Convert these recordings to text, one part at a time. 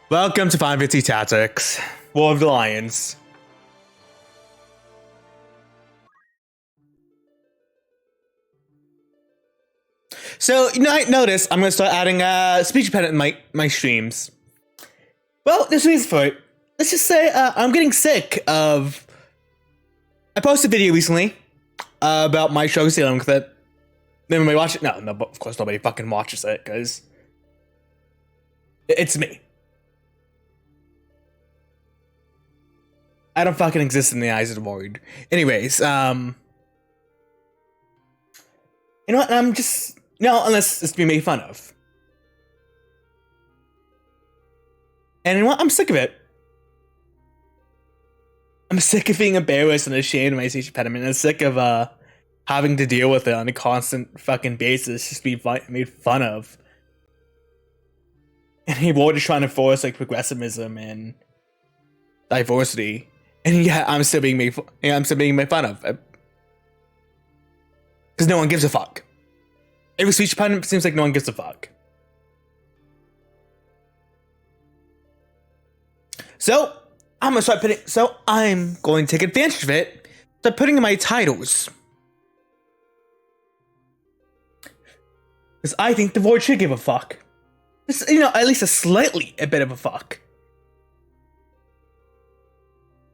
Welcome to 550 Tactics, War of the Lions. So, you might notice I'm going to start adding speech impediment in my streams. Well, there's a reason for it. Let's just say I'm getting sick of... I posted a video recently about my show dealing with it. Then anybody watch it? No, of course nobody fucking watches it, because... it's me. I don't fucking exist in the eyes of the world. Anyways, you know what? I'm just... No, unless it's being made fun of. And you know what? I'm sick of it. I'm sick of being embarrassed and ashamed of my speech impediment. I'm sick of having to deal with it on a constant fucking basis, just being made fun of. And people are just trying to force like progressivism and diversity, and yeah, I'm still being made. I'm still being made fun of because no one gives a fuck. Every speech impediment seems like no one gives a fuck. So I'm gonna start putting. So I'm going to take advantage of it. Start putting in my titles. Because I think the void should give a fuck. Just, you know, at least a bit of a fuck.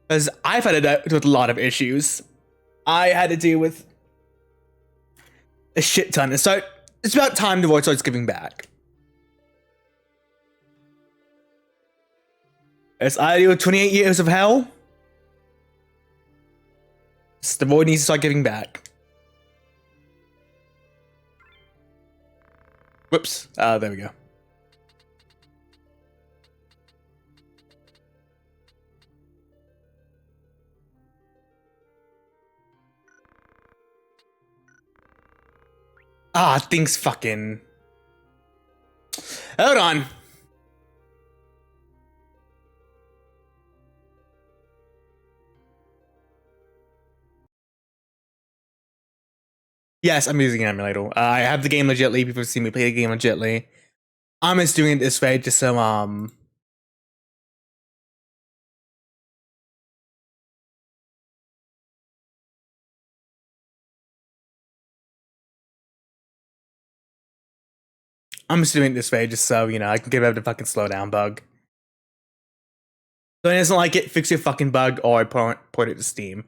Because I've had to deal with a lot of issues. I had to deal with a shit ton. So it's about time the void starts giving back. As I deal with 28 years of hell, the void needs to start giving back. Whoops. There we go. Things fucking... Hold on. Yes, I'm using an emulator. I have the game legitly. People have seen me play the game legitly. I'm just doing it this way just so, I'm just doing it this way just so, you know, I can get rid of the fucking slowdown bug. So it doesn't like it, fix your fucking bug, or I port it to Steam.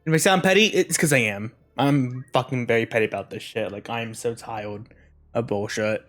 If I sound petty, it's because I am. I'm fucking very petty about this shit. Like, I'm so tired of bullshit.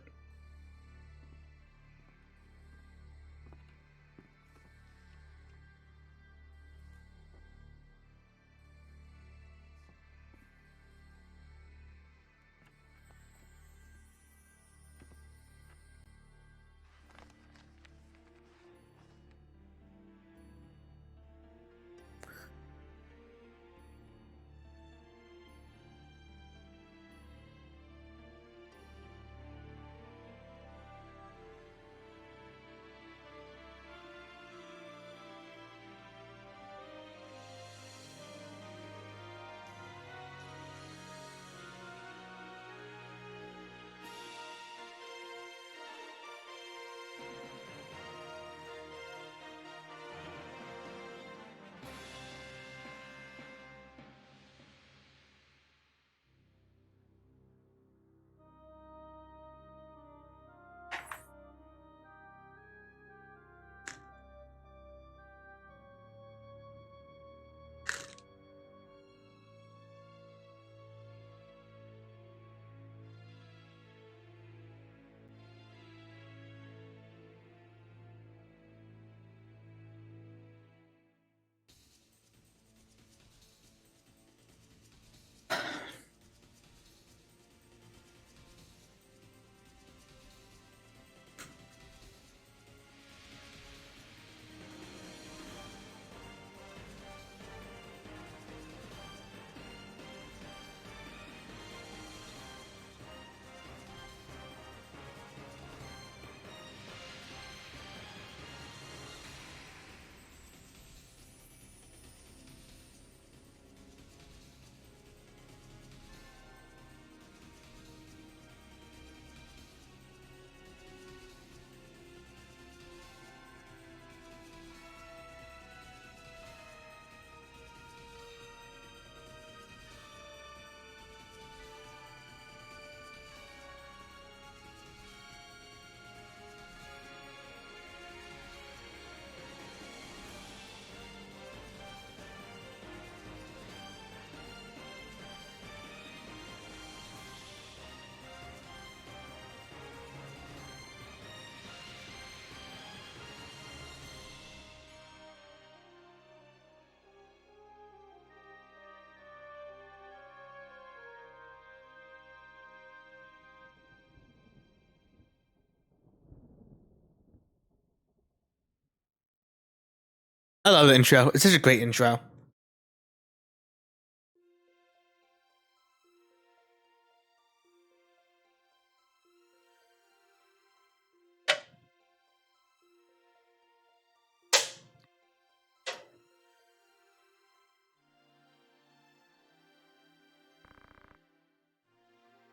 I love the intro. It's such a great intro.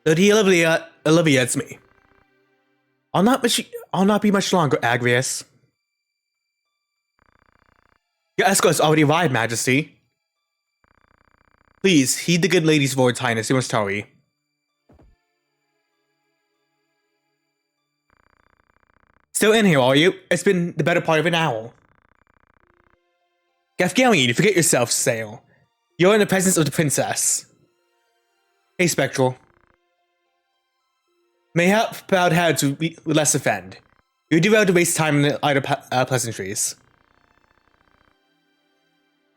Lady Olivia, it's me. I'll not be much longer, Agrius. Your escort has already arrived, Majesty. Please, heed the good lady's words, Highness. You must hurry. Still in here, are you? It's been the better part of an hour. Gafgarian, you forget yourself, Sale. You're in the presence of the princess. Hey, Spectral. Mayhap proud heads would less offend. You do well to waste time in the idle pleasantries.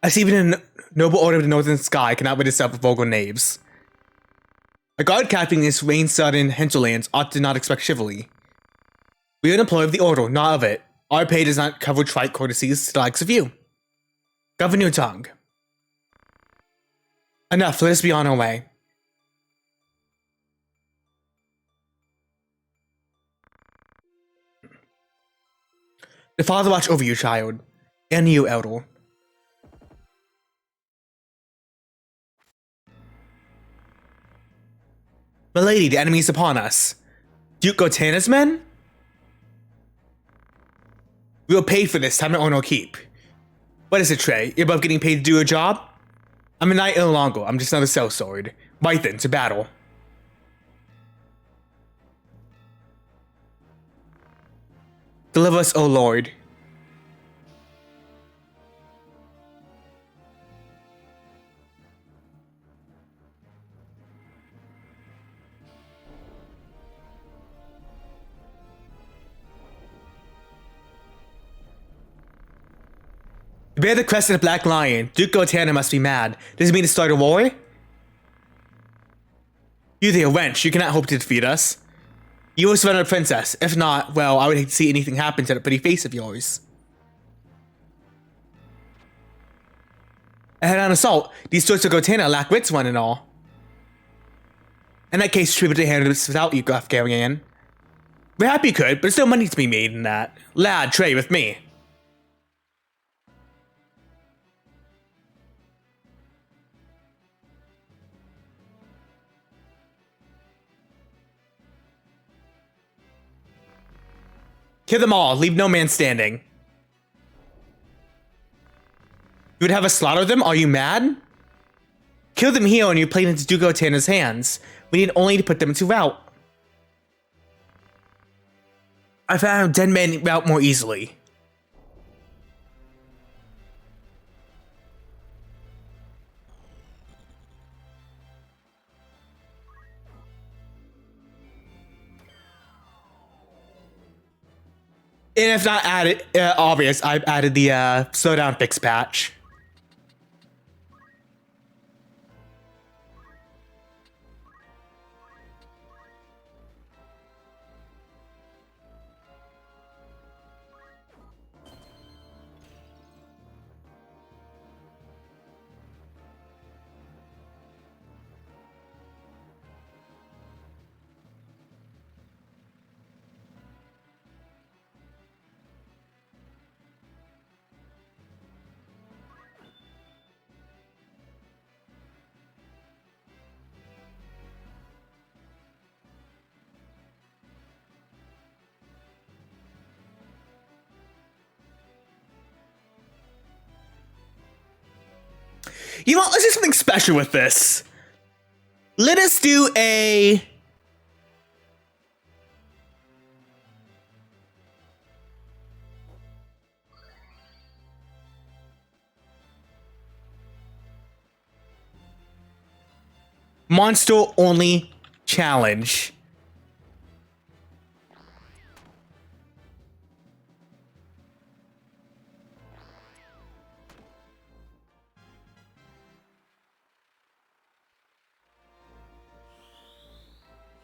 As even in noble order of the northern sky cannot rid itself of vulgar knaves. A guard captain in this rain-sodden hinterlands ought to not expect chivalry. We are an employee of the order, not of it. Our pay does not cover trite courtesies to the likes of you. Govern your tongue. Enough, let us be on our way. The Father watch over you, child. And you, elder. Milady, the enemy is upon us. Duke Gotana's men? We will pay for this, time to earn or keep. What is it, Trey? You're above getting paid to do a job? I'm a knight no longer, I'm just another sellsword. Right then, to battle. Deliver us, O Lord. To bear the crest of the Black Lion, Duke Gotana must be mad. Does it mean to start a war? You there, wench, you cannot hope to defeat us. You will surrender a princess. If not, well, I would hate to see anything happen to that pretty face of yours. A head-on assault. These sorts of Gotana lack wits, one and all. In that case, Tree would handle this without you, Gafgarian. We're happy you could, but there's no money to be made in that. Lad, Trey, with me. Kill them all, leave no man standing. You would have us slaughter them? Are you mad? Kill them here and you play into Duke Gotana's hands. We need only to put them into rout. I found dead men rout more easily. And if not added, obvious, I've added the slowdown fix patch. You know what? Let's do something special with this. Let us do a... monster-only challenge.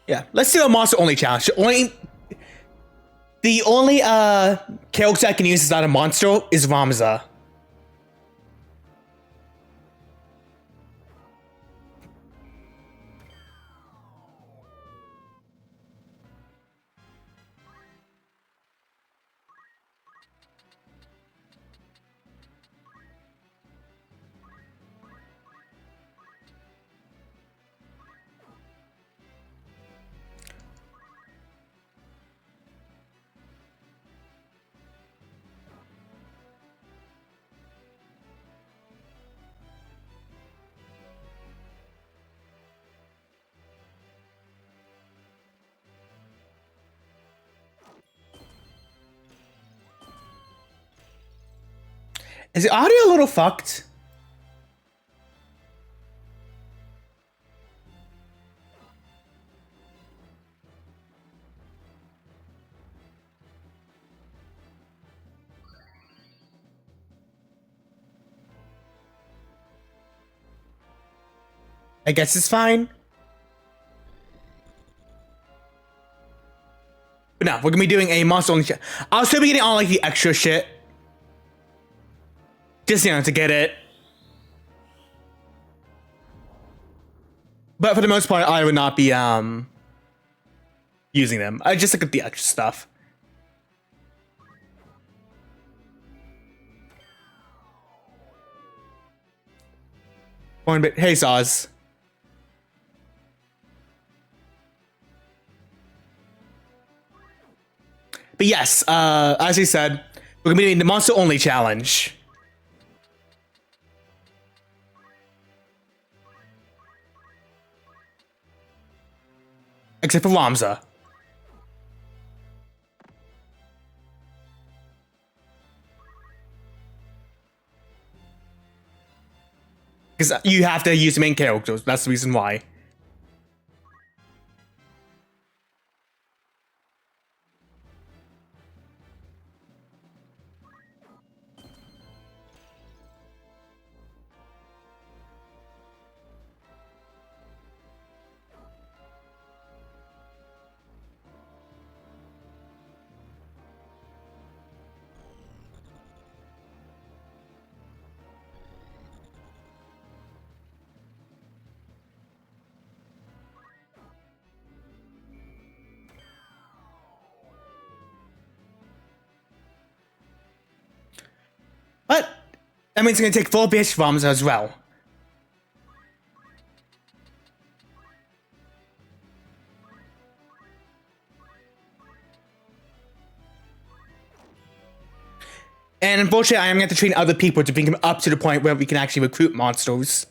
Yeah, let's do a monster-only challenge. The only character I can use is not a monster is Ramza. Is the audio a little fucked? I guess it's fine. But no, we're gonna be doing a monster only shit. I was still be getting all like the extra shit. Just, to get it. But for the most part, I would not be, using them. I just look at the extra stuff. One bit. Hey, Saz. But yes, as he said, we're gonna be doing the monster only challenge. Except for Ramza. Because you have to use the main characters. That's the reason why. But that means it's gonna take 4 base Ramza as well. And unfortunately, I am going to have to train other people to bring them up to the point where we can actually recruit monsters.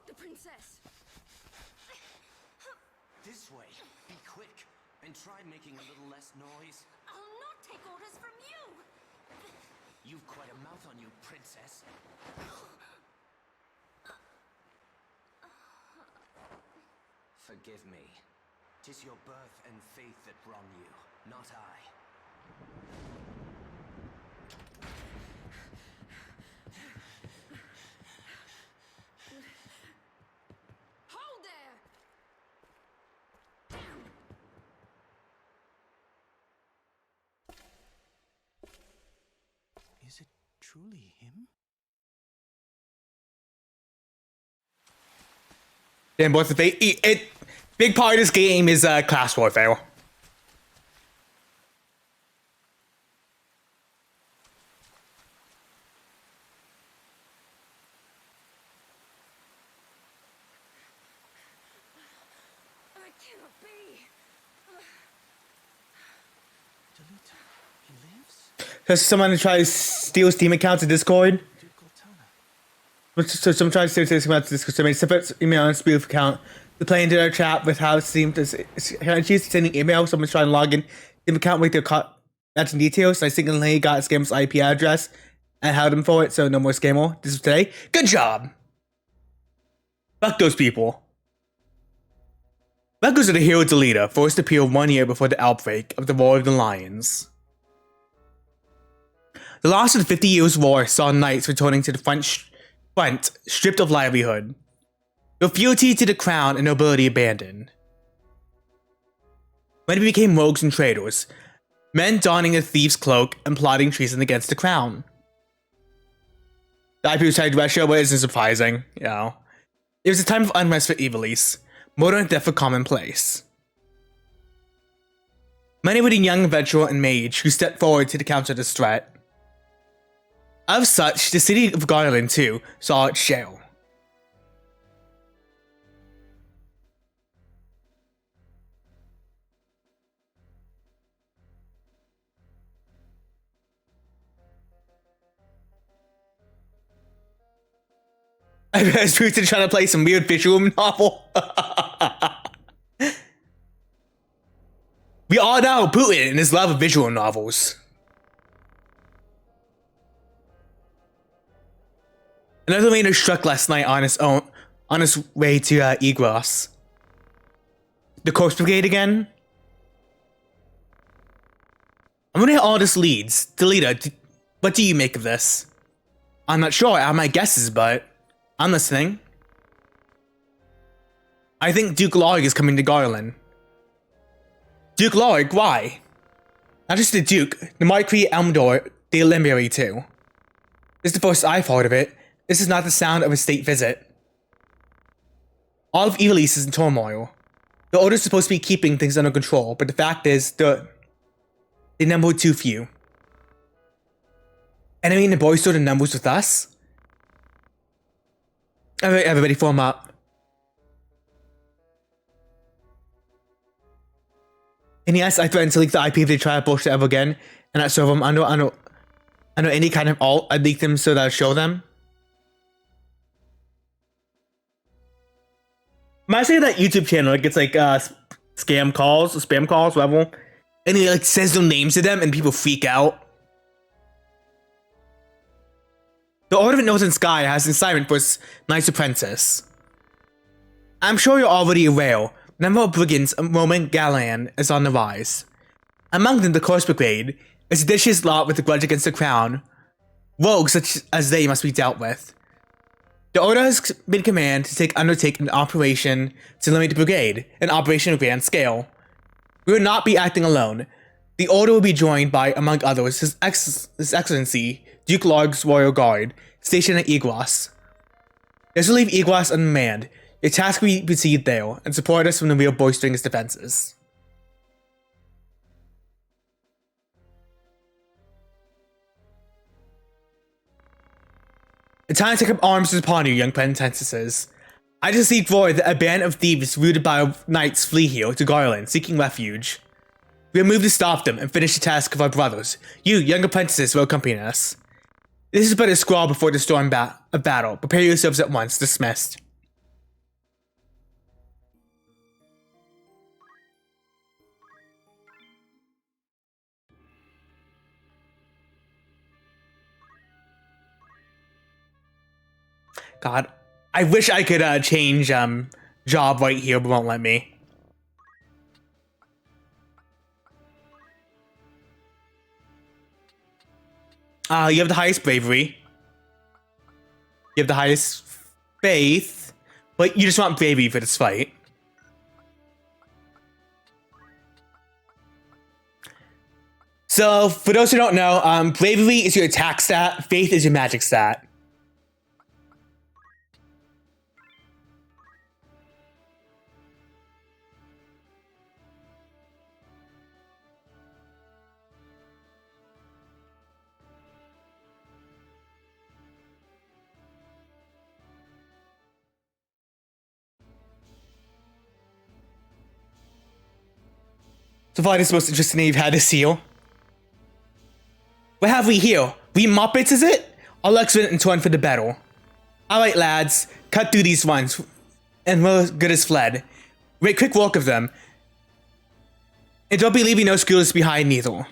The princess. This way. Be quick. And try making a little less noise. I'll not take orders from you. You've quite a mouth on you, princess. Forgive me. 'Tis your birth and faith that wrong you, not I. Hold there! Is it truly him? Damn, what's the thing? Big part of this game is class warfare. I cannot be. Delete. He lives? Because someone tries to steal Steam accounts in Discord. So someone tries to steal Steam accounts in Discord. So made separate email and spoof account to play into their chat with how Steam does. She's sending email. Someone's trying to log in Steam account with their that's in details. So I single-handedly got Scam's IP address and held him for it. So no more Scammer. This is today. Good job. Fuck those people. That goes to the hero Delita, forced to appear 1 year before the outbreak of the War of the Lions. The loss of the 50 Years' War saw knights returning to the front stripped of livelihood, their fealty to the crown and nobility abandoned. Many became rogues and traitors, men donning a thief's cloak and plotting treason against the crown. The IP was tied to Russia, but isn't surprising, It was a time of unrest for Ivalice, murder and death were commonplace. Many were the young adventurer and mage who stepped forward to counter this threat. Of such, the city of Garland, too, saw its share. I was Putin trying to play some weird visual novel. We all know Putin and his love of visual novels. Another rainer struck last night on his way to Egros. The Corpse Brigade again? I'm wondering how all this leads. Delita, what do you make of this? I'm not sure, I have my guesses, but I'm listening. I think Duke Larg is coming to Garland. Duke Larg, why? Not just the Duke, the Marquis Elmdor de Limbury too. This is the first I've heard of it. This is not the sound of a state visit. All of Elise is in turmoil. The Order's supposed to be keeping things under control, but the fact is, they number too few. Enemy and the boys stood in numbers with us? Alright, everybody form up. And yes, I threatened to leak the IP if they try to bullshit ever again, and not serve them. I know any kind of alt, I'd leak them so that I'd show them. Might say that YouTube channel, it gets like spam calls, whatever, and he like says their names to them, and people freak out. The Order of Northern Sky has an assignment for its Knight's Apprentice. I'm sure you're already aware, the number of brigands roaming Galan is on the rise. Among them, the Corpse Brigade, a seditious lot with a grudge against the crown. Rogues such as they must be dealt with. The Order has been commanded to undertake an operation to eliminate the brigade, an operation of grand scale. We will not be acting alone. The Order will be joined by, among others, His Excellency, Duke Larg's Royal Guard, stationed at Egros. This will leave Egros unmanned. Your task will be proceed there, and support us from the rear bolstering its defenses. The time to take up arms is upon you, young apprentices. I just received word that a band of thieves rooted by knights flee here to Garland, seeking refuge. We will move to stop them and finish the task of our brothers. You, young apprentices, will accompany us. This is but a scrawl before the storm of battle. Prepare yourselves at once. Dismissed. God, I wish I could change job right here, but won't let me. You have the highest bravery. You have the highest faith, but you just want bravery for this fight. So, for those who don't know, bravery is your attack stat, faith is your magic stat. So far, this is the most interesting thing you've had this year. What have we here? We Muppets, is it? All excellent and torn for the battle. Alright, lads, cut through these ones. And we're good as fled. Make quick work of them. And don't be leaving no screws behind neither.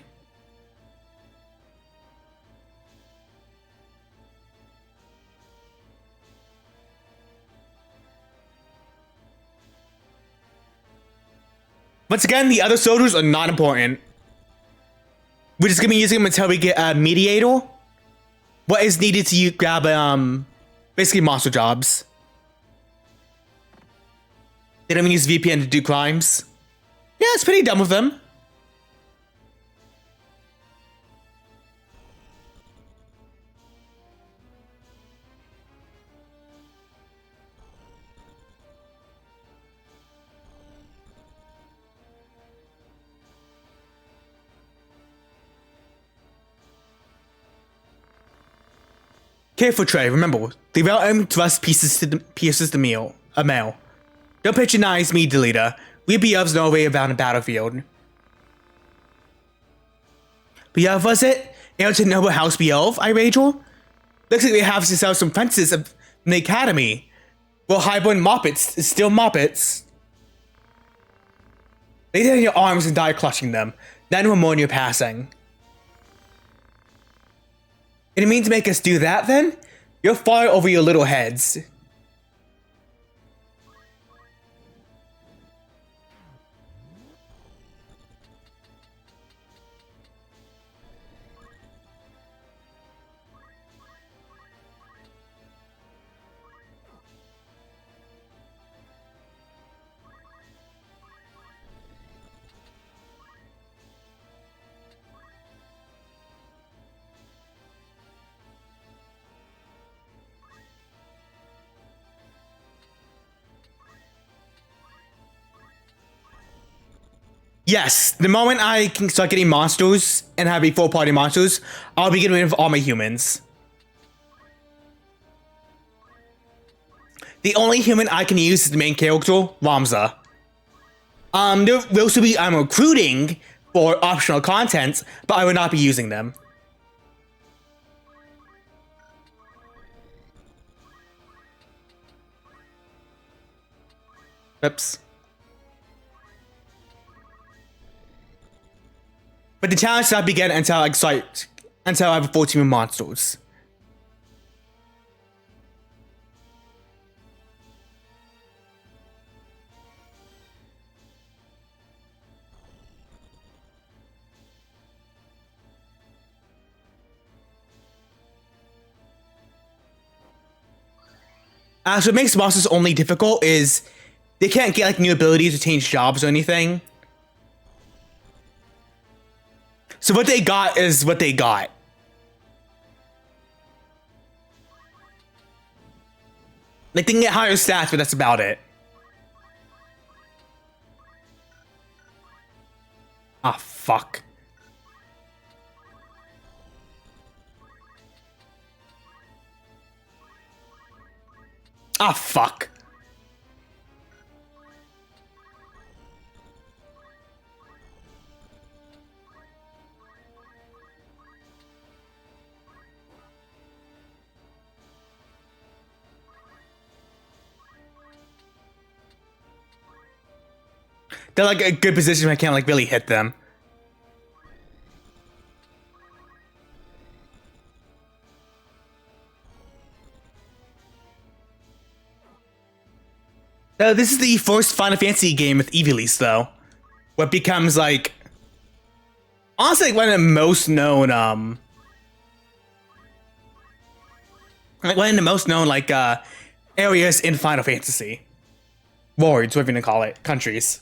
Once again, the other soldiers are not important. We're just gonna be using them until we get a mediator. What is needed to grab basically monster jobs. They don't even use VPN to do crimes. Yeah, it's pretty dumb of them. Careful, Trey. Remember, the rail thrust pierces the mail. Don't patronize me, Delita. We Beovs know our way around a battlefield. Beov, was it? Heir to noble house Beov, I Rachel? Looks like we have to sell some apprentices in the academy. Well, highborn Moppets is still Moppets. Lay down your arms and die clutching them. Then we'll mourn your passing. You didn't mean to make us do that then? You're far over your little heads. Yes, the moment I can start getting monsters and have a full party monsters, I'll be getting rid of all my humans. The only human I can use is the main character, Ramza. There will also be I'm recruiting for optional content, but I will not be using them. Oops. But the challenge does not begin until I have a full team of monsters. So what makes monsters only difficult is they can't get like new abilities or change jobs or anything. So what they got is what they got. Like they can get higher stats, but that's about it. Ah, fuck. Ah, fuck. They're like a good position where I can't like really hit them. This is the first Final Fantasy game with Evilise, though. What becomes like honestly like one of the most known areas in Final Fantasy. Wards, whatever you want to call it, countries.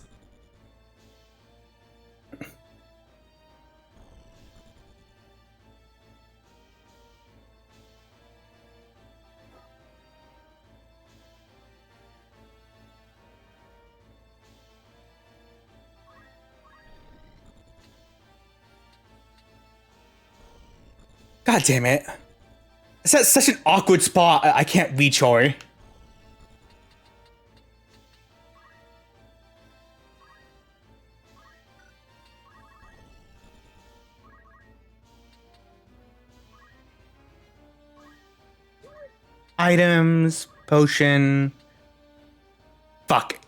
God damn it. It's at such an awkward spot, I can't reach her. Items, potion. Fuck.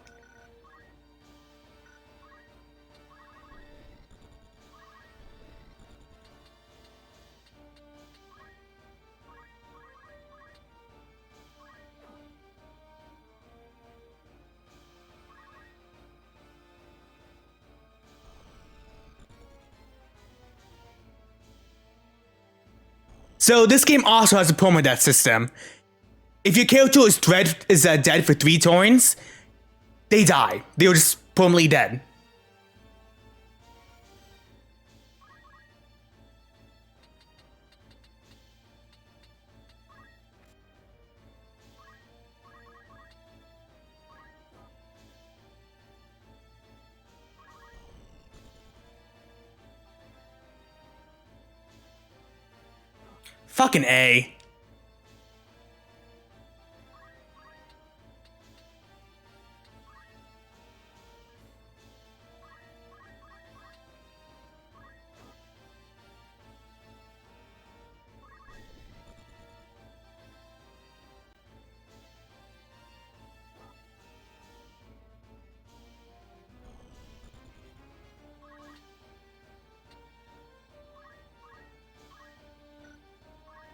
So this game also has a permadeath system. If your character is dead for 3 turns, they die. They're just permanently dead. Fucking A.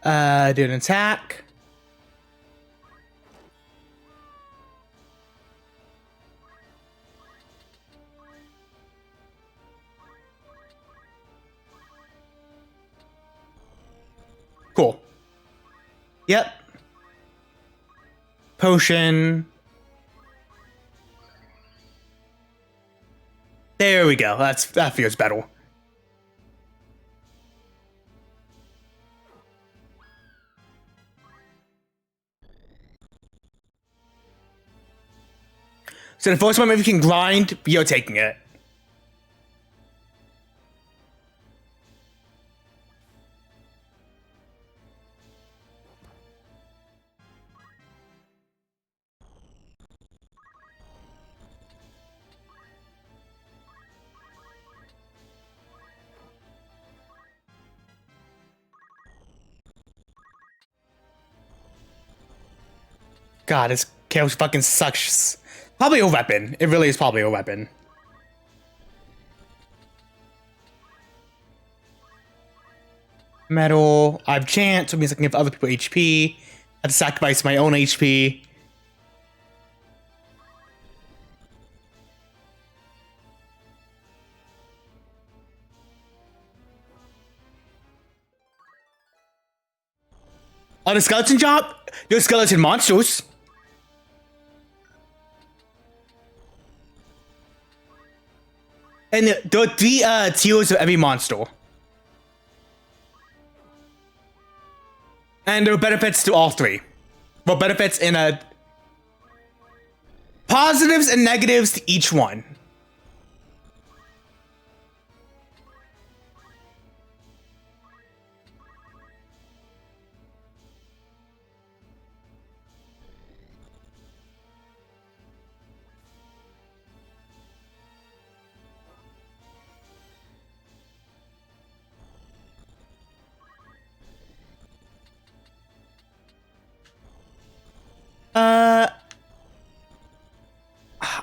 Do an attack. Cool. Yep. Potion. There we go. That feels better. So the first one, if you can grind, you're taking it. God, this chaos fucking sucks. Probably a weapon. It really is probably a weapon. Metal. I have chance, which means I can give other people HP. I have to sacrifice my own HP. On the skeleton job, there's skeleton monsters. And there are 3 tiers of every monster. And there are benefits to all 3. Well, benefits in a positives and negatives to each one.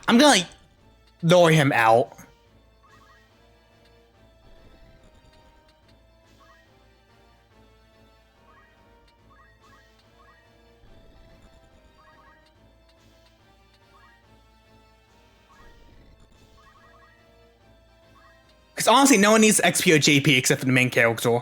I'm gonna lower him out. Because honestly, no one needs XP or JP except for the main character.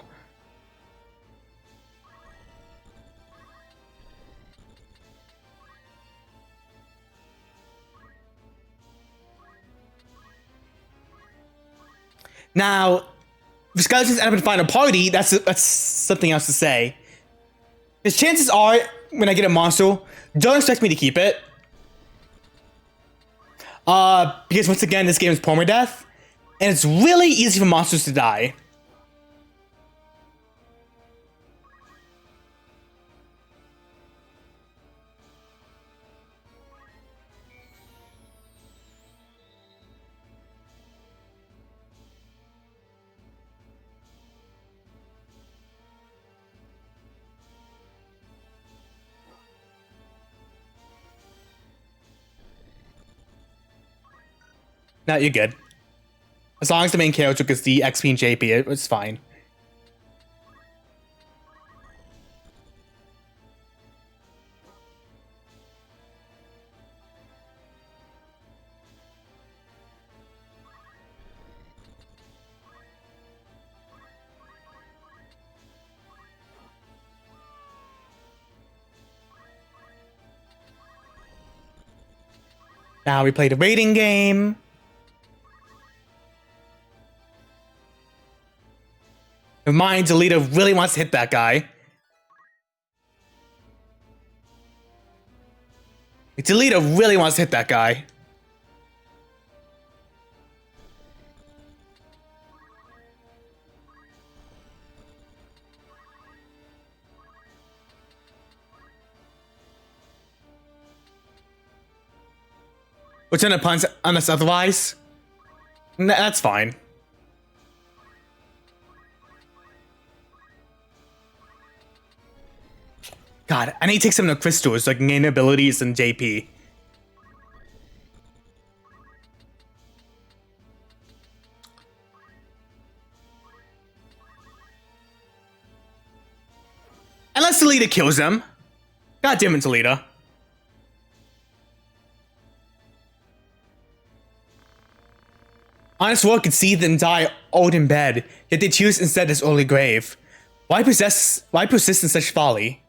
Now, if skeletons end up in Final Party, that's something else to say. Because chances are, when I get a monster, don't expect me to keep it. Because once again, this game is permadeath, and it's really easy for monsters to die. No, you're good. As long as the main character gets the XP and JP, it's fine. Now we play the rating game. If mine, Delita really wants to hit that guy. Delita really wants to hit that guy. Which end up puns unless otherwise. Nah, that's fine. God, I need to take some of the crystals so I can gain abilities and JP. course Alita kills him. God damn it, Alita. Honest world could see them die old in bed, yet they choose instead this early grave. Why persist in such folly?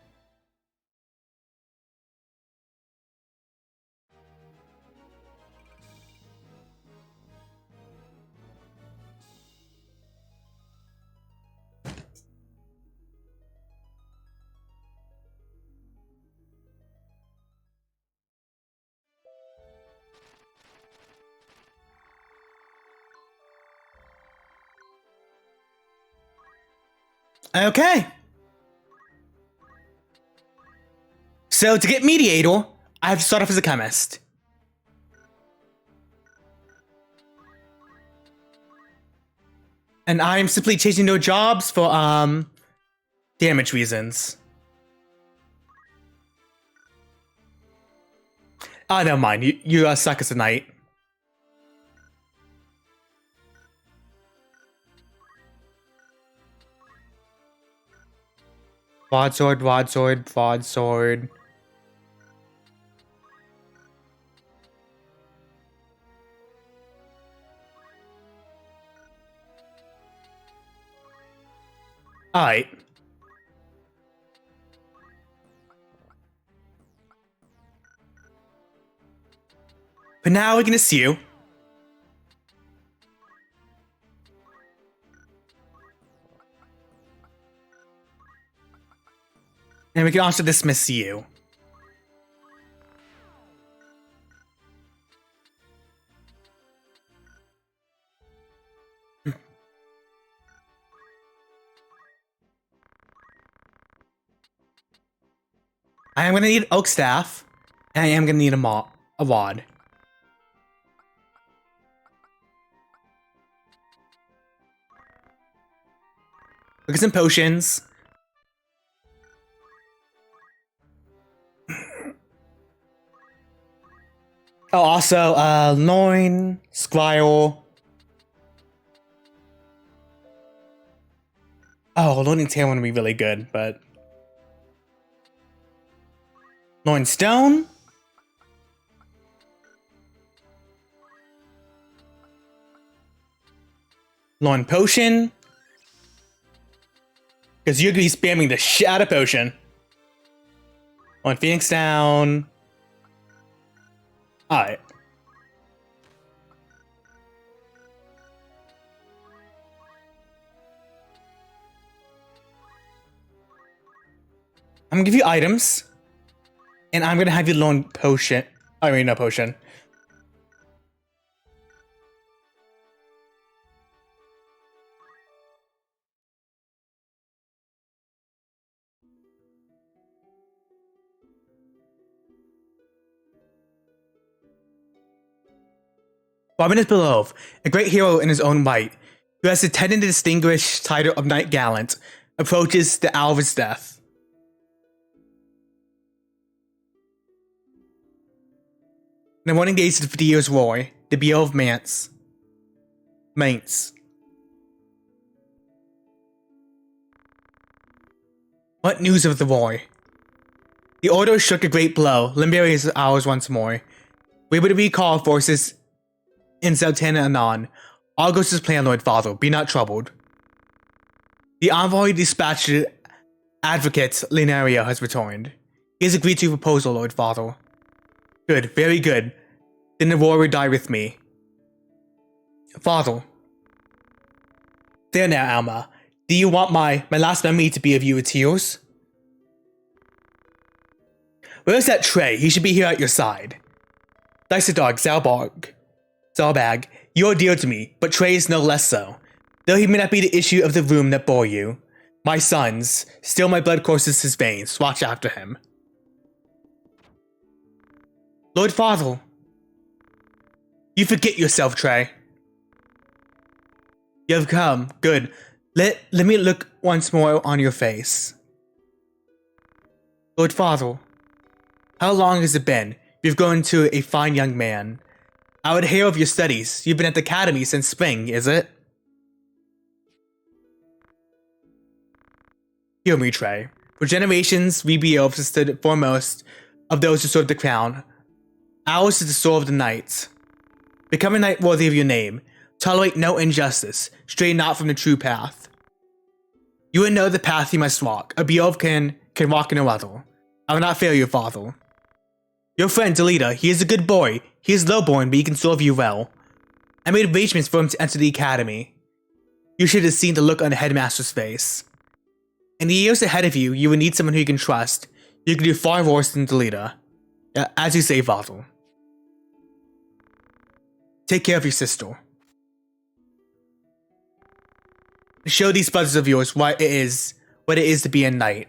Okay. So to get Mediator, I have to start off as a chemist. And I'm simply changing no jobs for damage reasons. Oh, never mind. You suck as a knight. Broadsword, broadsword, broadsword. Alright. But now we're gonna see you. And we can also dismiss you. I am gonna need oak staff, and I am gonna need a wad. Look at some potions. Oh, also, loin, squire. Oh, loin and tail would be really good, but loin stone. Loin potion. Because you're gonna be spamming the shit out of potion. Loin phoenix down. Alright. I'm gonna give you items. And I'm gonna have you loan potion. I mean, no potion. Robin is below, a great hero in his own right, who has attended the distinguished title of Knight Gallant, approaches the hour of his death. In the morning days of the year's war, the Beal of Mainz. What news of the war? The order shook a great blow, liberating his hours once more. We able to recall forces in Zeltana anon. All goes as planned, Lord Father. Be not troubled. The envoy dispatched advocate Linaria has returned. He has agreed to your proposal, Lord Father. Good, very good. Then the war will die with me. Father. There now, Alma. Do you want my last memory to be of you with tears? Where's that Trey? He should be here at your side. Dice dog, Zalbag, you're dear to me, but Trey is no less so. Though he may not be the issue of the room that bore you. My sons, still my blood courses his veins, watch after him. Lord Father. You forget yourself, Trey. You have come, good. Let me look once more on your face. Lord Father. How long has it been? You've grown into a fine young man. I would hear of your studies. You've been at the academy since spring, is it? Hear me, Trey. For generations, we be elves have stood foremost of those who serve the crown. Ours is the soul of the knights. Become a knight worthy of your name. Tolerate no injustice. Stray not from the true path. You will know the path you must walk. A Beelf can walk in a other. I will not fail you, father. Your friend, Delita, he is a good boy. He is lowborn, but he can serve you well. I made arrangements for him to enter the academy. You should have seen the look on the headmaster's face. In the years ahead of you, you will need someone who you can trust. You can do far worse than Delita. As you say, father. Take care of your sister. Show these brothers of yours what it is to be a knight.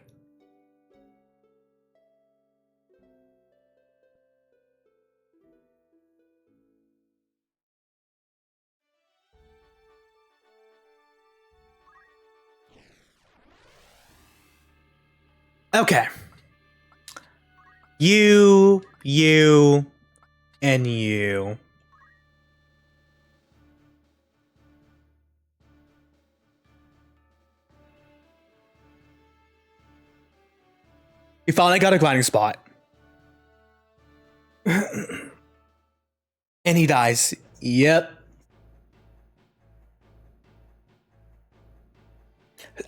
Okay. You, and you. We finally got a grinding spot. And he dies. Yep.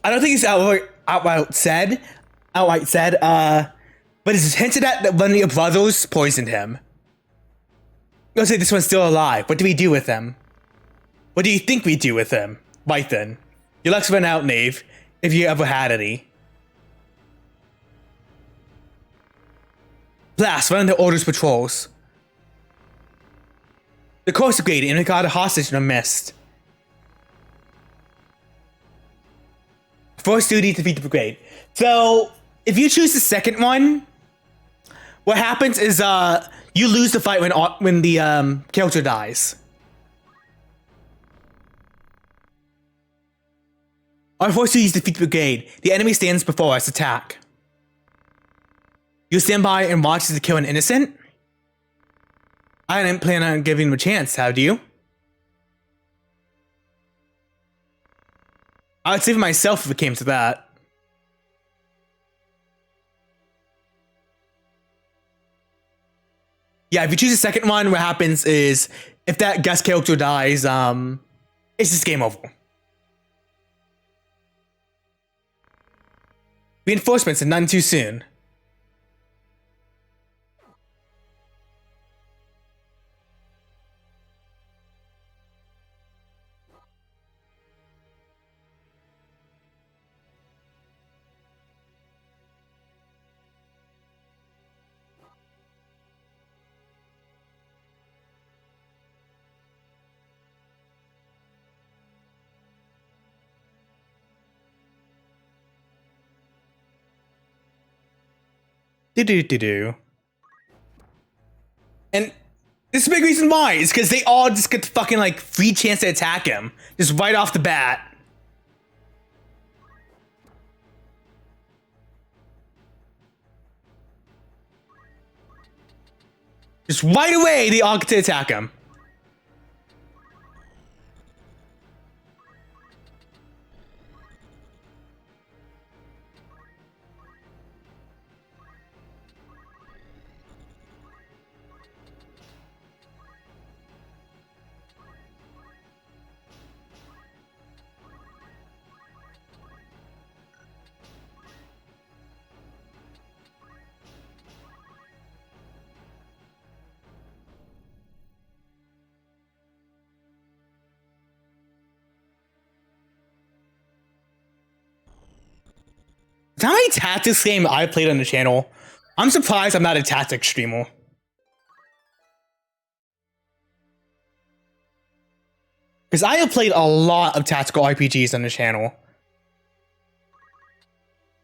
I don't think it's outright said, but it's hinted at that one of your brothers poisoned him. Let's say this one's still alive. What do we do with him? What do you think we do with him? Right then. Your luck's run out, knave, if you ever had any. Blast, run the Order's patrols. The course agreed and we got a hostage in a mist. First duty to defeat the brigade. So, if you choose the second one, what happens is you lose the fight when the character dies. Our first duty is to defeat the brigade. The enemy stands before us. Attack. You stand by and watch as they kill an innocent? I didn't plan on giving him a chance, how do you? I would save myself if it came to that. Yeah, if you choose the second one, what happens is if that guest character dies, it's just game over. Reinforcements and none too soon. Do. And this is a big reason why. It's because they all just get the fucking like free chance to attack him. Just right off the bat. Just right away, they all get to attack him. How many tactics games I played on the channel? I'm surprised I'm not a tactics streamer. Because I have played a lot of tactical RPGs on the channel.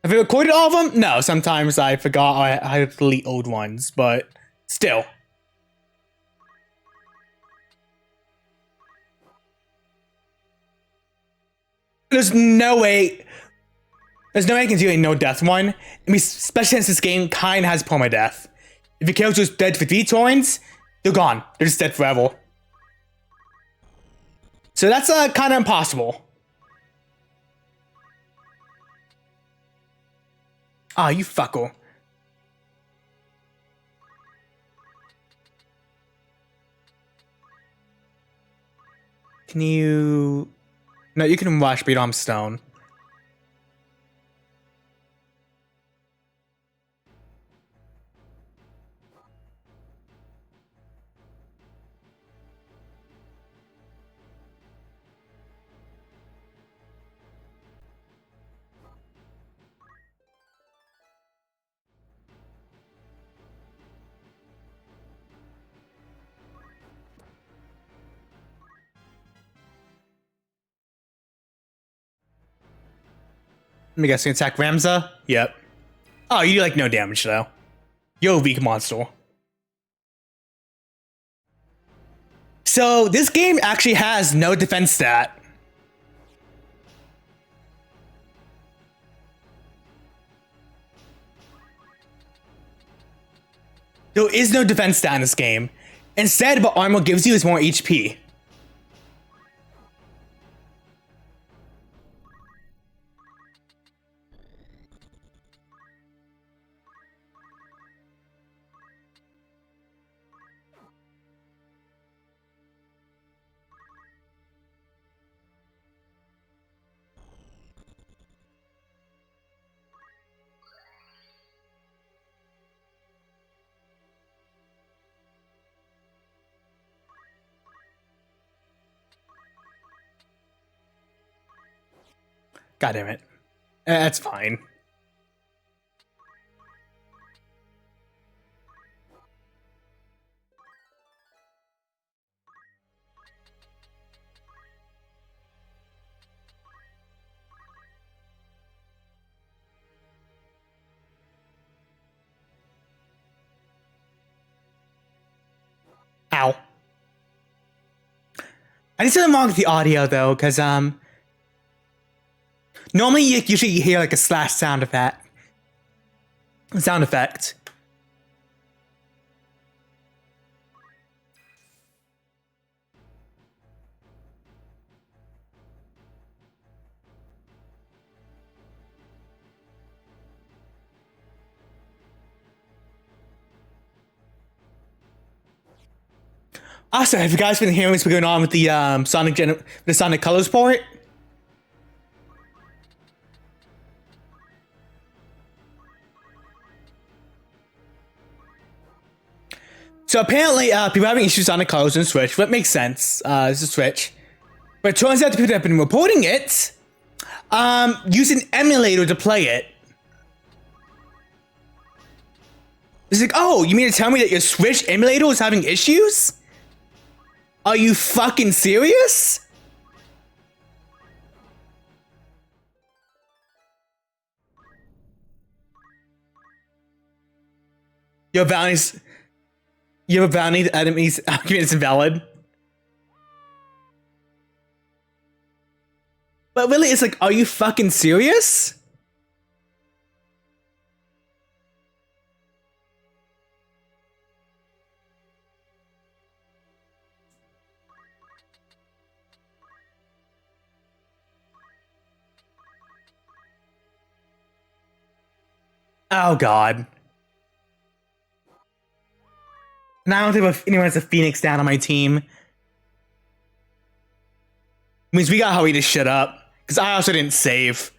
Have I recorded all of them? No, sometimes I forgot I had to delete old ones, but still. There's no way I can do a no-death one. I mean, especially since this game kind of has permadeath. If your character's dead for 3 turns, they're gone. They're just dead forever. So that's kind of impossible. Ah, you fucker. Can you... No, you can rush, but you don't have stone. Let me guess, you attack Ramza? Yep. Oh, you do like no damage though. You're a weak monster. So this game actually has no defense stat. There is no defense stat in this game. Instead, what armor gives you is more HP. God damn it. That's fine. Ow. I need something wrong with the audio though, because normally you usually hear like a slash sound effect. Sound effect. Also, have you guys been hearing what's been going on with the Sonic Colors port? So apparently, people are having issues with Sonic Colors on Switch, but it makes sense. This is Switch. But it turns out the people that have been reporting it, use an emulator to play it. It's like, oh, you mean to tell me that your Switch emulator is having issues? Are you fucking serious? Your bounty enemies argument is valid. But really, it's like, are you fucking serious? Oh god. And I don't think if anyone has a Phoenix down on my team. Means we gotta hurry this shit up. Because I also didn't save.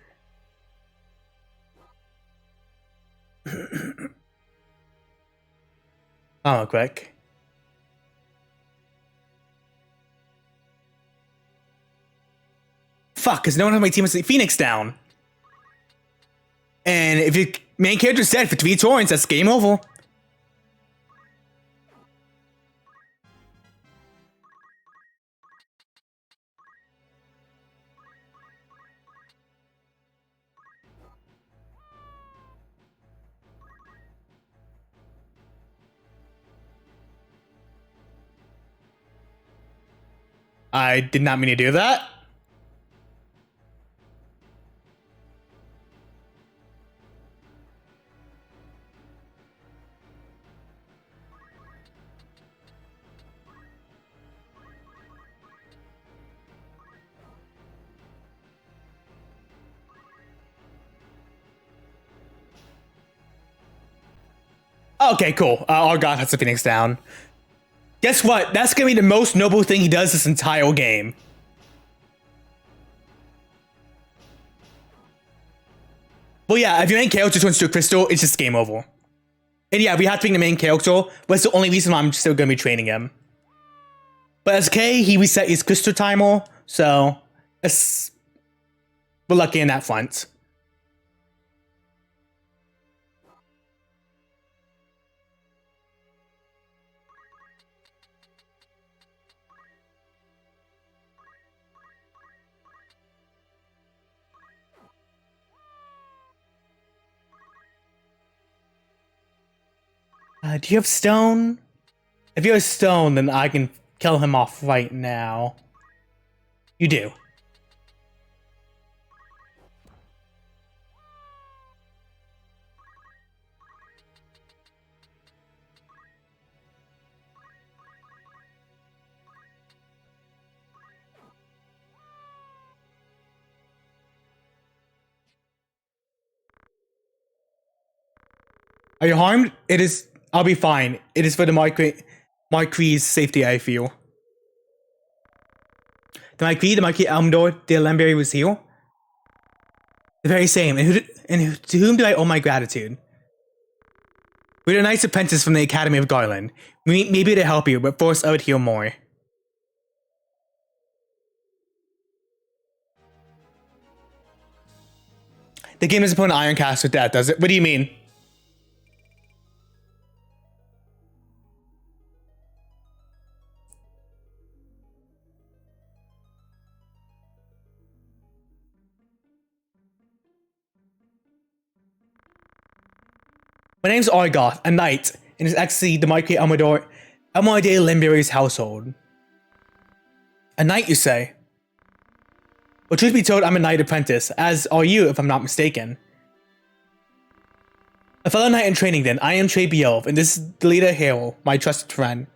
Oh, quick. Fuck, because no one on my team has the Phoenix down. And if your main character's dead for 3 turns, that's game over. I did not mean to do that. Okay, cool. Our god has the Phoenix down. Guess what? That's gonna be the most noble thing he does this entire game. Well, yeah, if your main character turns to a crystal, it's just game over. And yeah, we have to pick the main character, but it's the only reason why I'm still gonna be training him. But as K, he reset his crystal timer, so we're lucky in that front. Do you have stone? If you have stone, then I can kill him off right now. You do. Are you harmed? It is. I'll be fine. It is for the Marquis' safety, I feel. The Marquis Elmdor de Lemberry was here? The very same. And to whom do I owe my gratitude? We're a nice apprentice from the Academy of Garland. Maybe to help you, but first I would hear more. The game doesn't put an iron cast with that, does it? What do you mean? My name's Argoth, a knight, and it's actually the Marquis Elmore de Lemberry's household. A knight, you say? Well, truth be told, I'm a knight apprentice, as are you, if I'm not mistaken. A fellow knight in training, then. I am Trey Beelf, and this is Delita Hale, my trusted friend.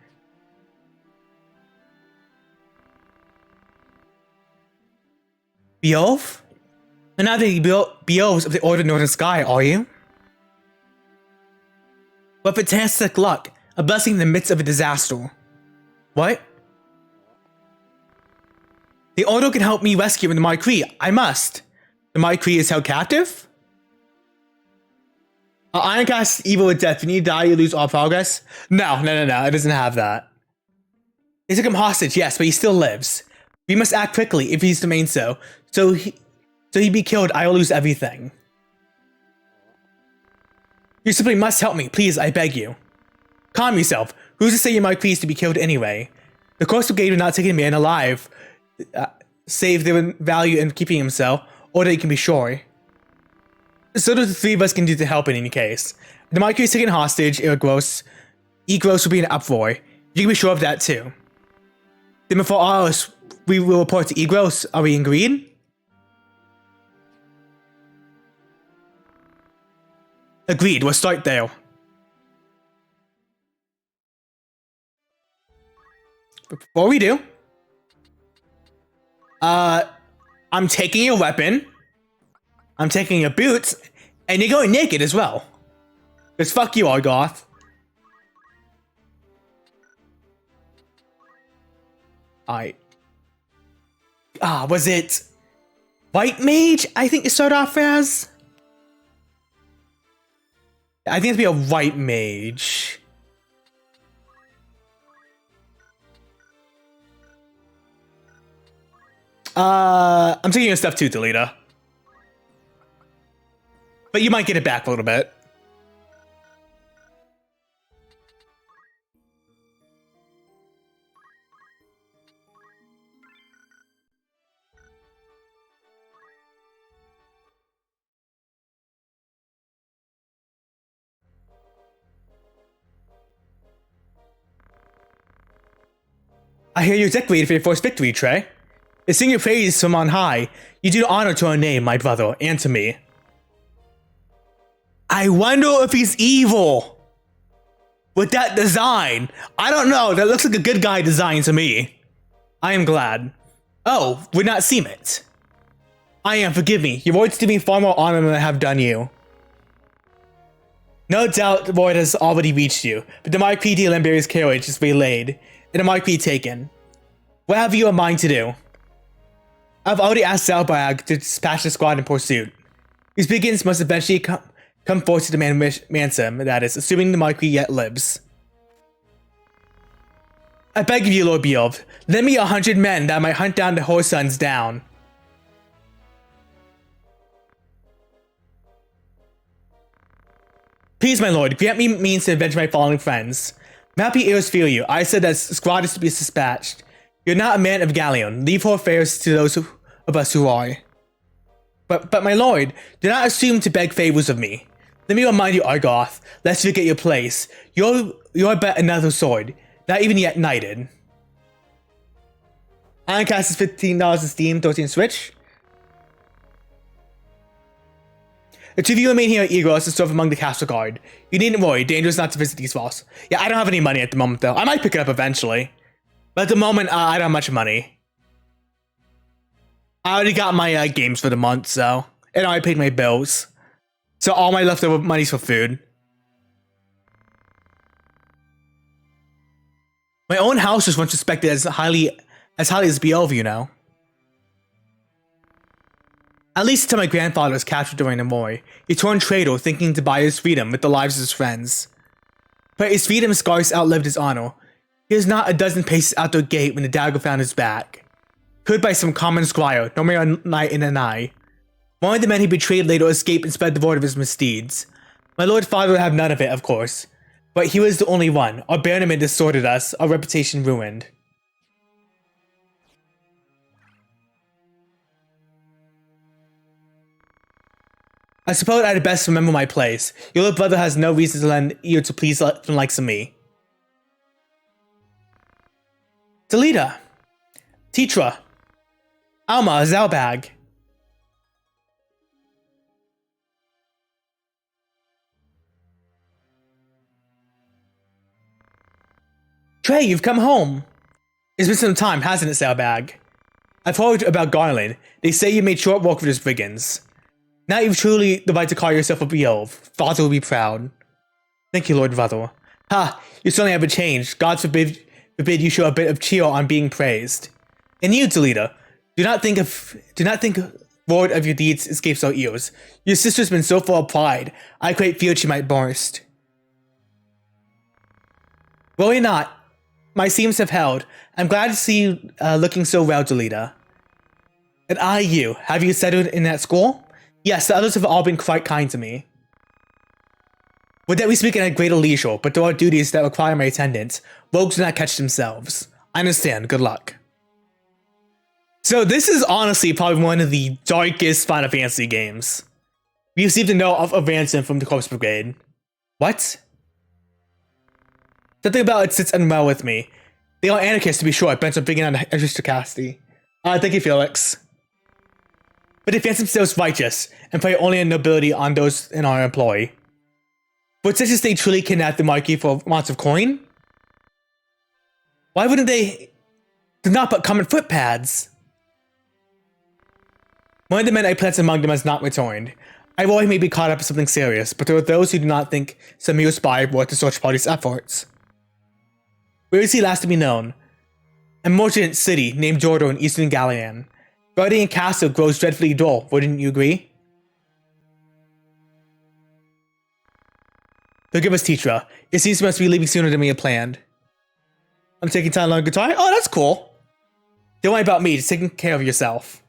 Beelf? You're not the Beelfs of the Order of Northern Sky, are you? What fantastic luck! A blessing in the midst of a disaster. What? The Order can help me rescue the Marquis. I must. The Marquis is held captive? Ironcast evil with death. If you need to die, you lose all progress. No. It doesn't have that. They took him hostage, yes, but he still lives. We must act quickly if he's to remain so. So he'd be killed, I will lose everything. You simply must help me, please, I beg you. Calm yourself. Who's to say your Marquis is to be killed anyway? The coastal gate would not take a man alive, save the value in keeping him so, or that you can be sure. So do the three of us can do to help in any case. The Marquis is taken hostage, Egros will be an uproar. You can be sure of that too. Then before all else, we will report to Egros. Are we agreed? Agreed, we'll start there. But before we do, I'm taking your weapon, I'm taking your boots, and you're going naked as well. Because fuck you, Argoth. Was it White Mage? I think you start off as? I think it'd be a White Mage. I'm taking your stuff too, Delita. But you might get it back a little bit. I hear you're decorated for your first victory, Trey. To sing your praise from on high, you do honor to our name, my brother, and to me. I wonder if he's evil. With that design. I don't know, that looks like a good guy design to me. I am glad. Oh, would not seem it. I am, forgive me. Your words do me far more honor than I have done you. No doubt the void has already reached you, but the Mark P. Lamberry's carriage is waylaid, and the Mark P. taken. What have you in mind to do? I've already asked Zalbag to dispatch the squad in pursuit. These beacons must eventually come forth to demand ransom, that is, assuming the Mark P. yet lives. I beg of you, Lord Beelf, lend me 100 men that might hunt down the Horse Sons down. Please, my lord, grant me means to avenge my fallen friends. Mappy ears feel you. I said that squad is to be dispatched. You're not a man of galleon. Leave whole affairs to those of us who are. But my lord, do not assume to beg favors of me. Let me remind you, Argoth, lest you forget your place. You're but another sword, not even yet knighted. Ironcast is $15 in Steam, 13 Switch. The two of you remain here at Egros and serve among the castle guard. You needn't worry, dangerous not to visit these walls. Yeah, I don't have any money at the moment though. I might pick it up eventually. But at the moment, I don't have much money. I already got my games for the month, so... And I paid my bills. So all my leftover money's for food. My own house was once respected as highly as Beelf, you know. At least until my grandfather was captured during the war. He turned traitor, thinking to buy his freedom with the lives of his friends. But his freedom scarce outlived his honor. He was not a dozen paces out the gate when the dagger found his back. Killed by some common squire, no mere knight in an eye. One of the men he betrayed later escaped and spread the word of his misdeeds. My lord father would have none of it, of course. But he was the only one. Our bannerman distorted us, our reputation ruined. I suppose I'd best remember my place. Your little brother has no reason to lend ear to please the likes of me. Delita. Titra. Alma, Zalbag. Trey, you've come home. It's been some time, hasn't it, Zalbag? I've heard about Garland. They say you made short work with his brigands. Now you've truly the right to call yourself a Beelf. Father will be proud. Thank you, Lord Father. Ha! You certainly haven't changed. God forbid you show a bit of cheer on being praised. And you, Delita, do not think word of your deeds escapes our ears. Your sister's been so full of pride, I quite feared she might burst. Worry not. My seams have held. I'm glad to see you looking so well, Delita. And have you settled in that school? Yes, the others have all been quite kind to me. Would that we speak at greater leisure, but there are duties that require my attendance. Rogues do not catch themselves. I understand, good luck. So this is honestly probably one of the darkest Final Fantasy games. We received a note of ransom from the Corpse Brigade. What? Something about it sits unwell with me. They are anarchists to be sure, bent on bringing on aristocracy. Thank you, Felix. But they fancy themselves righteous, and prey only on nobility on those in our employ. Would such as they truly kidnap the Marquis for amounts of coin? Why wouldn't they? They're not but common footpads. One of the men I placed among them has not returned. I worry he may be caught up in something serious, but there are those who do not think some mere spy worth the search party's efforts. Where is he last to be known? A merchant city named Jordo in eastern Gallian. Guardian Castle grows dreadfully dull, wouldn't you agree? Forgive us, Titra. It seems we must be leaving sooner than we had planned. I'm taking time to learn guitar? Oh, that's cool. Don't worry about me, just taking care of yourself.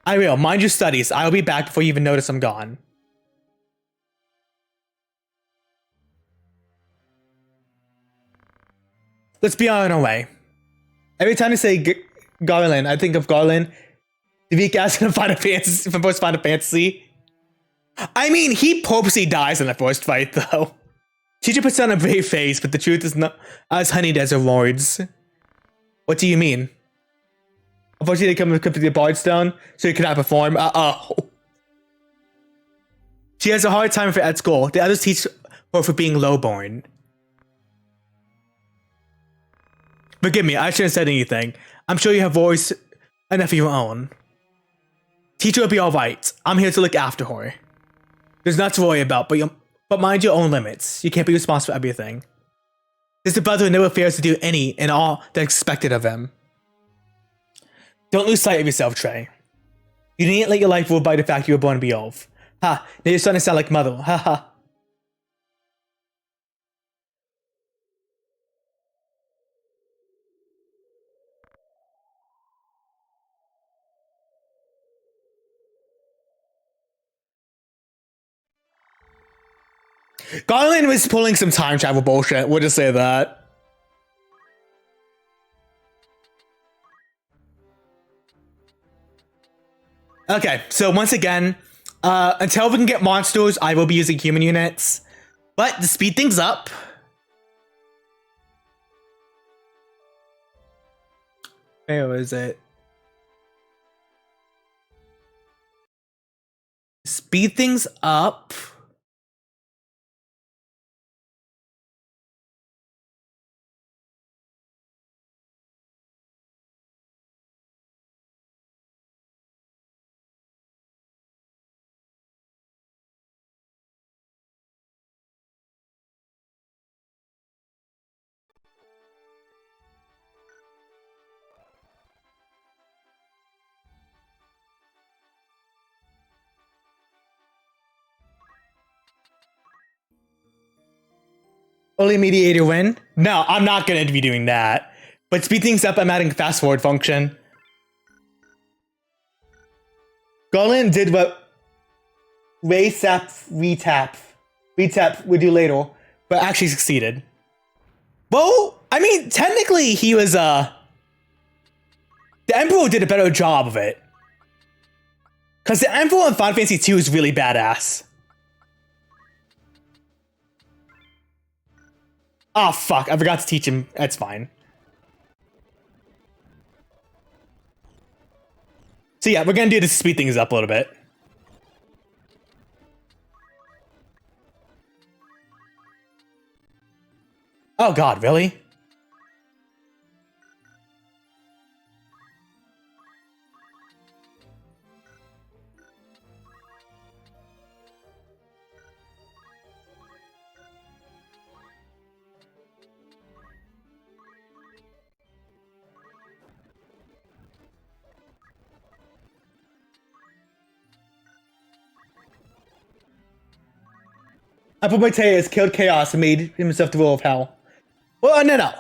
I will. Mind your studies. I'll be back before you even notice I'm gone. Let's be on our way. Every time I say Garland, I think of Garland, the weak ass from Final Fantasy, from first Final Fantasy. I mean, he purposely dies in the first fight, though. Teacher puts on a brave face, but the truth is not as honeyed as her words. What do you mean? Unfortunately, they come equipped with the Bard Stone, so he cannot perform. Uh-oh. She has a hard time for at school. The others teach her for being lowborn. Forgive me, I shouldn't have said anything. I'm sure you have voice enough of your own. Teacher will be alright. I'm here to look after her. There's not to worry about, but mind your own limits. You can't be responsible for everything. This is a brother who never fails to do any and all that's expected of him. Don't lose sight of yourself, Trey. You needn't let your life rule by the fact you were born to be elf. Ha, now you're starting to sound like mother. Ha ha. Garland was pulling some time travel bullshit. We'll just say that. Okay, so once again, until we can get monsters, I will be using human units. But to speed things up, where is it? Speed things up. Only mediator win? No, I'm not going to be doing that. But speed things up, I'm adding fast forward function. Garland did what Ray Sap retap would do later, but actually succeeded. Well, I mean, technically he was, the Emperor did a better job of it. Because the Emperor in Final Fantasy 2 is really badass. Oh, fuck. I forgot to teach him. That's fine. So yeah, we're gonna do this to speed things up a little bit. Oh god, really? Apometeus killed Chaos and made himself the ruler of Hell. Well, no.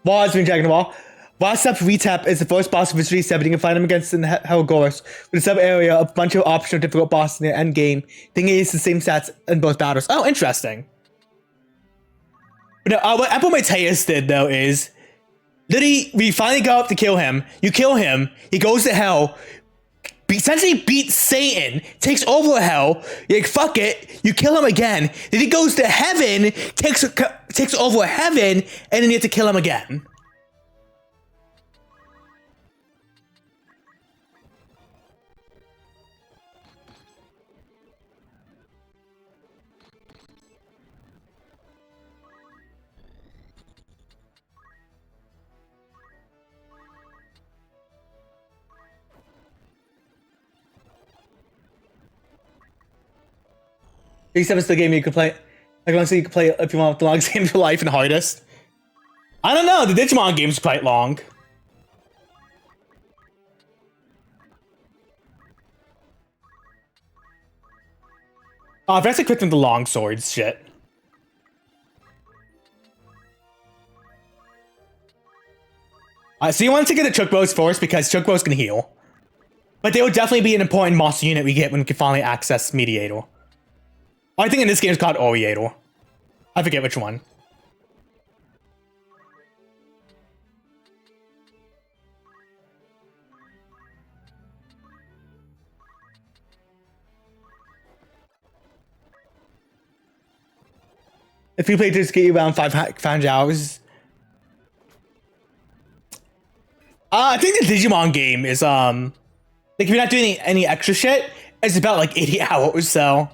Wars being Dragon Ball. Wasap Retap is the first boss of History 7. You can find him against in Helgoros, with a sub-area, a bunch of optional difficult bosses in the end game. Thing is the same stats in both battles. Oh, interesting. But no, what Apometeus did, though, is literally, we finally go up to kill him. You kill him, he goes to Hell, essentially beats Satan, takes over Hell. You're like, fuck it. You kill him again. Then he goes to heaven, takes over heaven, and then you have to kill him again. X7 is the game you could play. Like, honestly, you can play if you want the longest game of your life and hardest. I don't know. The Digimon game's quite long. Oh, I've actually quit them the long swords shit. So you want to get the Chookbos first because Chookbos can heal. But they would definitely be an important monster unit we get when we can finally access Mediator. I think in this game it's called Oriator. I forget which one. If you play this game around 500 hours. I think the Digimon game is, like if you're not doing any extra shit, it's about like 80 hours, so.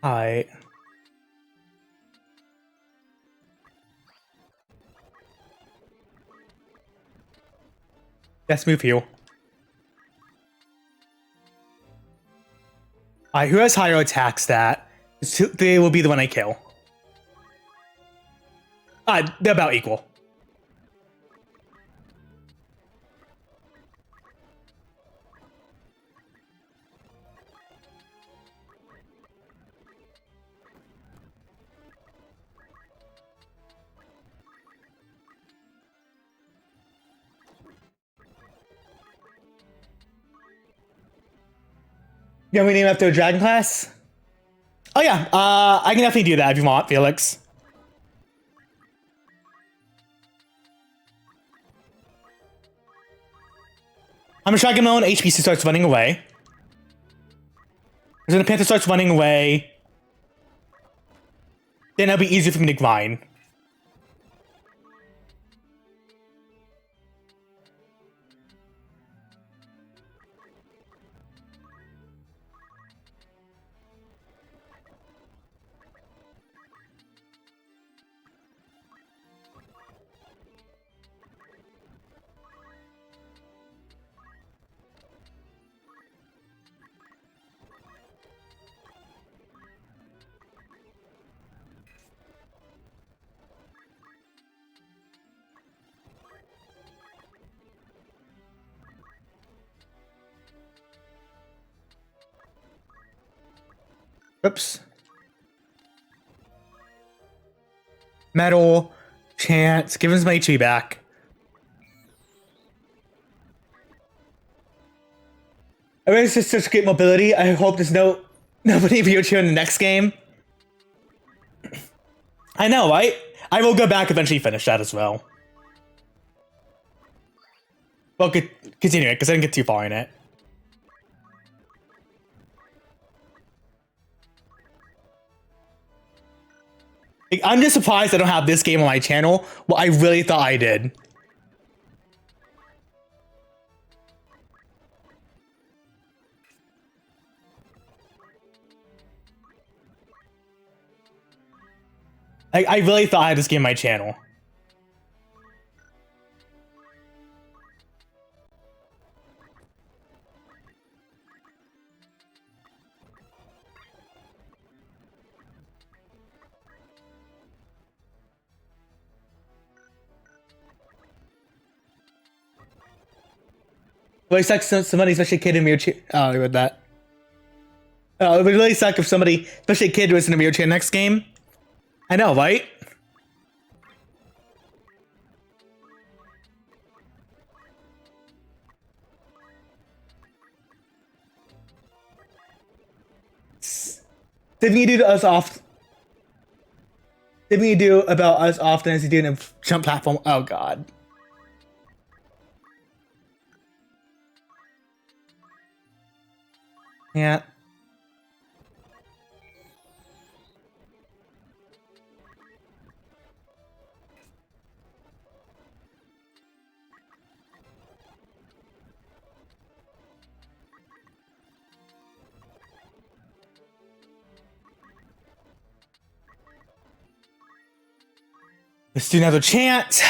Alright. Yes, move heal. Alright, who has higher attack stat? They will be the one I kill. They're about equal. You want me to name after a dragon class? Oh yeah, I can definitely do that if you want, Felix. I'm gonna dragon mode, HPC starts running away. Then the Panther starts running away. Then it'll be easier for me to grind. Oops. Metal. Chance. Give us my HP back. I mean, it's just such great mobility. I hope there's nobody wheelchair in the next game. I know, right? I will go back eventually finish that as well. Well, continue it, because I didn't get too far in it. Like, I'm just surprised I don't have this game on my channel. Well, I really thought I did. I really thought I had this game on my channel. It really sucks if somebody, especially a kid in a wheelchair. Oh, I read that. Oh, it would really suck if somebody, especially a kid, was in a wheelchair next game. I know, right? Didn't you do to us off? Didn't you do about us often as you do in a jump platform? Oh god. Yeah. Let's do another chant.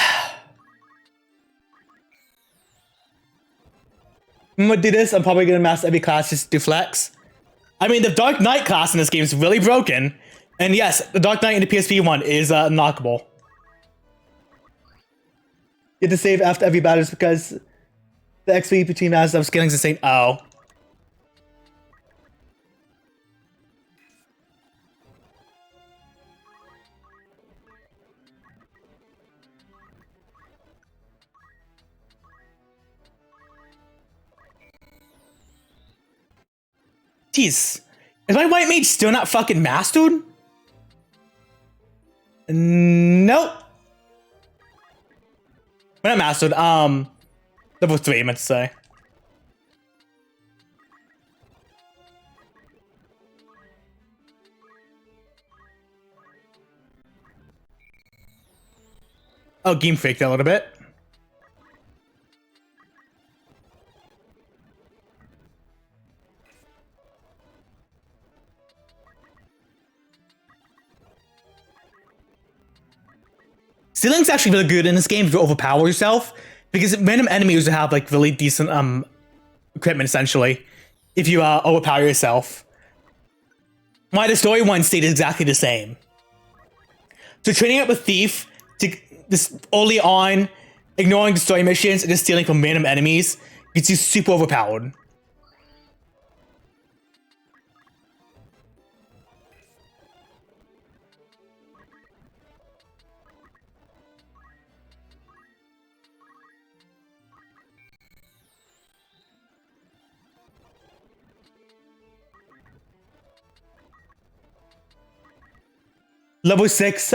I'm gonna do this. I'm probably gonna master every class just to do flex. I mean, the Dark Knight class in this game is really broken. And yes, the Dark Knight in the PSP one is unlockable. You have to save after every battle just because the XP between master of scaling is insane. Oh. Jeez. Is my white mage still not fucking mastered? Nope. We're not mastered. Level 3, I meant to say. Oh, game faked a little bit. Stealing's actually really good in this game if you overpower yourself, Because random enemies would have like really decent equipment essentially, if you overpower yourself. Why the story one stayed exactly the same. So training up a thief to this early on, ignoring the story missions and just stealing from random enemies gets you super overpowered. Level 6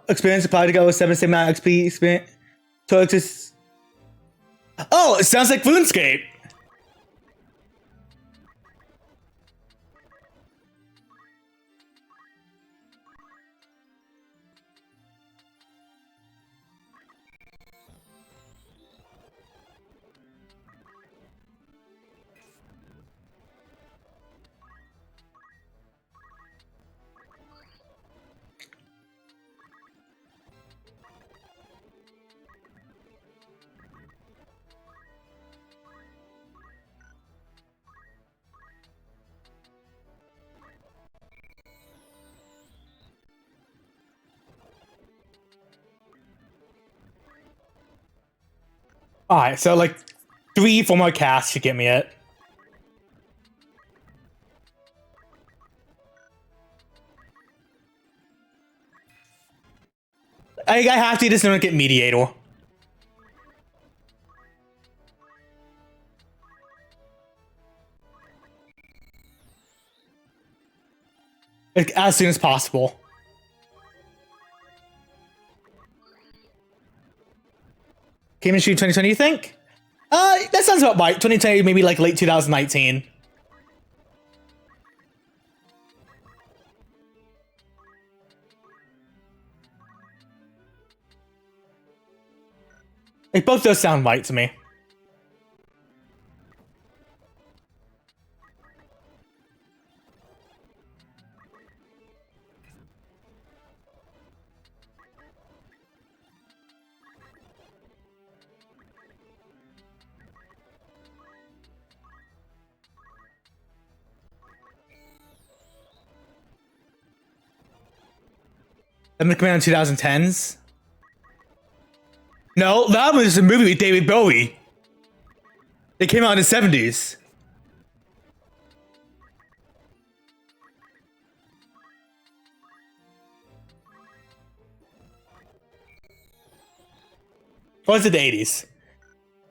experience applied to go with 7 same amount of XP experience. Oh, it sounds like RuneScape. Alright, so like 3-4 more casts should get me it. I have to just not get Mediator. Like, as soon as possible. Came in Street 2020, you think? That sounds about right. 2020, maybe like late 2019. Like, both those sound right to me. I'm gonna come out in 2010s. No, that was a movie with David Bowie. It came out in the 70s. Or was it the 80s?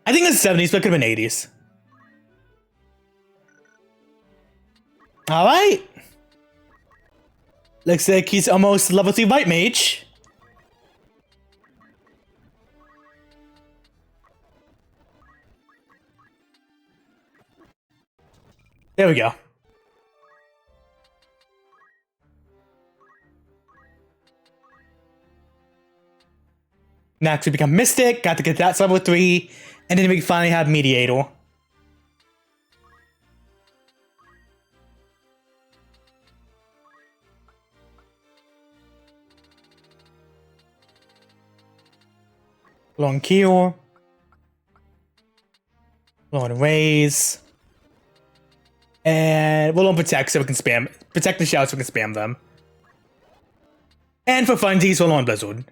I think it's the 70s, but it could have been 80s. Alright. Looks like he's almost level 3 White Mage. There we go. Next we become Mystic, got to get that to level 3, and then we can finally have Mediator. Long Cure. Long Raise. And we'll Protect so we can spam. Protect the shouts so we can spam them. And for funsies, we'll on Blizzard.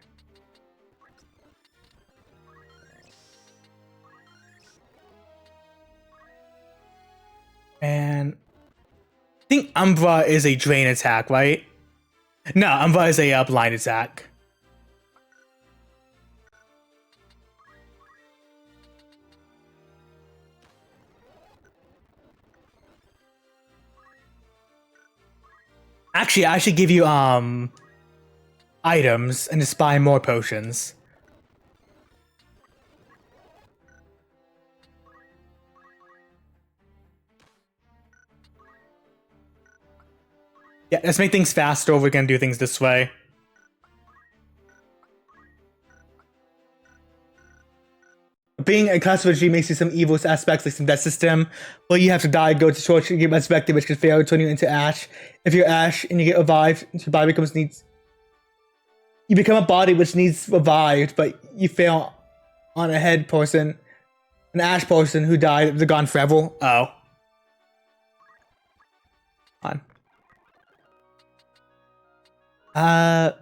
And I think Umbra is a drain attack, right? No, Umbra is a blind attack. Actually, I should give you items and just buy more potions. Yeah, let's make things faster. We're gonna do things this way. Being a class of makes you some evil aspects like some death system. Well, you have to die, go to torture, get resurrected, which can fail, turn you into ash. If you're ash and you get revived, your body becomes you become a body which needs revived, but you fail on a head person, an ash person who died, they're gone forever. Oh. On. I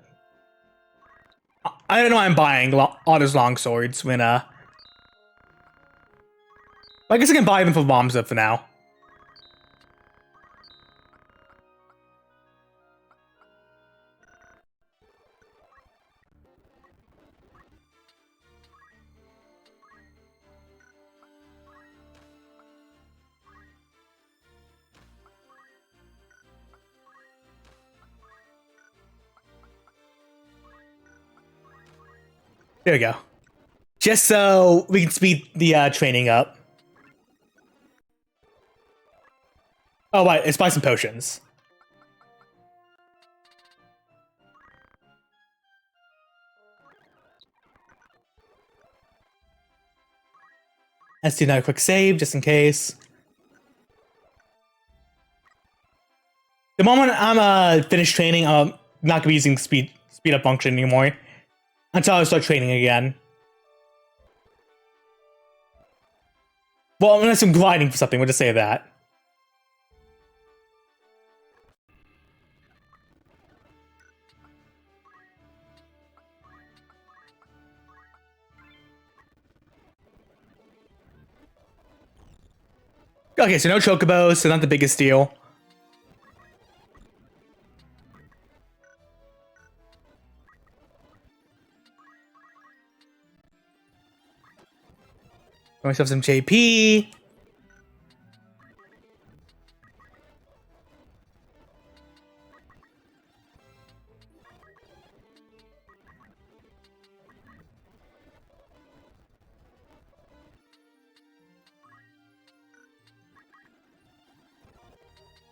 don't know why I'm buying all those long swords when, I guess I can buy them for bombs up for now. There we go. Just so we can speed the training up. Oh, wait, let's buy some potions. Let's do another quick save, just in case. The moment I'm finished training, I'm not gonna be using speed up function anymore until I start training again. Well, unless I'm grinding for something, we'll just say that. Okay, so no chocobos, so not the biggest deal. Got myself some JP.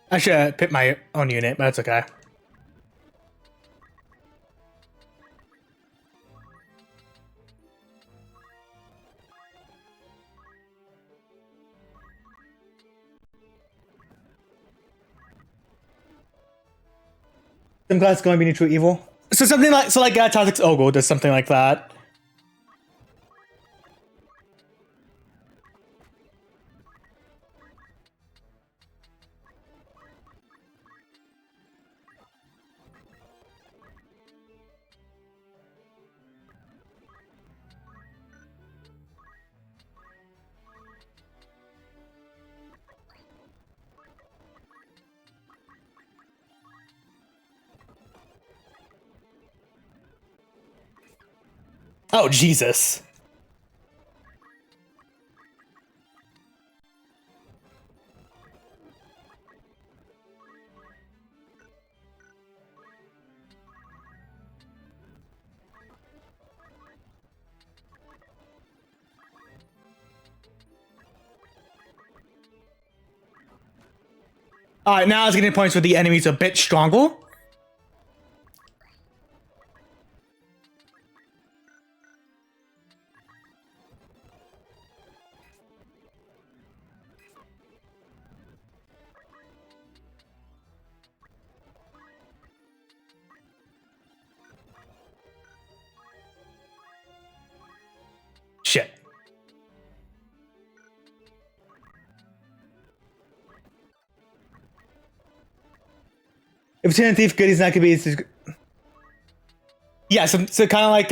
I should have picked my own unit, but that's okay. I'm glad it's going to be neutral evil. So something like Tactics Ogle does something like that. Oh, Jesus. Alright, now I was getting points where the enemy's a bit stronger. Shit. If it's a thief good, he's not gonna be as... Yeah, so kind of like,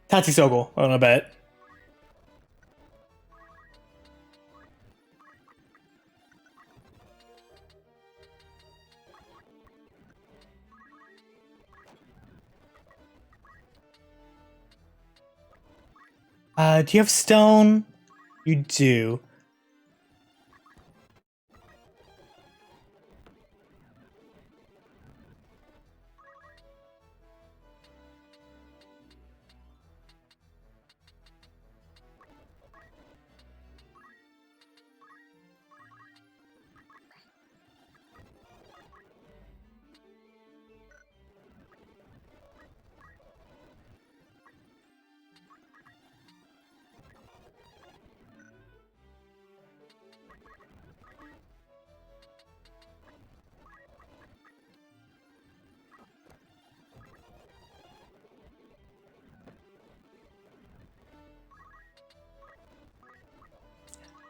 Tactics Ogle, a little bit. Do you have stone? You do.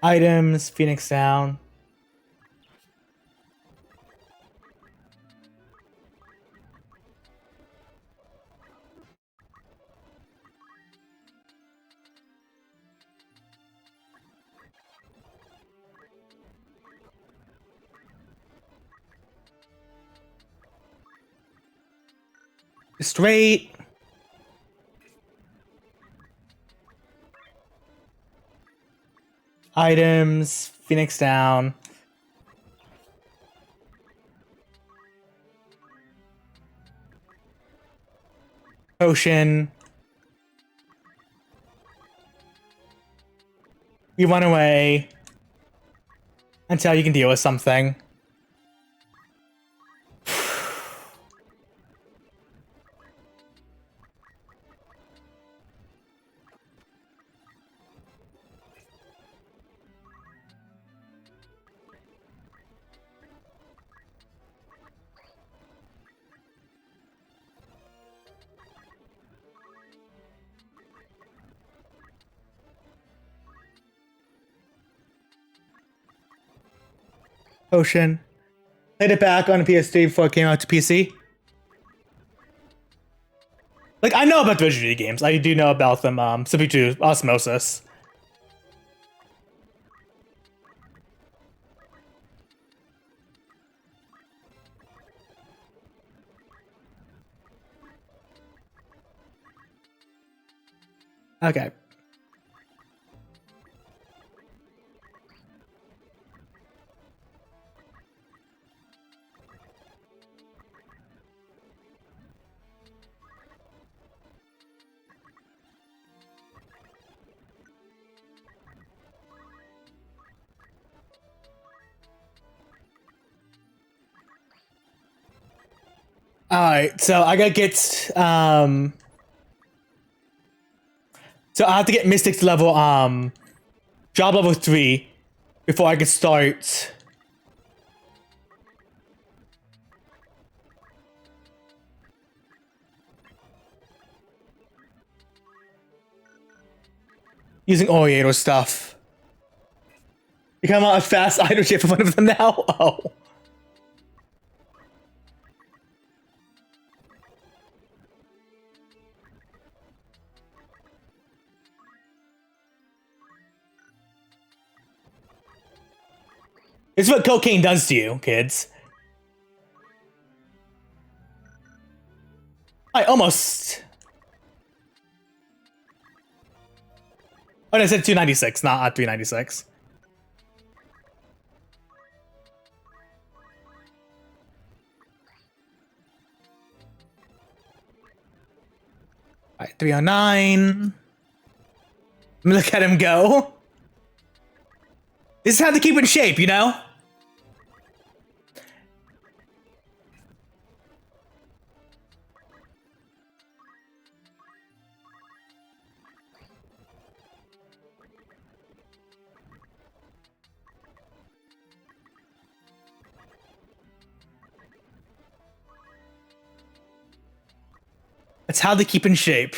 Items, Phoenix down. Straight. Items, Phoenix down. Potion. You run away until you can deal with something. Potion. Played it back on PS3 before it came out to PC. Like, I know about the original games. I do know about them, subject to osmosis. Okay. Alright, so I gotta get, so I have to get Mystics level, job level 3 before I can start using Oriator stuff. Become a fast item ship for one of them now? Oh. This is what cocaine does to you, kids. I almost... Oh, no, I said 296, not 396. Alright, 309. Look at him go. This is how to keep in shape, you know? That's how to keep in shape.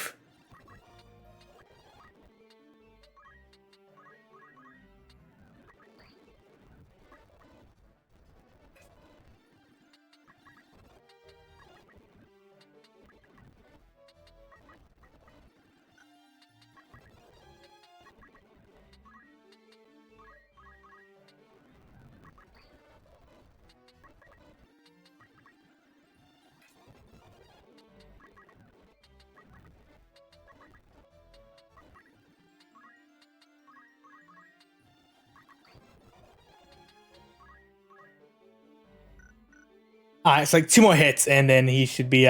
Alright, it's like 2 more hits, and then he should be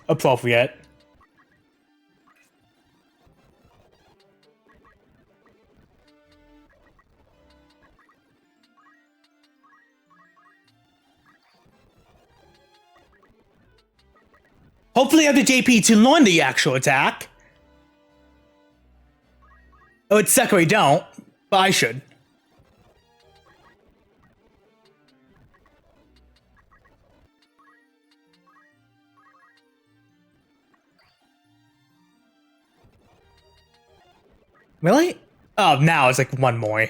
appropriate. Hopefully I have the JP to learn the actual attack. Oh, it's suck we don't, but I should. Really? Oh, now it's like 1 more.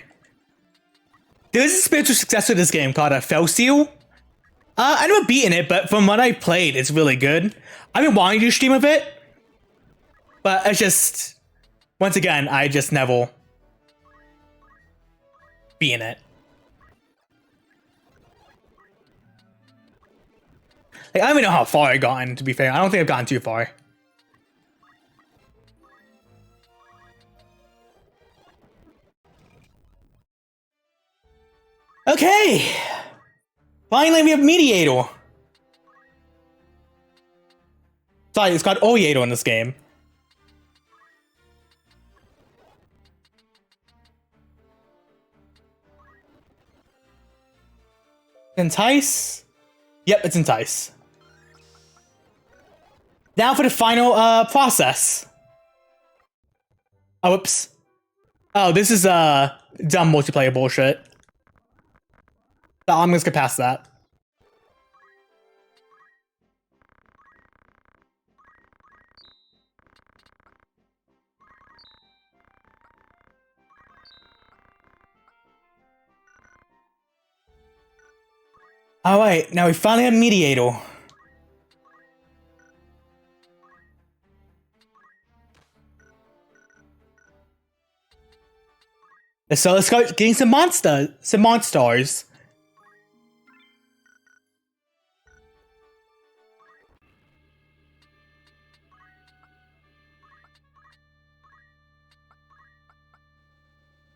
There is a spiritual successor to this game called Felseal. I never beaten it, but from what I played, it's really good. I've been wanting to do a stream of it, but it's just, once again, I just never beaten it. Like, I don't even know how far I've gotten, to be fair. I don't think I've gotten too far. Okay! Finally, we have Mediator. Sorry, it's called Oriator in this game. Entice? Yep, it's Entice. Now for the final process. Oh, whoops. Oh, this is dumb multiplayer bullshit. I'm just gonna pass that. Alright, now we finally have Mediator. So let's go getting some monsters.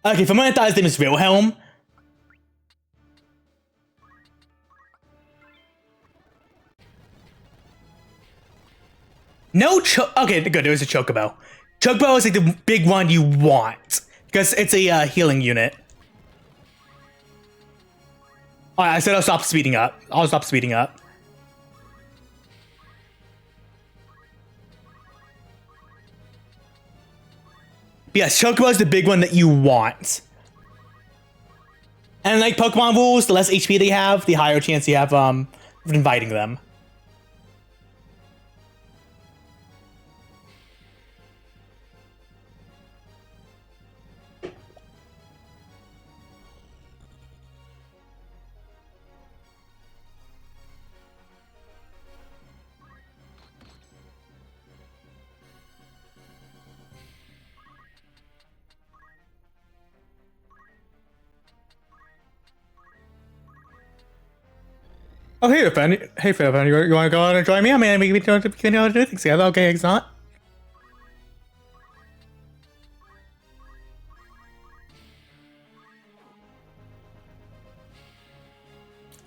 Okay, for a moment I thought his name is Wilhelm. No okay, good, there was a Chocobo. Chocobo is like the big one you want. Because it's a healing unit. Alright, I said I'll stop speeding up. I'll stop speeding up. But yes, Chocobo is the big one that you want. And like Pokemon rules, the less HP they have, the higher chance you have of inviting them. Oh, hey, friend. Hey, friend. You want to go out and join me? I mean, we can do things together. Okay, it's not.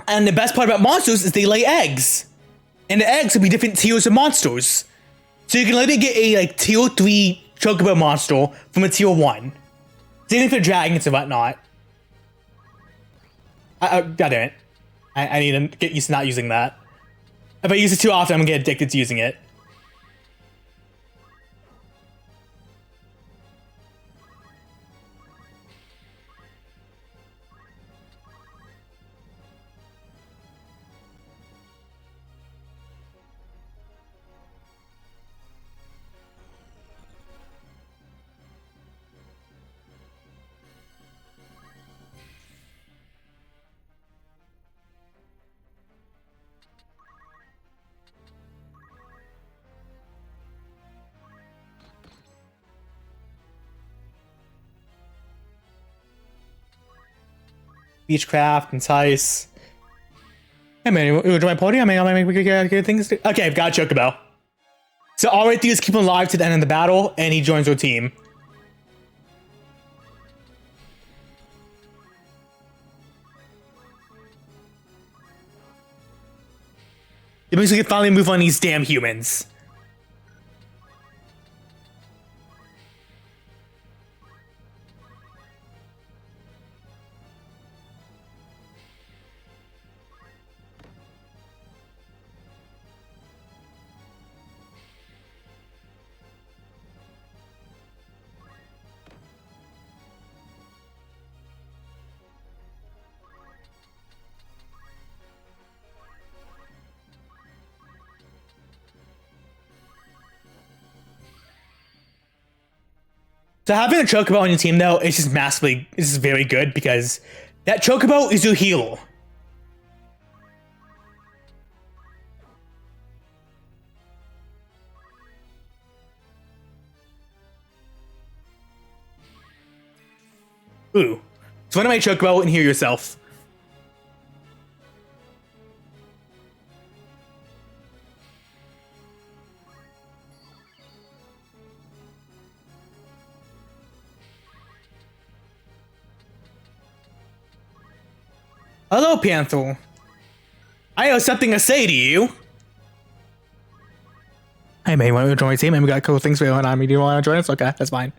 And the best part about monsters is they lay eggs. And the eggs will be different tiers of monsters. So you can literally get a like tier 3 Chocobo monster from a tier 1. Same thing for dragons and whatnot. God damn it. I need to get used to not using that. If I use it too often, I'm gonna get addicted to using it. Beechcraft, Entice. Hey man, you join my party? I mean, we could get good things to... Okay, I've got Chocobo. So all we have to do is keep him alive to the end of the battle, and he joins our team. It means we can finally move on these damn humans. So having a Chocobo on your team, though, it's just very good because That chocobo is your heal. Ooh. So one of my chocobo and heal yourself. Hello, Panther. I have something to say to you. Hey, man, you want to join my team? And we got cool things going on. Do you want to join us? Okay, that's fine.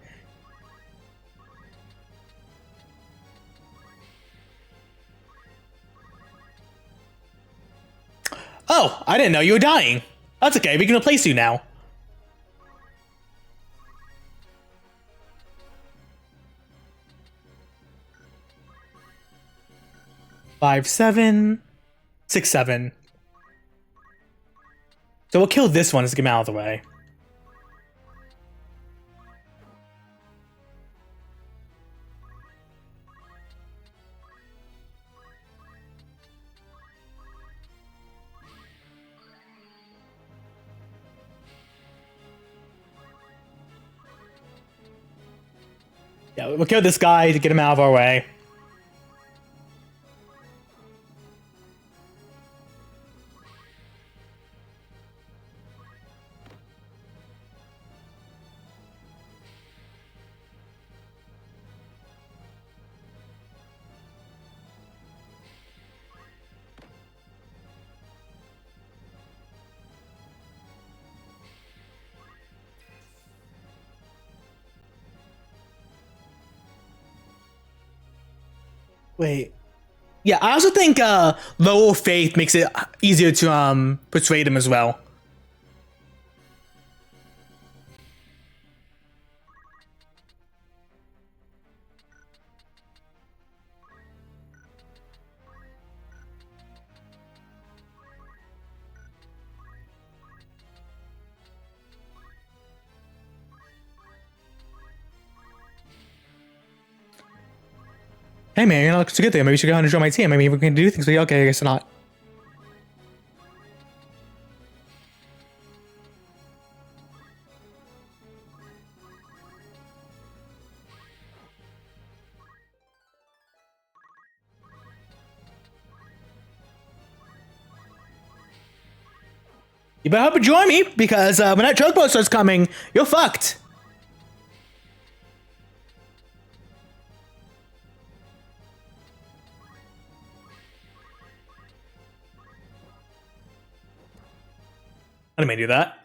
Oh, I didn't know you were dying. That's okay, we can replace you now. Five, 7, 6, 7. So we'll kill this one to get him out of the way. Yeah, we'll kill this guy to get him out of our way. Wait. Yeah, I also think lower faith makes it easier to persuade him as well. Hey man, you're not so good there. Maybe you should go and join my team. Maybe we can do things with you. Okay, I guess not. You better hope you join me, because when that chocobo starts coming, you're fucked. I didn't mean to do that.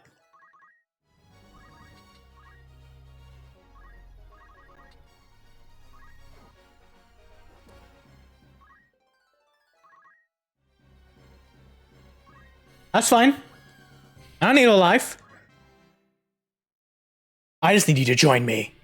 That's fine. I don't need a life. I just need you to join me.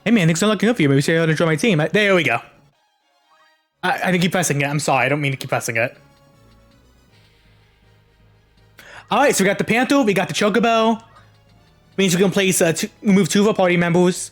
Hey man, things are looking good for you. Maybe you should to join my team. There we go. I didn't keep pressing it. I'm sorry. I don't mean to keep pressing it. Alright, so we got the Panther, we got the Chocobo. Means we can place, remove 2 of our party members.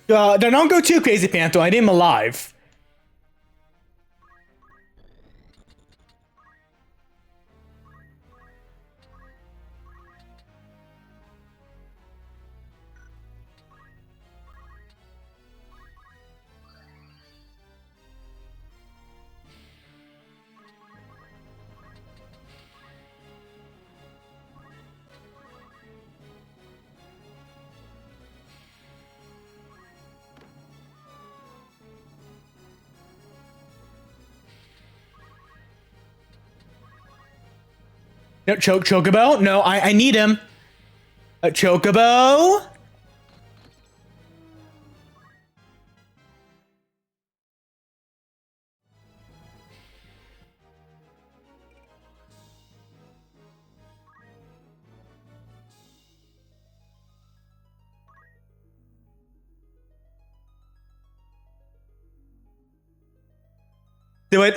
Don't go too crazy, Panther. I need him alive. No, Chocobo. No, I need him. Chocobo.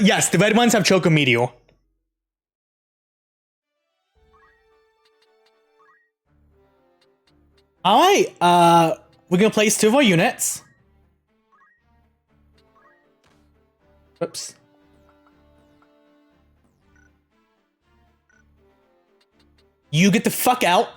Yes, the red ones have Chocomedial. Alright, we're gonna place 2 of our units. Oops. You get the fuck out.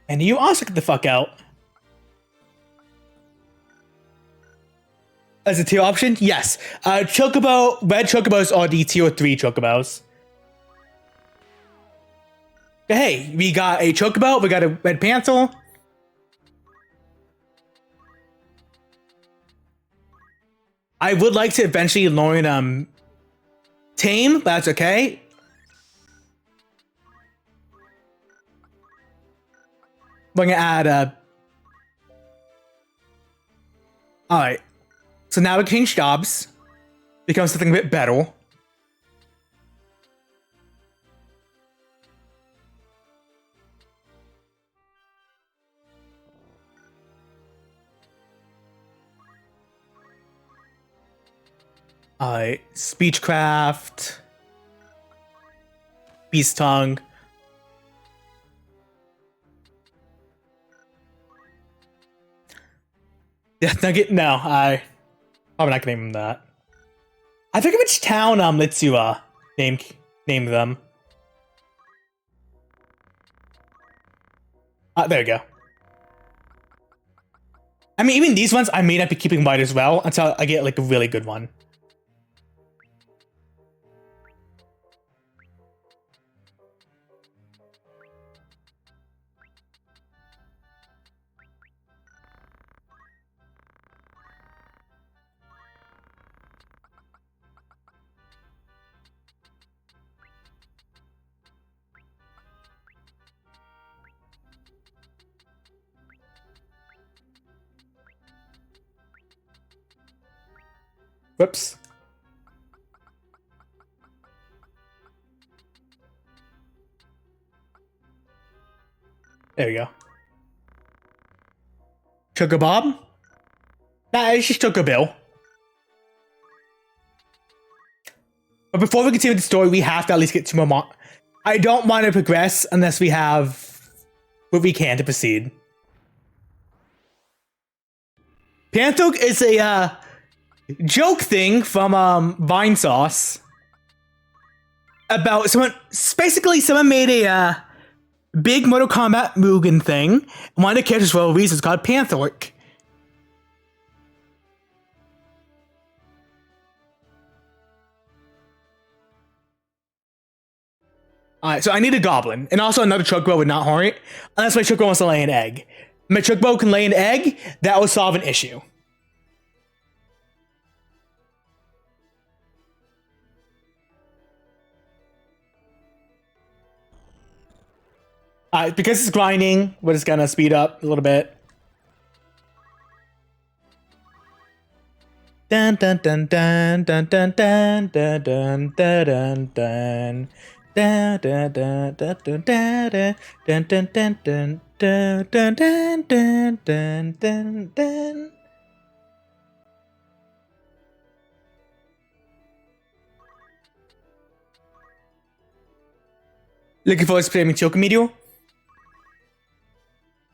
And you also get the fuck out. As a tier option, yes. Chocobo, red Chocobos are the tier 3 Chocobos. Hey, we got a Chocobo, we got a red Panther. I would like to eventually learn Tame, but that's okay. We're gonna add alright. So now we can change jobs. Become something a bit better. Alright, Speechcraft. Beast Tongue. Death Nugget? No, I'm not gonna name him that. I forget which town lets you name them. There you go. I mean, even these ones I may not be keeping white as well until I get like a really good one. Whoops. There we go. Chocobob? Nah, it's just Chocobill. But before we continue with the story, we have to at least get 2 more. I don't want to progress unless we have what we can to proceed. Panther is a joke thing from Vine Sauce about someone. Basically, someone made a big Mortal Kombat Mugen thing. And one of the characters for a reason is called Panther. Alright, so I need a goblin, and also another Chocobo would not harm it, unless my Chocobo wants to lay an egg. My Chocobo can lay an egg, that will solve an issue. Because it's grinding, we're just gonna speed up a little bit. Dun dun dun dun dun dun dun dun dun dun dun. Da da da da da da da dun dun dun dun dun dun dun dun dun dun dun. Looking forward to playing Chocometeor.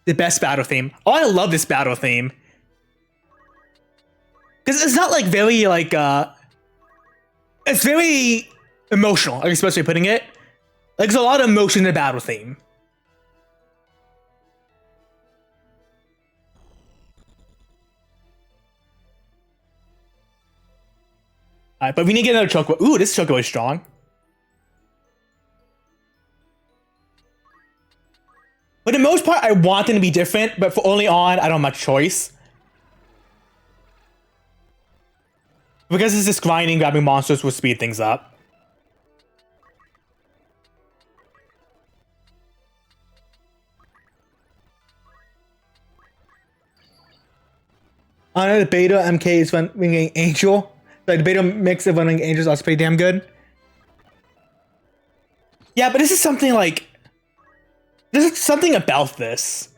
The best battle theme. Oh, I love this battle theme. Because it's not like very like it's very emotional, I guess especially putting it. Like there's a lot of emotion in the battle theme. Alright, but we need to get another Chocobo. Ooh, this Chocobo is strong. For the most most part, I want them to be different, but for early on, I don't have much choice. Because it's just grinding, grabbing monsters will speed things up. I know the beta MK is Winging Angel. Like the beta mix of Winging Angels is also pretty damn good. Yeah, but this is something like... There's something about this.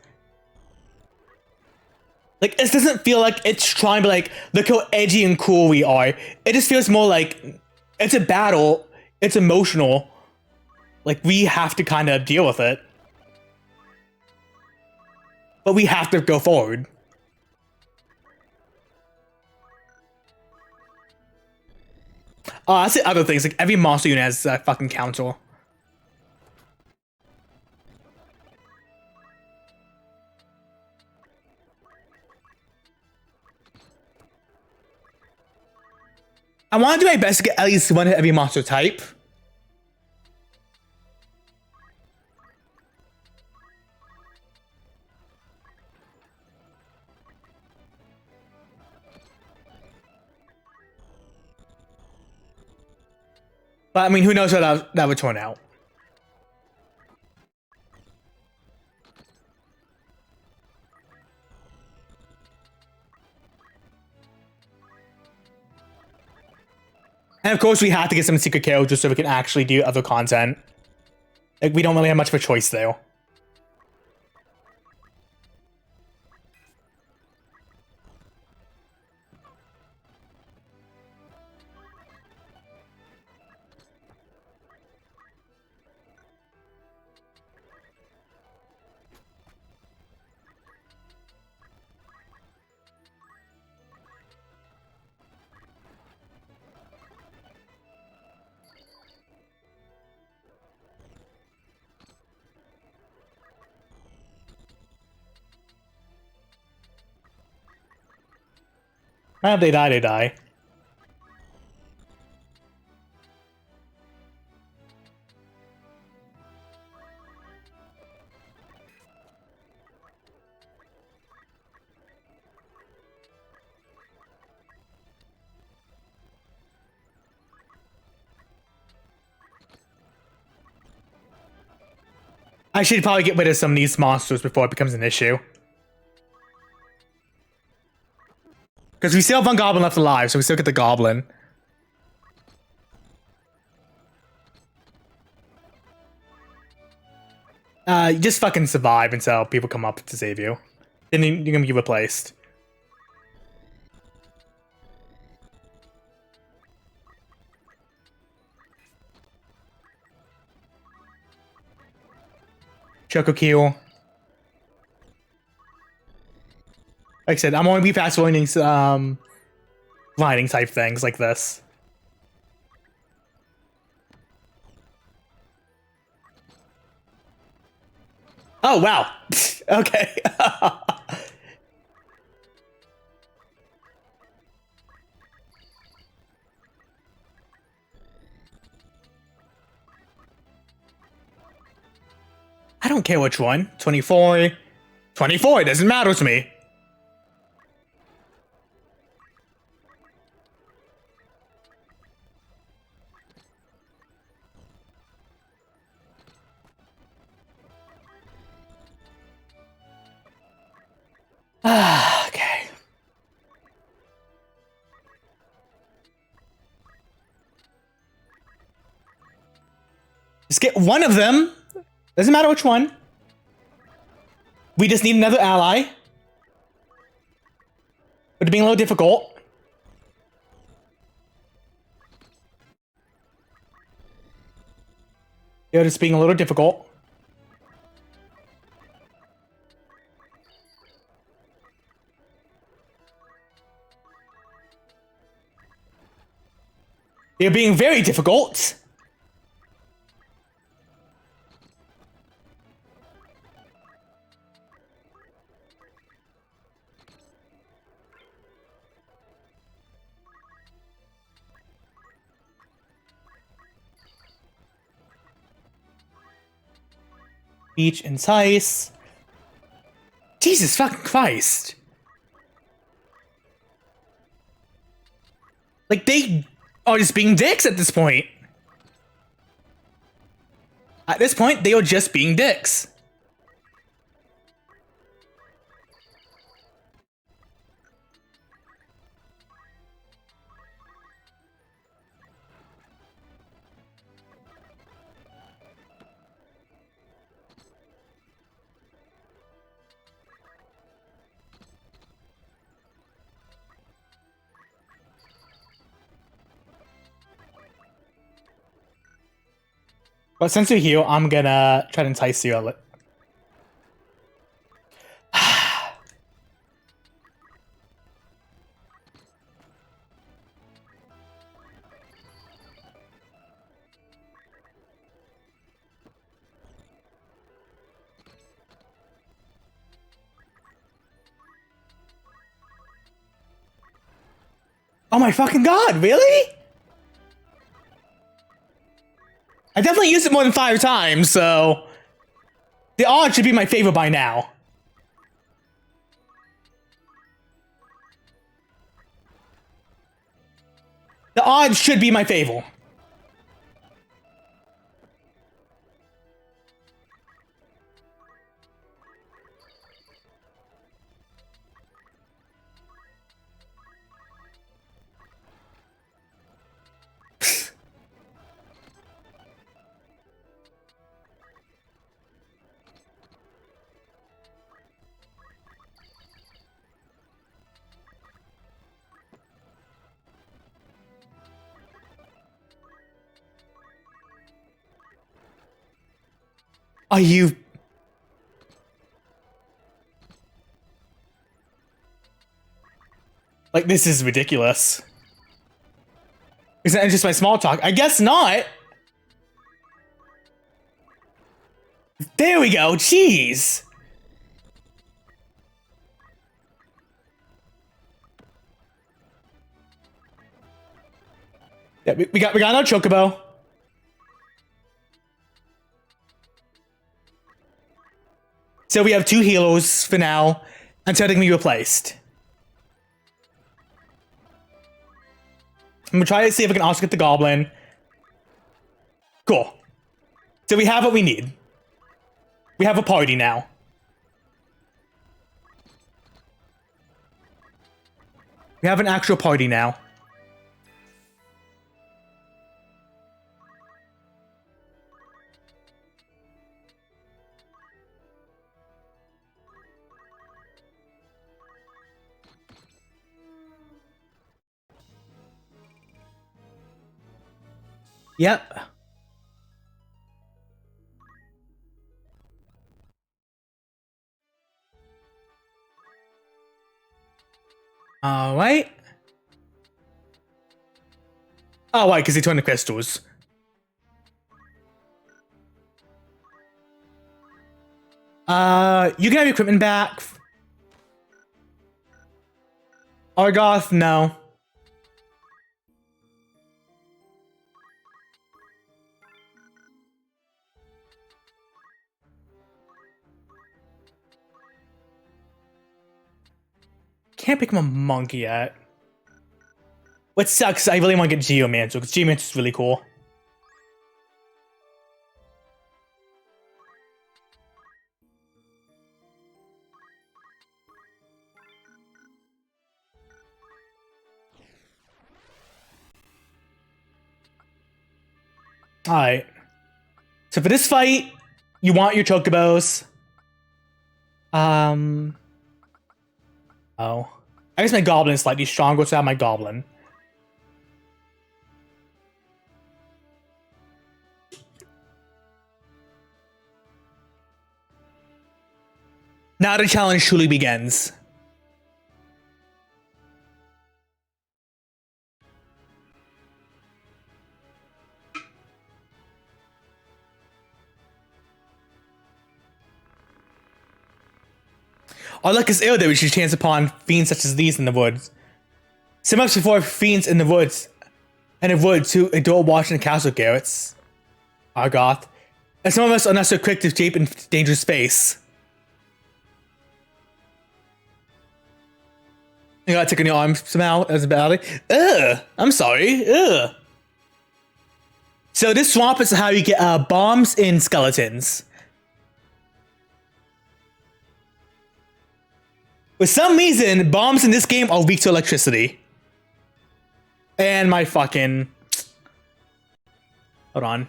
Like, it doesn't feel like it's trying to be like, look how edgy and cool we are. It just feels more like, it's a battle, it's emotional. Like, we have to kind of deal with it. But we have to go forward. That's the other things, like, every monster unit has a fucking counter. I want to do my best to get at least one every monster type. But I mean, who knows how that would turn out. And of course, we have to get some secret kills just so we can actually do other content. Like, we don't really have much of a choice there. Well, if they die, they die. I should probably get rid of some of these monsters before it becomes an issue. Because we still have one goblin left alive, so we still get the goblin. You just fucking survive until people come up to save you. Then you're gonna be replaced. Choco Kill. Like I said, I'm only be fast learning grinding type things like this. Oh wow. Okay. I don't care which one. 24. 24, it doesn't matter to me. Okay. Just get one of them. Doesn't matter which one. We just need another ally. But it's being a little difficult. Yeah, it's being a little difficult. They're being very difficult. Beach entice. Jesus fucking Christ. Like, they are just being dicks at this point. At this point, they are just being dicks. But since you're here, I'm gonna try to entice you a little. Oh my fucking god, really? I definitely used it more than 5 times, so the odds should be my favor by now. The odds should be my favor. Are you... Like, this is ridiculous. Isn't that just my small talk? I guess not. There we go, jeez. Yeah, we got no chocobo. So we have 2 healers for now until they can be replaced. I'm gonna try to see if I can also get the goblin. Cool. So we have what we need. We have a party now. We have an actual party now. Yep. All right. Oh, why? Because he turned the crystals. You can have your equipment back. Argoth, no. Can't pick him a monkey yet. What sucks, I really want to get Geomancer, because Geomancer is really cool. Alright. So for this fight, you want your chocobos. Oh. I guess my goblin is slightly stronger, so I have my goblin. Now the challenge truly begins. Our luck is ill that we should chance upon fiends such as these in the woods. So much before fiends in the woods, and in woods who adore watching the castle garrets. Argoth. And some of us are not so quick to escape in dangerous space. You got tickle in your arm somehow as a body. Ugh. I'm sorry. Ugh. So this swamp is how you get bombs in skeletons. For some reason, bombs in this game are weak to electricity. And my fucking... Hold on.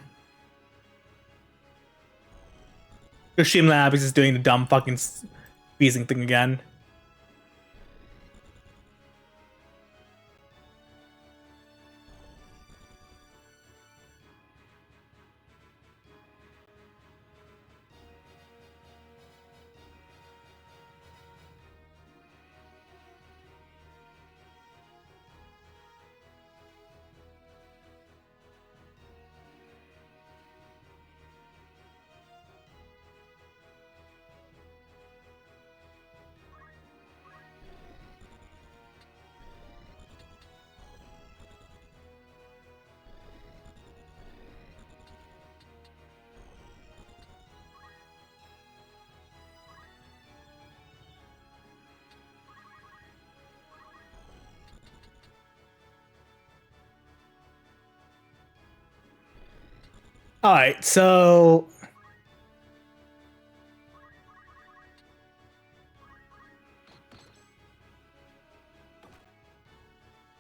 The Streamlabs is doing the dumb fucking freezing thing again. Alright, so...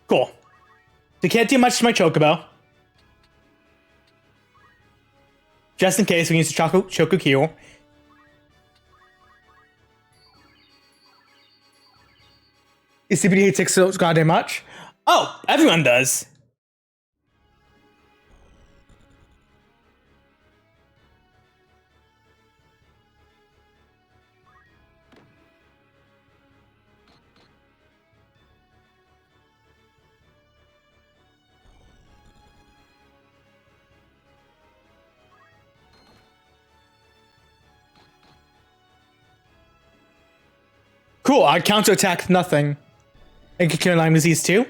Cool. We can't do much to my Chocobo. Just in case, we use the Choco Q. Is CBD hate 6 so goddamn much? Oh, everyone does. Cool, I counterattack nothing. They can cure Lyme disease too.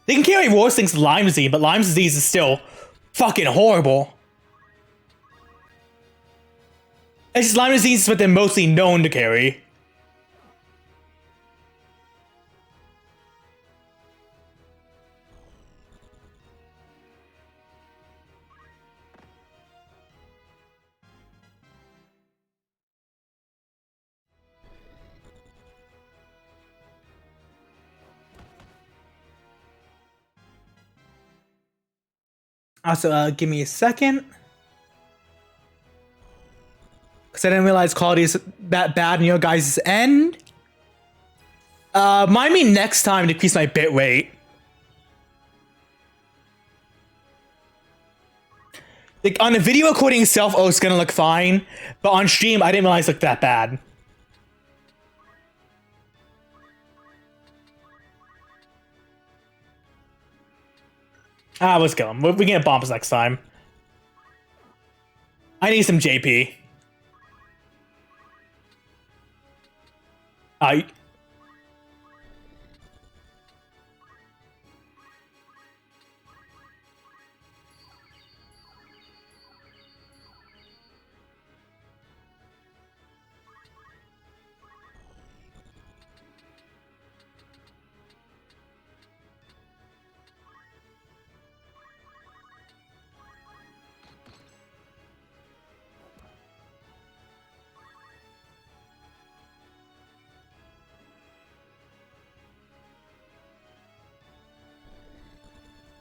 They can carry worse things than Lyme disease, but Lyme disease is still fucking horrible. It's just Lyme disease is what they're mostly known to carry. Also, give me a second. Because I didn't realize quality is that bad in your guys' end. Mind me next time to increase my bit rate. Like, on the video recording itself, oh, it's gonna look fine. But on stream, I didn't realize it looked that bad. Let's kill him. We can get bombs next time. I need some JP.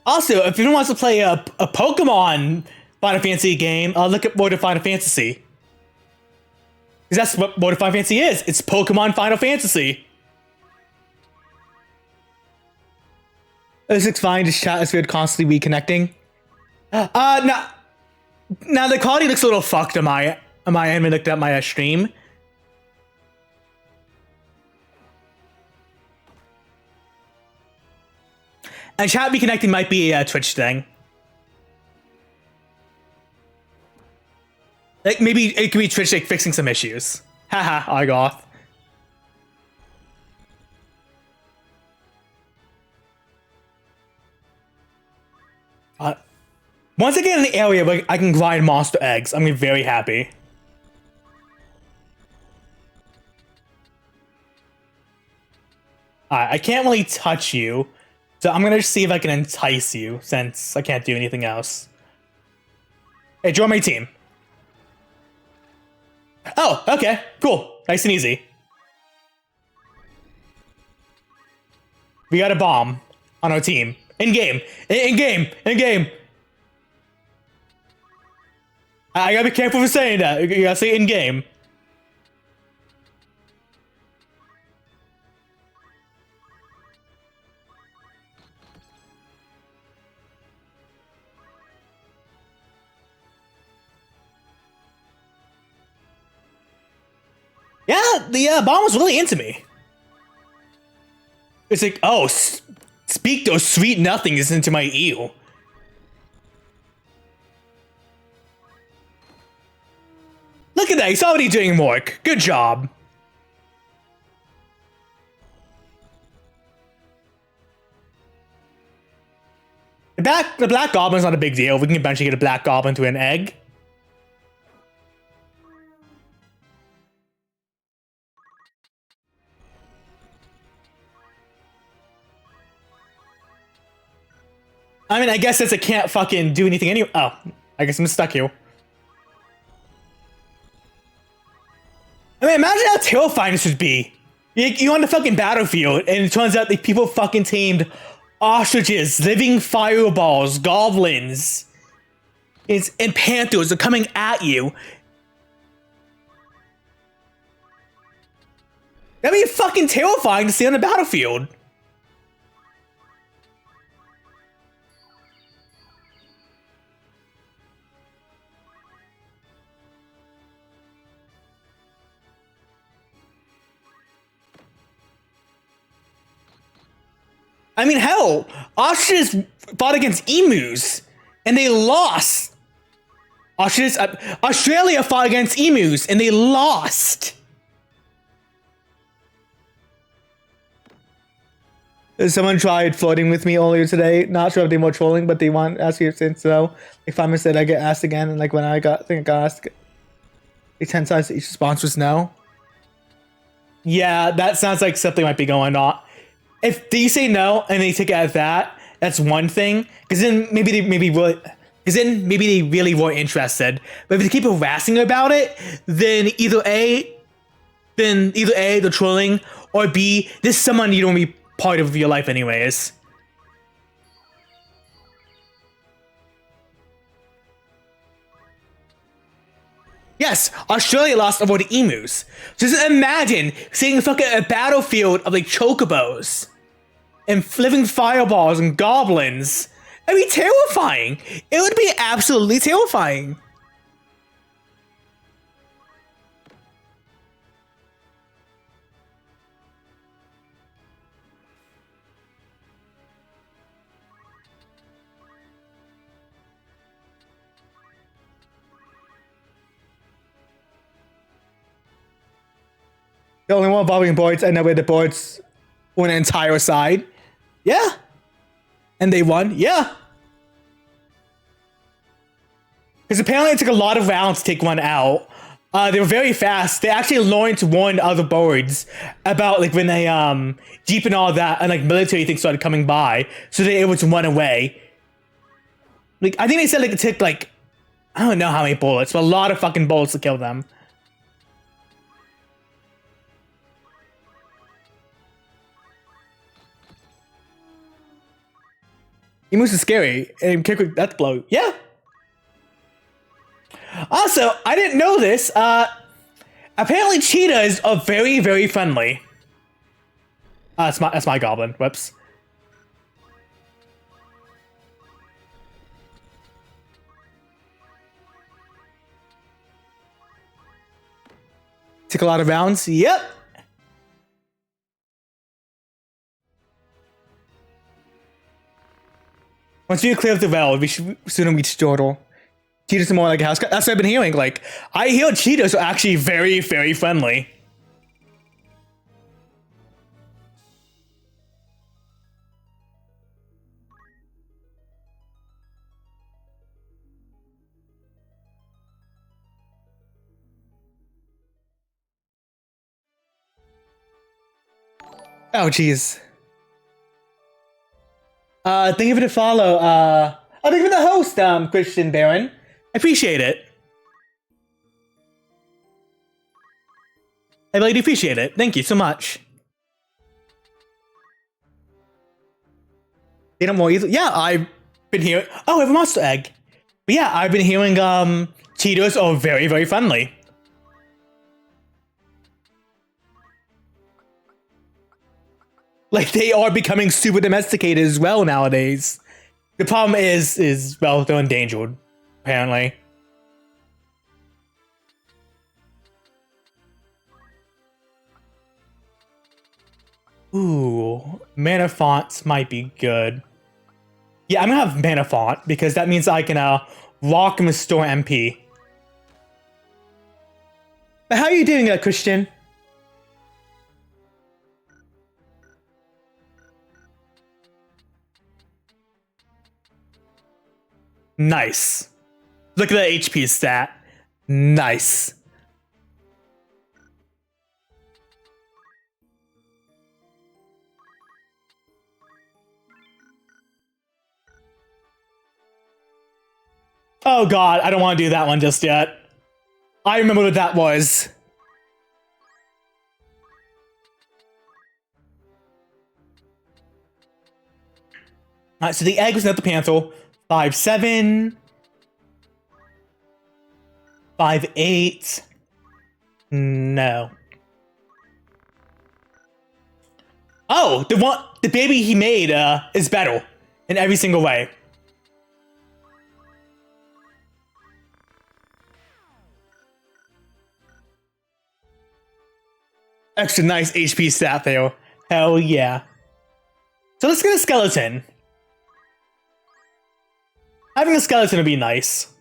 Also, if anyone wants to play a Pokemon Final Fantasy game, look at World of Final Fantasy. Because that's what World of Final Fantasy is. It's Pokemon Final Fantasy. This looks fine. Just chat is weird, constantly reconnecting. Now the quality looks a little fucked on my end when I looked at my stream. And chat reconnecting might be a Twitch thing. Like, maybe it could be Twitch, like, fixing some issues. Haha, I got. Once I get in the area where I can grind monster eggs, I'm gonna be very happy. I can't really touch you, so I'm gonna see if I can entice you, since I can't do anything else. Hey, join my team. Oh, okay, cool. Nice and easy. We got a bomb on our team. In-game. In-game. In-game. I gotta be careful for saying that. You gotta say in-game. Yeah, the bomb was really into me. It's like, oh, speak those sweet nothings into my ear. Look at that, he's already doing work. Good job. The black goblin's not a big deal. We can eventually get a black goblin to an egg. I mean, I guess since I can't fucking do anything anyway. Oh, I guess I'm stuck here. I mean, imagine how terrifying this would be. You're on the fucking battlefield, and it turns out that people fucking tamed ostriches, living fireballs, goblins, and panthers are coming at you. That'd be fucking terrifying to see on the battlefield. I mean, hell, ostriches fought against emus, and they lost. Ostriches, Australia fought against emus, and they lost. Someone tried flirting with me earlier today. Not sure if they were trolling, but they want to ask you since so. Like 5 minutes said, I get asked again, and like when I think I got asked, like 10 times each response was no. Yeah, that sounds like something might be going on. If they say no and they take it as that, that's one thing. Because then maybe they really were interested. But if they keep harassing about it, then either A, they're trolling, or B, this is someone you don't want to be part of your life anyways. Yes, Australia lost over the emus. Just imagine seeing fucking a battlefield of like chocobos and living fireballs and goblins. That'd be terrifying. It would be absolutely terrifying. The only one bobbing boards, I know where the boards won an entire side. Yeah. And they won. Yeah. Because apparently it took a lot of rounds to take one out. They were very fast. They actually learned to warn other boards about like when they Jeep and all that and like military things started coming by, so they were able to run away. Like I think they said like it took like I don't know how many bullets, but a lot of fucking bullets to kill them. Emus is scary and kick with death blow. Yeah. Also, I didn't know this. Apparently cheetahs are very, very friendly. That's my goblin. Whoops. Took a lot of rounds. Yep. Once we clear up the valve, we should soon reach Jordal. Cheetahs are more like a house. That's what I've been hearing. Like, I hear cheetahs are actually very, very friendly. Oh, jeez. Thank you for the follow. Thank you for the host, Christian Baron. I appreciate it. I really do appreciate it. Thank you so much. They don't more easily. Yeah, I've been hearing. Oh, I have a monster egg. But yeah, I've been hearing Cheetos are very, very friendly. Like they are becoming super domesticated as well nowadays. The problem is well, they're endangered, apparently. Ooh, mana fonts might be good. Yeah, I'm gonna have mana font because that means I can rock and restore MP. But how are you doing, Christian? Nice. Look at the HP stat. Nice. Oh god, I don't want to do that one just yet. I remember what that was. Alright, so the egg was not the panther. 5-7. 5-8. No. Oh, the baby he made is better in every single way. Extra nice HP stat there. Hell yeah. So let's get a skeleton. Having a skeleton would be nice.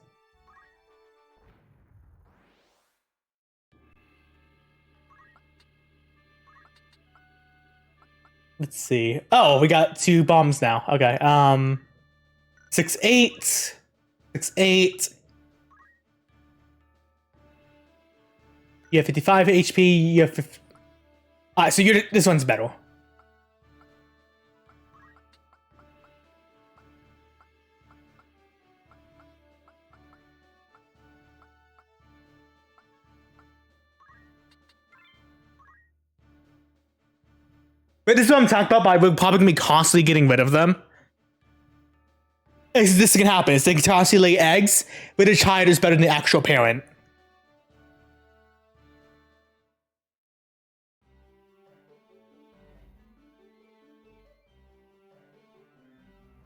Let's see. Oh, we got 2 bombs now. Okay. 6-8. 6-8. You have 55 HP. You have 50. Alright, so this one's better. But this is what I'm talking about, we're probably gonna be constantly getting rid of them. This is gonna happen. They can constantly lay eggs, but the child is better than the actual parent.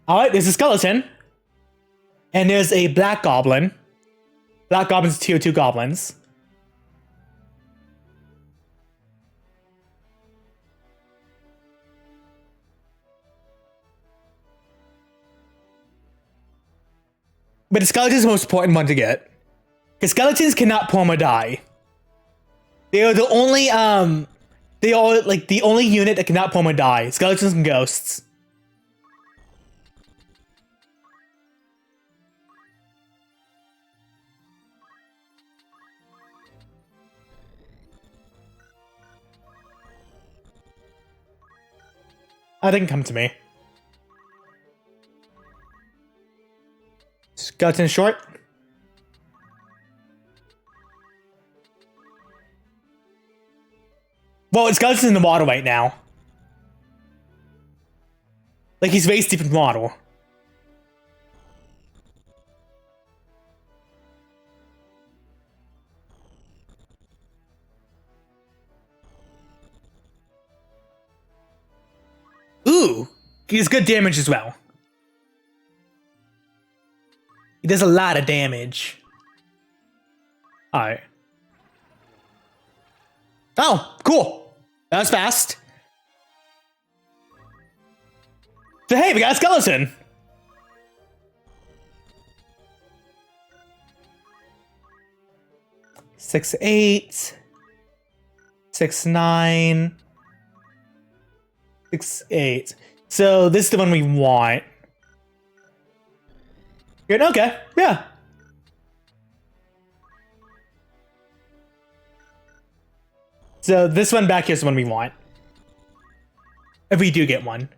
Alright, there's a skeleton. And there's a black goblin. Black goblins, tier 2 goblins. But the skeleton is the most important one to get. Because skeletons cannot perma die. They are the only they are like the only unit that cannot perma die. Skeletons and ghosts. Oh, they can come to me. Skeleton short. Well, skeleton's in the water right now. Like he's waist deep in water. Ooh, he does good damage as well. He does a lot of damage. Alright. Oh, cool. That was fast. So hey, we got a skeleton. Six, 8. 6-9. 6-8. So this is the one we want. Good, okay, yeah. So this one back here is the one we want. If we do get one.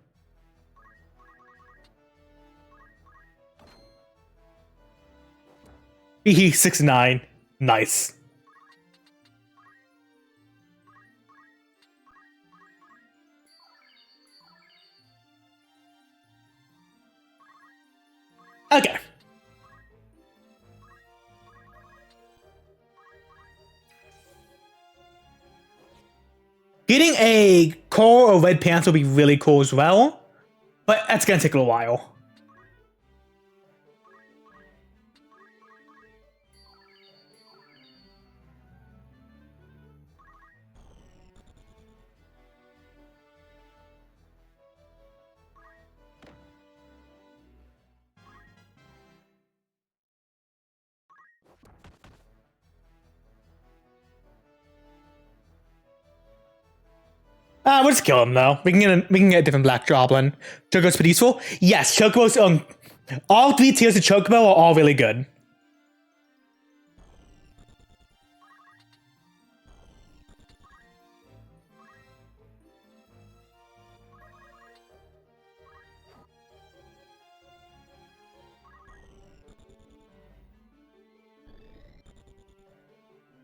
He's 6'9". Nice. Okay. Getting a core or red pants will be really cool as well, but that's gonna take a little while. We'll just kill him though. We can get a different black goblin. Chocobo's peaceful. Yes, Chocobos. All 3 tiers of Chocobo are all really good.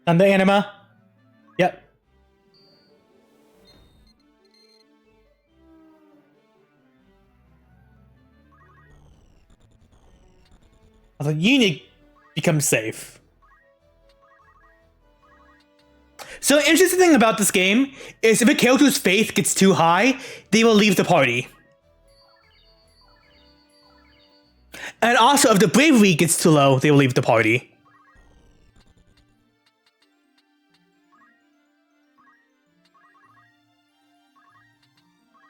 And the anima. Yep. The unit becomes safe. So the interesting thing about this game is if a character's faith gets too high, they will leave the party. And also, if the bravery gets too low, they will leave the party.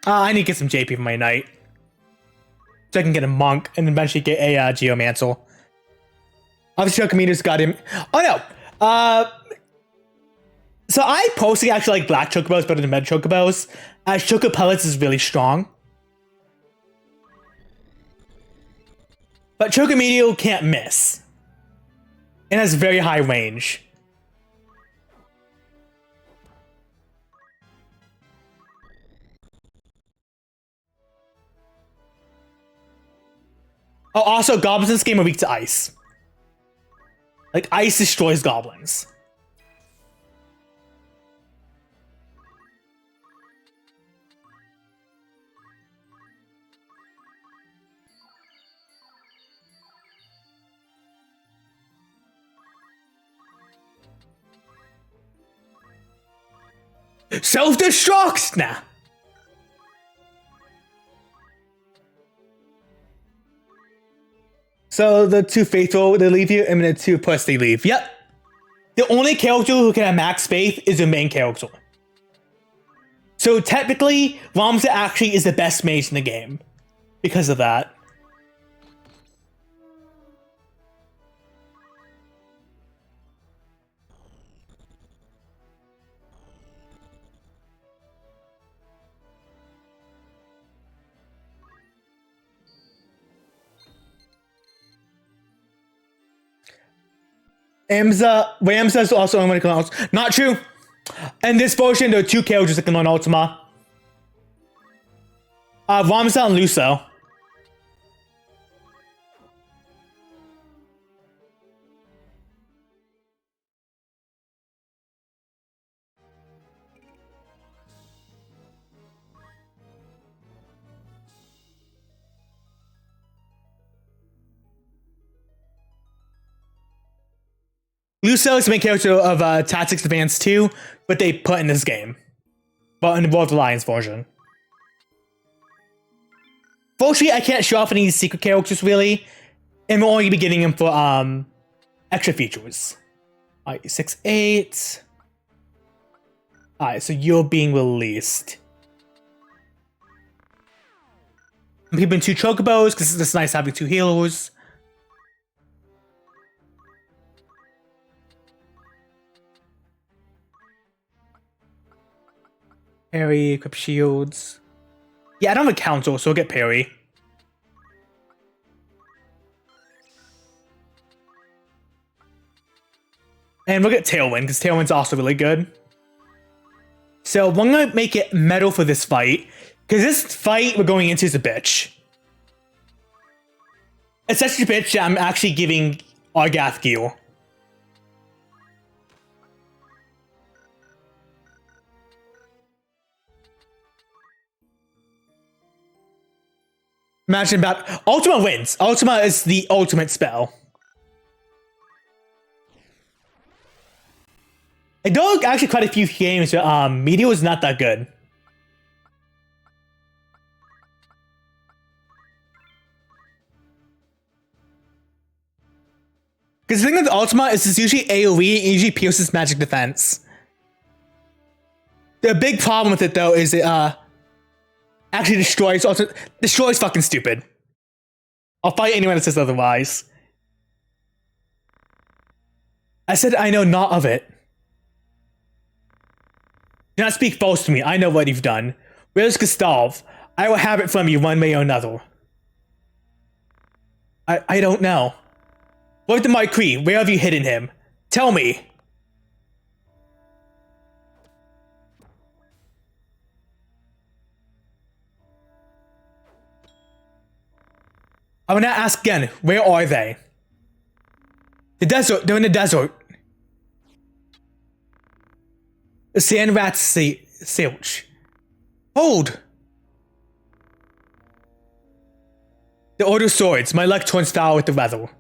I need to get some JP for my knight. So I can get a monk and eventually get a geomancer. Obviously, Chocometer's got him. Oh no! So I personally actually like black chocobos better than red chocobos, as choco pellets is really strong. But Chocometer can't miss. It has very high range. Oh, also, goblins in this game are weak to ice. Like, ice destroys goblins. Self-destruct! Nah. So the 2 faithful, they leave you, and the 2 plus they leave. Yep. The only character who can have max faith is the main character. So technically, Ramza actually is the best mage in the game. Because of that. Ramza is also only one can learn Ultima. Not true. In this version, there are 2 characters that can learn Ultima. Ramza and Luso. Luso is the main character of Tactics Advance 2, but they put in this game. But in the World of Alliance version. Fortunately, I can't show off any secret characters, really. And we're only be getting them for extra features. Alright, 6-8. Alright, so you're being released. I'm keeping 2 chocobos, because it's nice having 2 healers. Parry, equip shields. Yeah, I don't have a counter, so we'll get parry. And we'll get Tailwind, because Tailwind's also really good. So I'm gonna make it metal for this fight, Because this fight we're going into is a bitch. It's such a bitch that I'm actually giving Argath gear. Imagine about Ultima wins. Ultima is the ultimate spell. I know actually quite a few games where Meteor is not that good. Because the thing with Ultima is it's usually AoE, and usually pierces magic defense. The big problem with it though is it actually destroys fucking stupid. I'll fight anyone that says otherwise. I said I know not of it. Do not speak false to me. I know what you've done. Where's Gustav? I will have it from you one way or another. I don't know. What with the Marquis? Where have you hidden him? Tell me. I will not ask again. Where are they? The desert. They're in the desert. The sand rats silch. Hold! The order swords. My luck turns foul with the weather.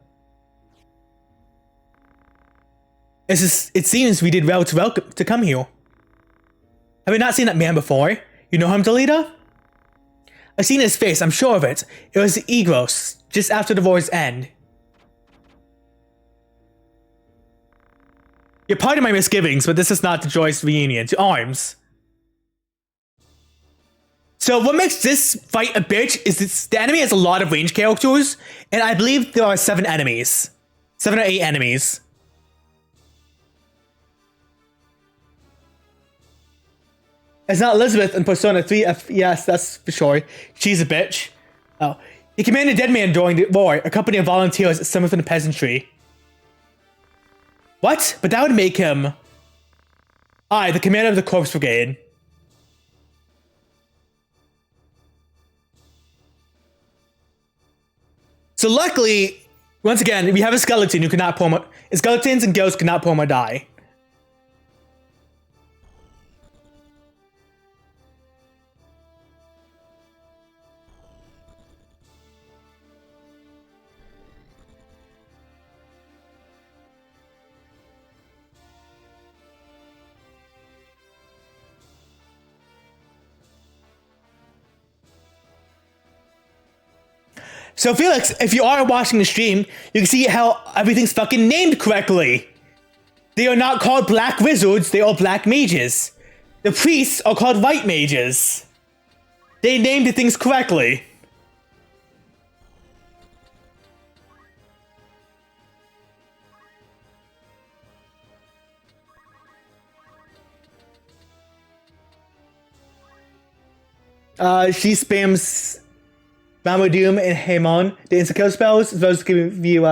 It seems we did well to come here. Have you not seen that man before? You know him, Delita? I've seen his face, I'm sure of it. It was Egros, just after the war's end. You're part of my misgivings, but this is not the joyous reunion. To arms. So what makes this fight a bitch is the enemy has a lot of range characters, and I believe there are 7 enemies. 7 or 8 enemies. It's not Elizabeth in Persona 3. Yes, that's for sure. She's a bitch. Oh. He commanded dead man during the war, a company of volunteers, some from the peasantry. What? But that would make him... the commander of the corpse brigade. So luckily, once again, we have a skeleton who cannot perma... Skeletons and ghosts cannot perma die. So Felix, if you are watching the stream, you can see how everything's fucking named correctly. They are not called black wizards, they are black mages. The priests are called white mages. They named the things correctly. She spams Mamadum and Hamon, the insta-kill spells, as well as giving you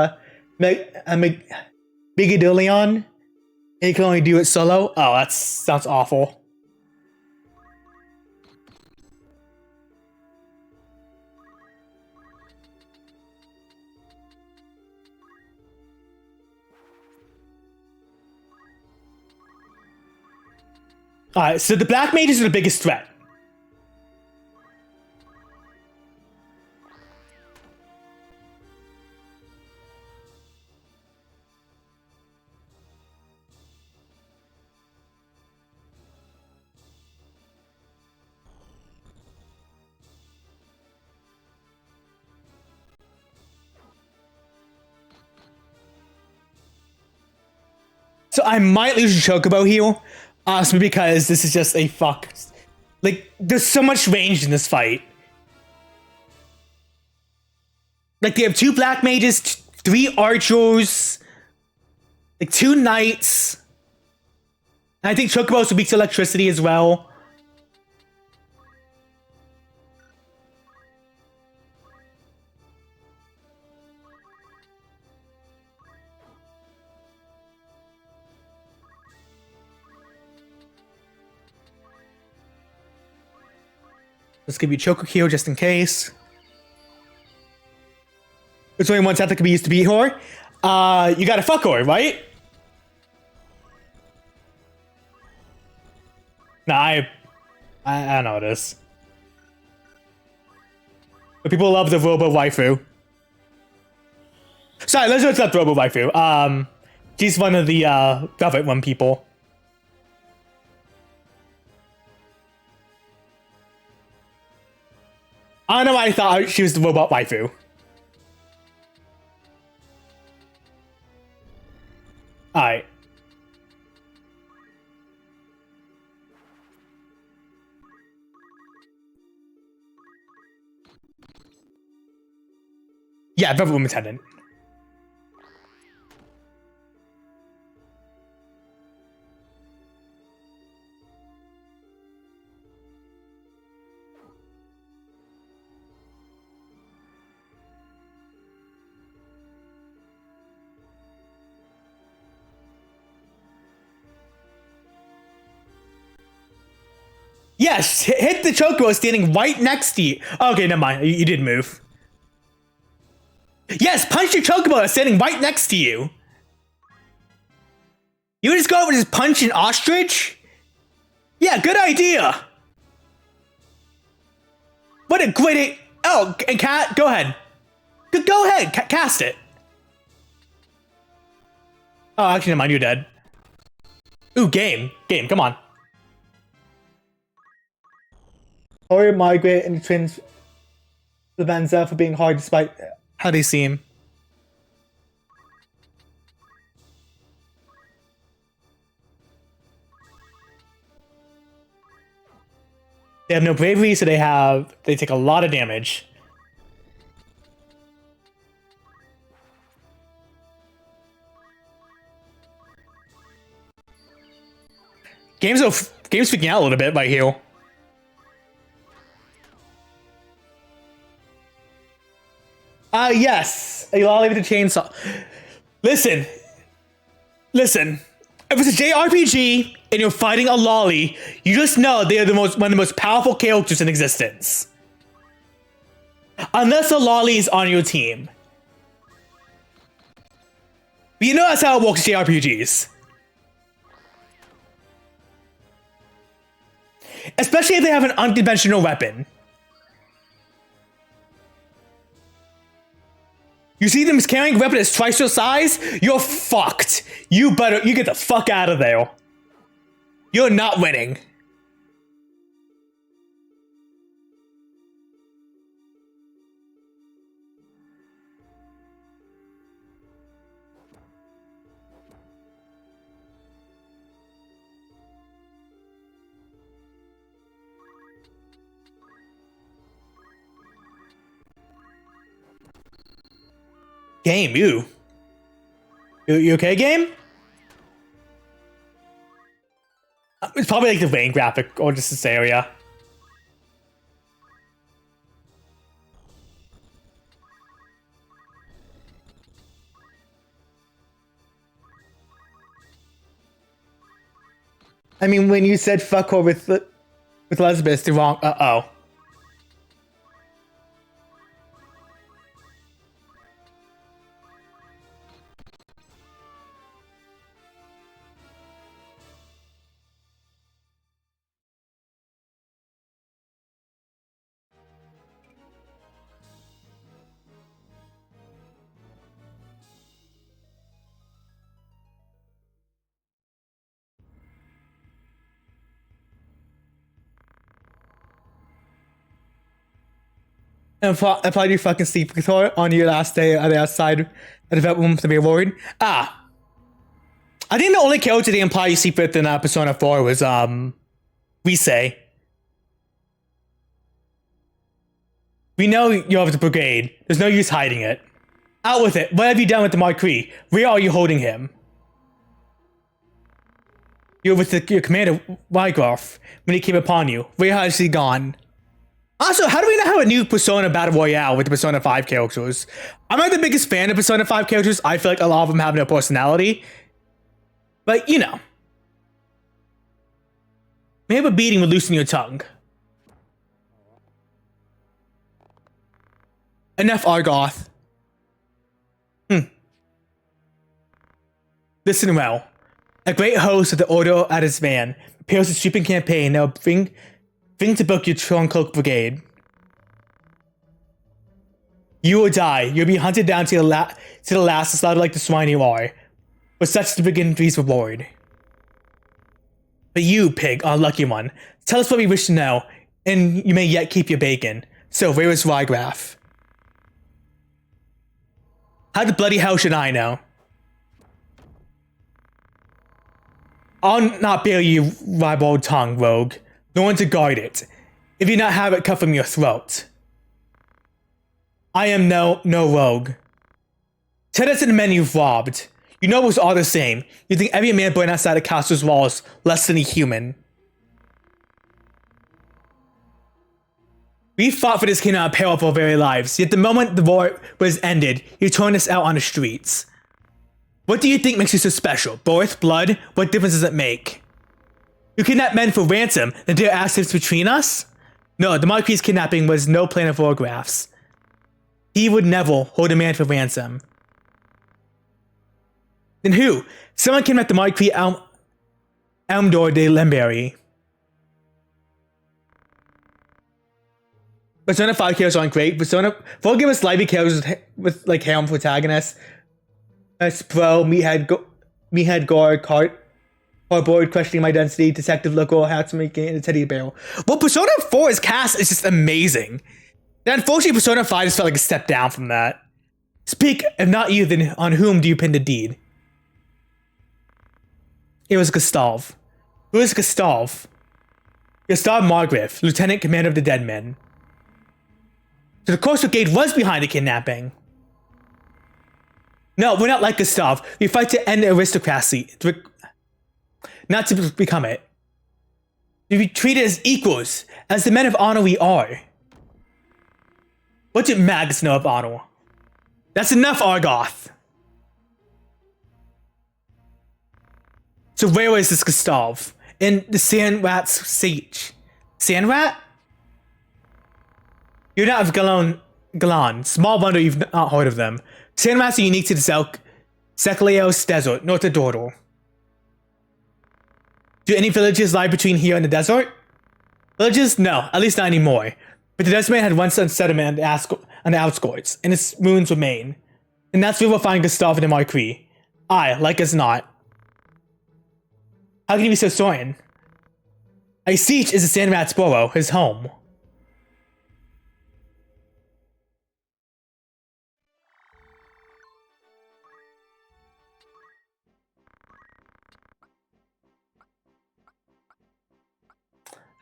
Bigadillion, and you can only do it solo. Oh, that sounds awful. Alright, so the black mages are the biggest threat. So I might lose a Chocobo here, simply because this is just a fuck. Like, there's so much range in this fight. Like, they have 2 black mages, 3 archers, like 2 knights. And I think Chocobos will beat electricity as well. Let's give you Choco Kyo just in case. There's only one set that can be used to beat her. You gotta fuck her, right? Nah, I know this. But people love the Robo Waifu. Sorry, let's not the Robo Waifu. She's one of the Velvet One people. I don't know why I thought she was the robot waifu. Alright. Yeah, Velvet Woman Attendant. Yes, hit the Choco standing right next to you. Okay, never mind. You did move. Yes, punch your Chocobo standing right next to you. You would just go over and just punch an ostrich? Yeah, good idea. What a great... Oh, and Cat, go ahead. Go ahead, cast it. Oh, actually, never mind, you're dead. Ooh, game, come on. Or migrate and twins the Vanza for being hard despite how they seem. They have no bravery, so they take a lot of damage. Game's freaking out a little bit by here. Yes. A lolly with a chainsaw. Listen. If it's a JRPG and you're fighting a lolly, you just know they are one of the most powerful characters in existence. Unless a lolly is on your team. But you know that's how it works in JRPGs. Especially if they have an unconventional weapon. You see them carrying a weapon that's twice your size? You're fucked. You get the fuck out of there. You're not winning. Game, you okay, game? It's probably like the rain graphic or just this area. I mean, when you said fuck her with Lesbos, the wrong. Uh-oh. And apply your fucking sleep guitar on your last day at the outside of the development to be awarded. I think the only character they imply you sleep with in Persona 4 was Rise. We know you have the brigade. There's no use hiding it. Out with it. What have you done with the Marquis? Where are you holding him? You're with your commander, Wygarth, when he came upon you. Where has he gone? Also, how do we not have a new Persona Battle Royale with the Persona 5 characters? I'm not the biggest fan of Persona 5 characters. I feel like a lot of them have no personality. But, you know. Maybe a beating would loosen your tongue. Enough, Argoth. Listen well. A great host of the Order at his van prepares a sweeping campaign that will bring to book your Trunk Brigade. You will die. You'll be hunted down to the last and slaughtered like the swine you are. But such is the brigandy's reward. But you, pig, unlucky one, tell us what we wish to know, and you may yet keep your bacon. So, where is Rygraph? How the bloody hell should I know? I'll not bail you, ribald tongue, rogue. No one to guard it, if you not have it cut from your throat. I am no rogue. Tell us the men you've robbed. You know it's all the same. You think every man born outside the castle's walls less than a human. We fought for this kingdom at peril of our very lives, yet the moment the war was ended, you turned us out on the streets. What do you think makes you so special? Birth? Blood? What difference does it make? You kidnap men for ransom, then dare ask if it's between us? No, the Marquis's kidnapping was no plan of Wargraph's. He would never hold a man for ransom. Then who? Someone kidnapped the Marquis Elmdor de Lemberry. Persona 5 characters aren't great. Persona 4 give us lively characters with like harem protagonists. Spro, Meathead Gore, Cardboard, Questioning My Identity, Detective Local, Hats Making, and a Teddy Bear. Well, Persona 4's cast is just amazing. And unfortunately, Persona 5 just felt like a step down from that. Speak, if not you, then on whom do you pin the deed? It was Gustav. Who is Gustav? Gustav Margrave, Lieutenant Commander of the Dead Men. So the Coast Brigade was behind the kidnapping. No, we're not like Gustav. We fight to end aristocracy, not to become it. We be treated as equals, as the men of honor we are. What did Magus know of honor? That's enough, Argoth. So where was this Gustav? In the Sand Rat's siege. Sand Rat? You're not of Galan. Small wonder you've not heard of them. Sand Rats are unique to the Sekleos Desert, north of Dordor. Do any villages lie between here and the desert? Villages? No, at least not anymore. But the Desert had once done settlement on the outskirts, and its ruins remain. And that's where we'll find Gustav and the Marquis. Aye, like as not. How can you be so certain? A siege is the Sand Rat's burrow, his home.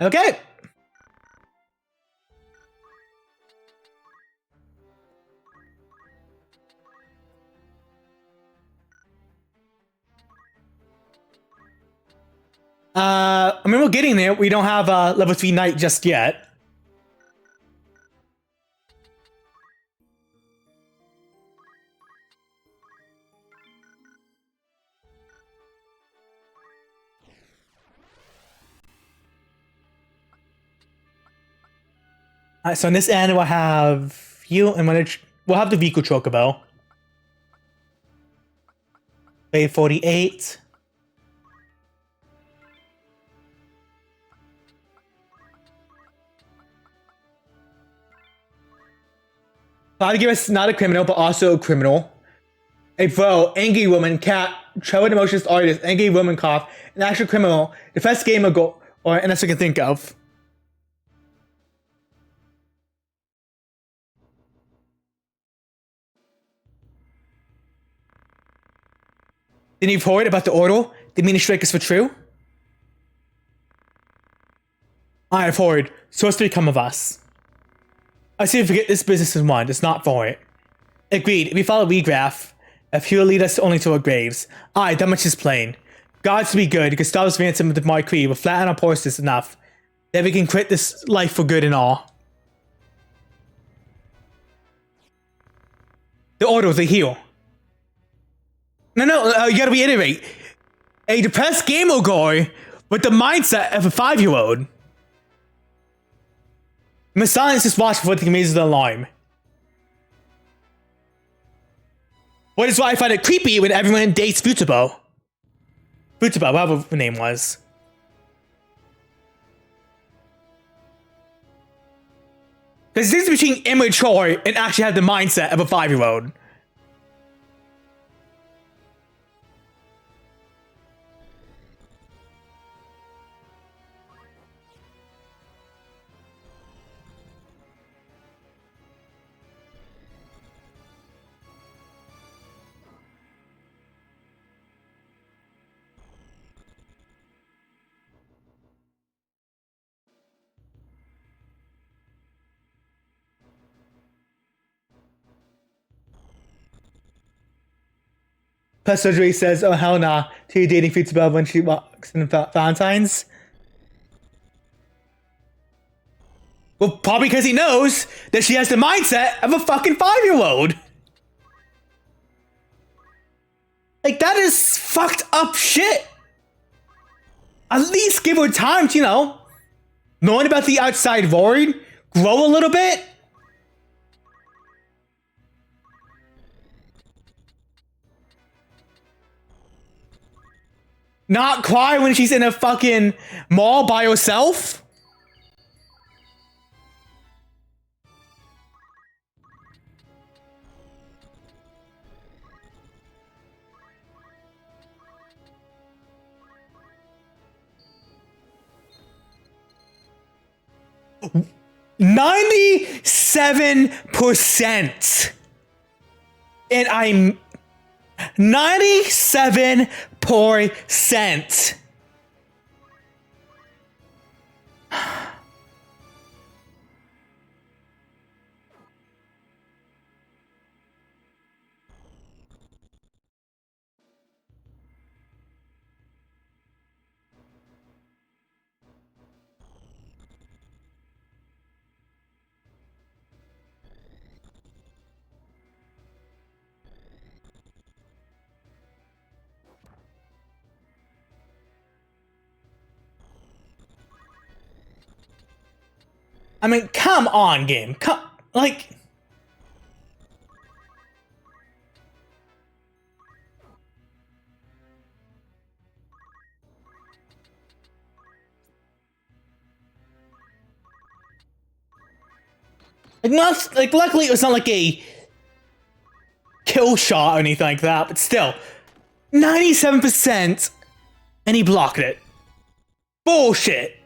Okay. I mean, we're getting there. We don't have level 3 knight just yet. Alright, so on this end we'll have you and we'll have the Viku Chocobo. Wave 48. Gotta give us not a criminal, but also a criminal. A bro, angry woman, cat, troubled emotions artist, angry woman cough, an actual criminal, the best game ago, or and that's what I can think of. Then you've heard about the Order? They mean to strike us for true? I have heard. So what's to become of us? I see we forget this business is one. It's not for it. Agreed. If we follow Regraph, if he will lead us only to our graves. Aye, that much is plain. Gods to be good. Gustav's ransom of the Marquis will flatten our horses enough that we can quit this life for good and all. The Order, the heel. No, you gotta reiterate. A depressed gamer guy with the mindset of a 5-year-old. Must silence this watch before it raises the alarm. Which is why I find it creepy when everyone dates Futabo. Futabo, whatever the name was. Because this is between immature and actually have the mindset of a 5-year-old. Plus surgery says, oh hell nah, to you dating Futabo when she walks in Valentine's. Well, probably because he knows that she has the mindset of a fucking 5-year-old. Like, that is fucked up shit. At least give her time to, you know, learn about the outside world, grow a little bit. Not cry when she's in a fucking mall by herself. %. 97%. And I'm 97%. I mean, come on, game. Come, like... Not, like, luckily it was not like a kill shot or anything like that, but still. 97%, and he blocked it. Bullshit.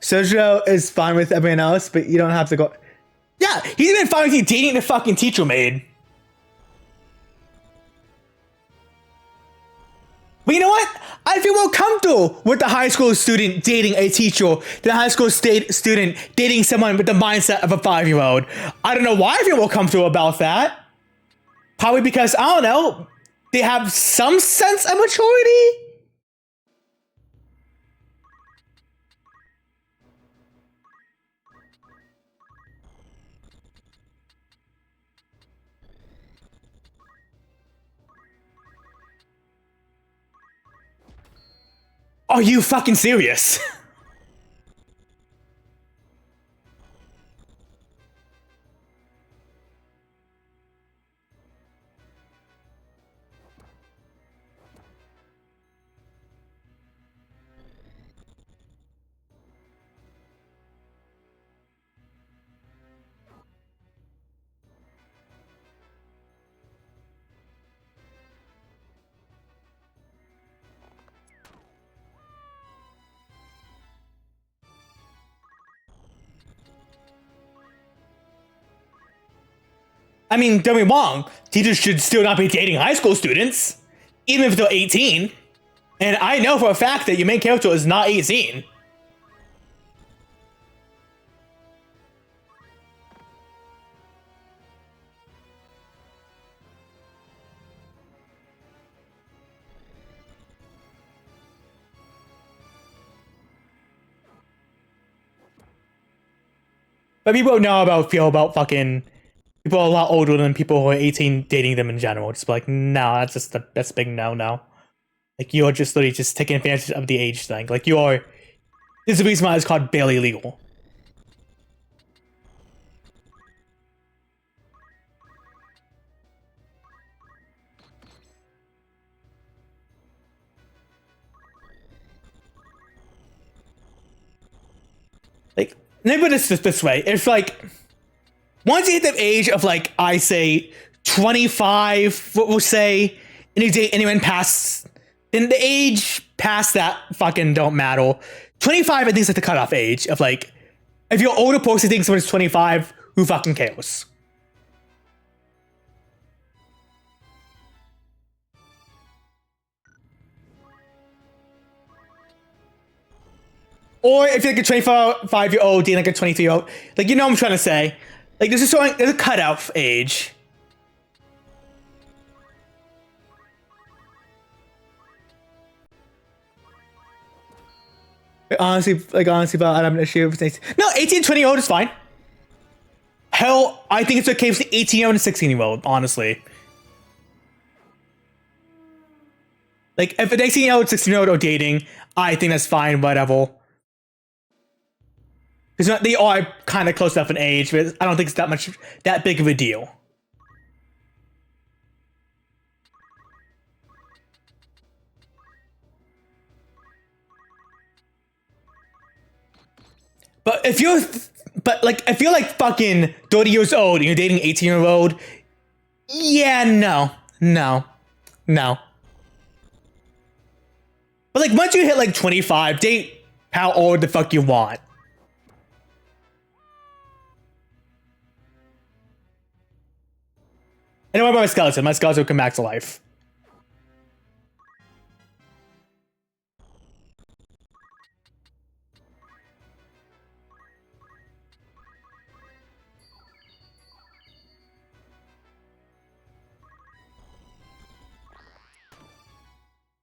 Sergio is fine with everyone else, but you don't have to go... Yeah, he's been fine with you dating the fucking teacher maid. But you know what? I feel more comfortable with the high school student dating a teacher than the high school student dating someone with the mindset of a 5-year-old. I don't know why I feel more comfortable about that. Probably because, I don't know, they have some sense of maturity? Are you fucking serious? I mean, don't be wrong. Teachers should still not be dating high school students, even if they're 18. And I know for a fact that your main character is not 18. But people know feel about fucking people a lot older than people who are 18 dating them in general. Just like, no, that's a big no. Like, you're just literally just taking advantage of the age thing. Like, this is the reason why it's called barely legal. Like, let me put this way. If like, once you hit the age of like, I say 25, what we'll say, and you date anyone past, then the age past that fucking don't matter. 25, I think, is like the cutoff age of like, if your older person thinks someone's 25, who fucking cares? Or if you're like a 25-year-old dating like a 23-year-old, like, you know what I'm trying to say. Like, there's a cutoff age. Honestly, but I don't have an issue with 18. No, 18, 20-year-old is fine. Hell, I think it's okay with the 18-year-old and 16-year-old, honestly. Like, if an 18-year-old, 16-year-old are dating, I think that's fine, whatever. Because they are kind of close enough in age, but I don't think it's that big of a deal. But if you're like fucking 30 years old and you're dating an 18-year-old, yeah, no. But like once you hit like 25, date how old the fuck you want. And what about my skeleton? My skeleton will come back to life.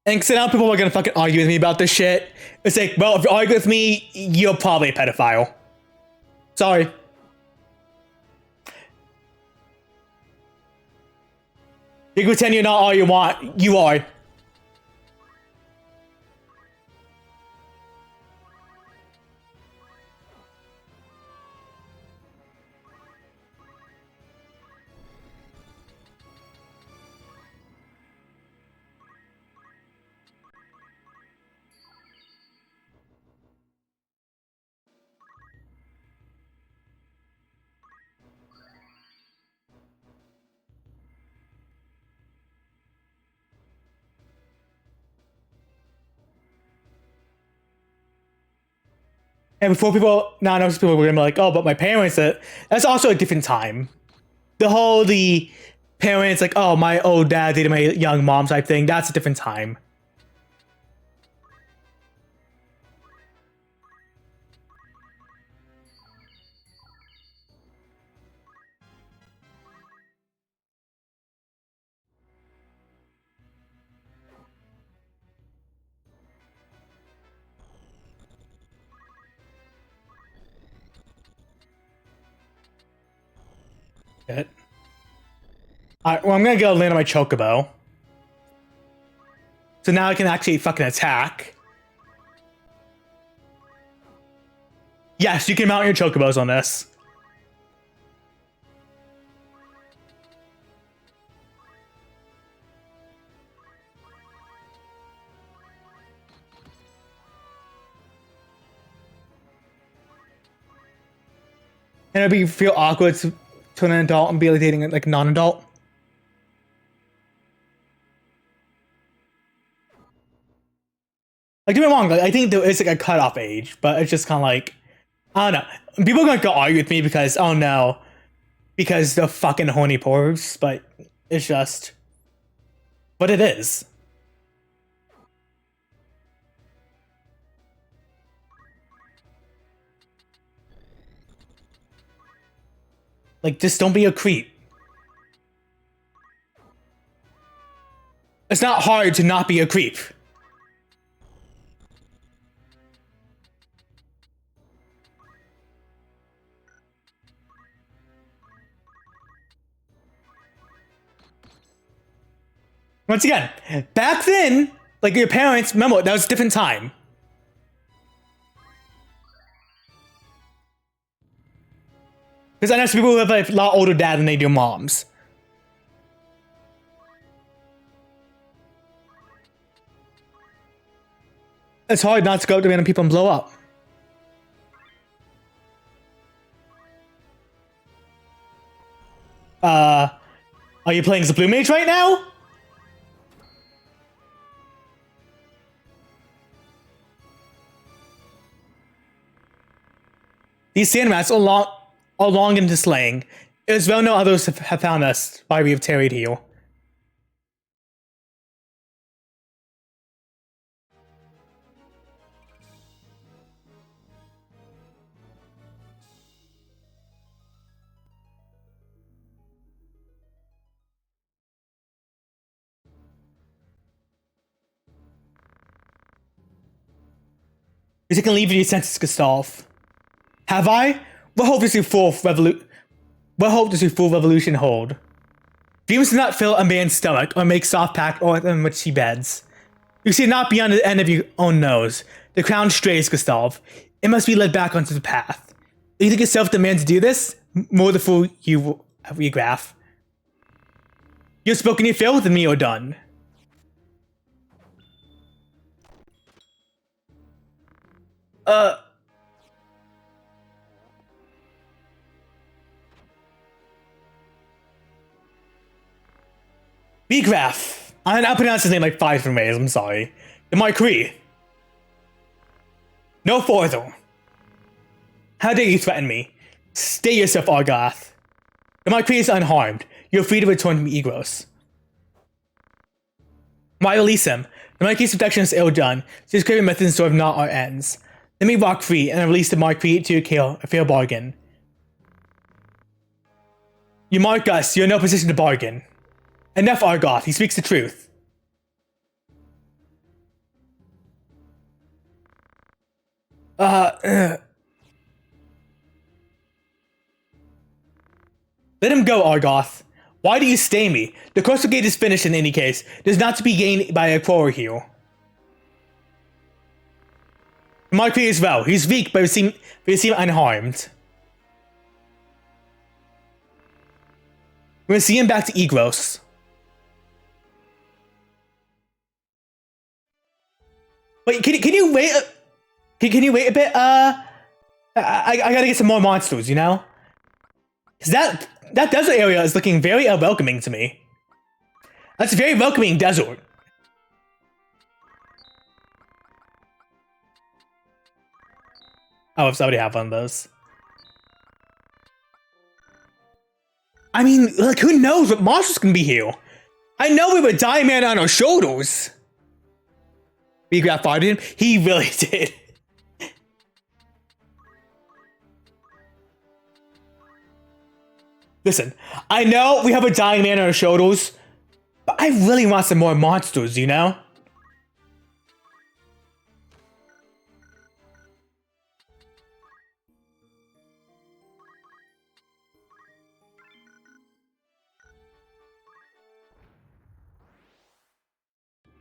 And so now people are gonna fucking argue with me about this shit. It's like, well, if you argue with me, you're probably a pedophile. Sorry. You can pretend you're not all you want. You are. And before people were gonna be like, oh, but my parents, that's also a different time. The parents, like, oh, my old dad dated my young mom type thing, that's a different time. Shit. Alright, well, I'm gonna go land on my chocobo. So now I can actually fucking attack. Yes, you can mount your chocobos on this. And it'd feel awkward to an adult and be like dating like non-adult. Like, don't get me wrong, like, I think there is like a cutoff age, but it's just kind of like, I don't know. People are gonna go argue with me because, oh no, because they're fucking horny porgs, but it's just what it is. Like, just don't be a creep. It's not hard to not be a creep. Once again, back then, like your parents, remember, that was a different time. Because I know some people who have like, a lot older dad than they do moms. It's hard not to go up to random people and blow up. Are you playing as a blue mage right now? These sand rats are long into slaying. It is well known others have found us why we have tarried here. You can leave your senses, Gustav. Have I? What hope does your full revolution hold? Dreams do not fill a man's stomach or make soft packed earth on which he beds. You see not beyond the end of your own nose. The crown strays, Gustav. It must be led back onto the path. Do you think yourself the man to do this? More the fool you graph. You've spoken your fill, then me or done. Begraph. I'll pronounce his name like 5 different ways, I'm sorry. The Marquis. No further. How dare you threaten me? Stay yourself, Argoth. The Marquis is unharmed. You're free to return to Egros. Why release him? The Marquis' protection is ill done, so his craving methods serve not our ends. Let me walk free and release the Marquis to your care, a fair bargain. You mark us, you're in no position to bargain. Enough, Argoth, he speaks the truth. Let him go, Argoth. Why do you stay me? The coastal gate is finished in any case. There's not to be gained by a quarrel here. The Marquis as well. He's weak, but he seem unharmed. We're gonna see him back to Egros. Wait, can you wait? Can you wait a bit? I gotta get some more monsters, you know? Cause that desert area is looking very welcoming to me. That's a very welcoming desert. Oh, if somebody have one of those. I mean, like, who knows what monsters can be here? I know we were dying man on our shoulders. We got fired him. He really did. Listen, I know we have a dying man on our shoulders, but I really want some more monsters, you know?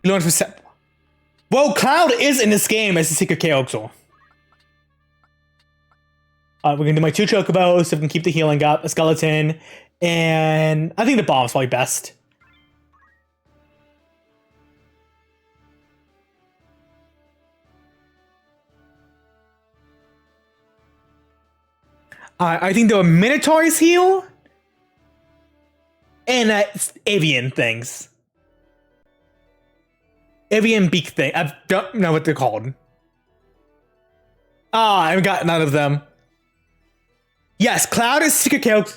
You learn from well, Cloud is in this game as a secret character. We're gonna do my 2 chocobos so we can keep the healing up, a skeleton, and I think the bomb's probably best. I think there are minotaurs here, and avian things. Avian beak thing. I don't know what they're called. I haven't got none of them. Yes, Cloud is secret character.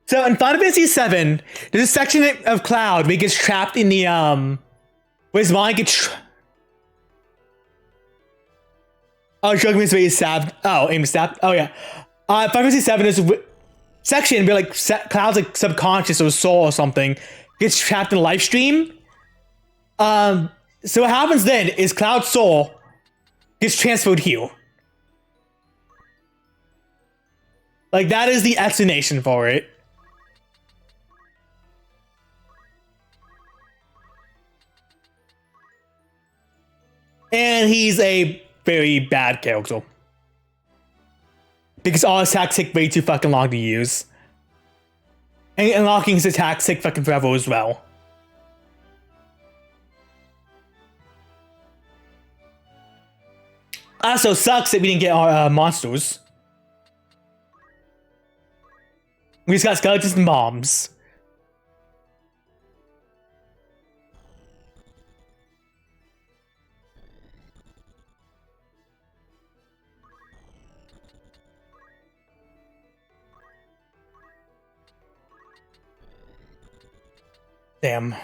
So in Final Fantasy VII, there's a section of Cloud where he gets trapped in the where his mind gets. Oh, Shogun means where he's stabbed. Oh, aim stabbed. Oh yeah. Final Fantasy VII is a section where like Cloud's like subconscious or soul or something gets trapped in a live stream. So what happens then is Cloud's soul gets transferred here. Like, that is the explanation for it. And he's a very bad character. Because all his attacks take way too fucking long to use. And unlocking his attacks take fucking forever as well. Also sucks that we didn't get our monsters. We just got skeletons and bombs. Damn.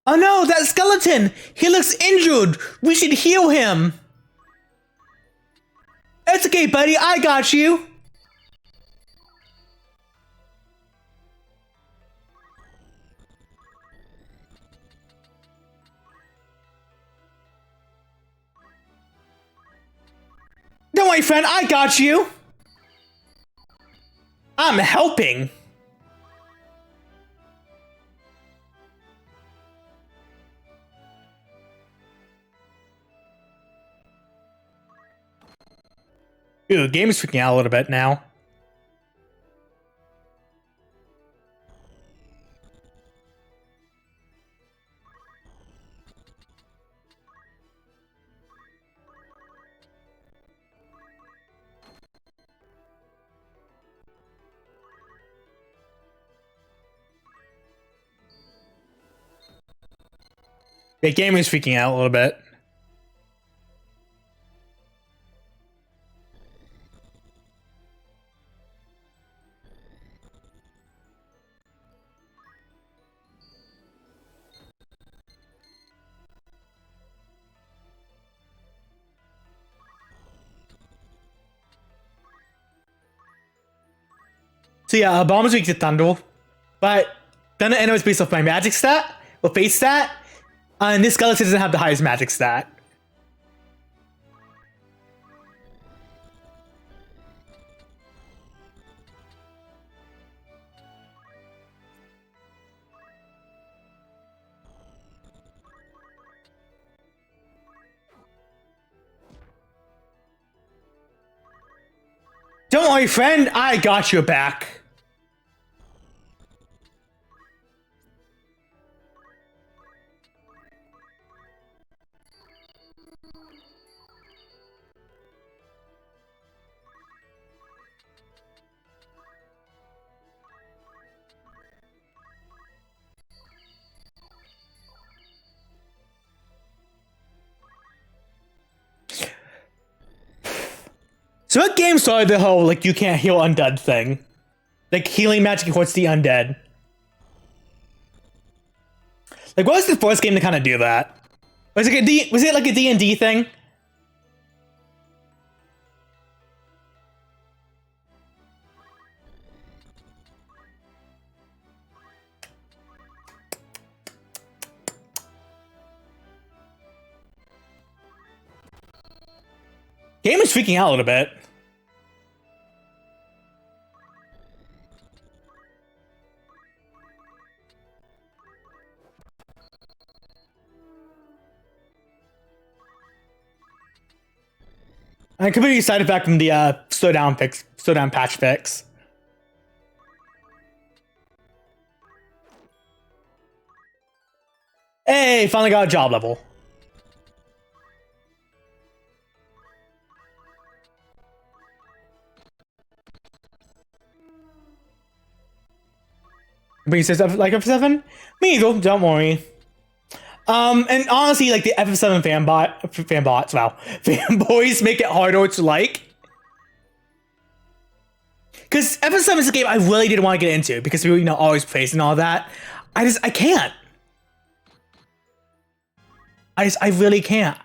Oh no, that skeleton! He looks injured! We should heal him! It's okay, buddy, I got you! Don't worry, friend, I got you! I'm helping! Ooh, game is freaking out a little bit now. The game is freaking out a little bit. So yeah, Bomb is weak to Thunder, but Thunder Endo is based off my magic stat, or face stat, and this skeleton doesn't have the highest magic stat. Don't worry, friend, I got your back. So what game started the whole, like, you can't heal undead thing? Like, healing magic hurts the undead. Like, what was the first game to kind of do that? Was it like a D&D thing? Game is freaking out a little bit. I completely side effect from the slowdown patch fix. Hey, finally got a job level. But he says like F7? Me either, don't worry. And honestly, like the FF7 fanbots, wow, fanboys make it harder to like. Because FF7 is a game I really didn't want to get into because people, always praise and all that. I can't. I really can't.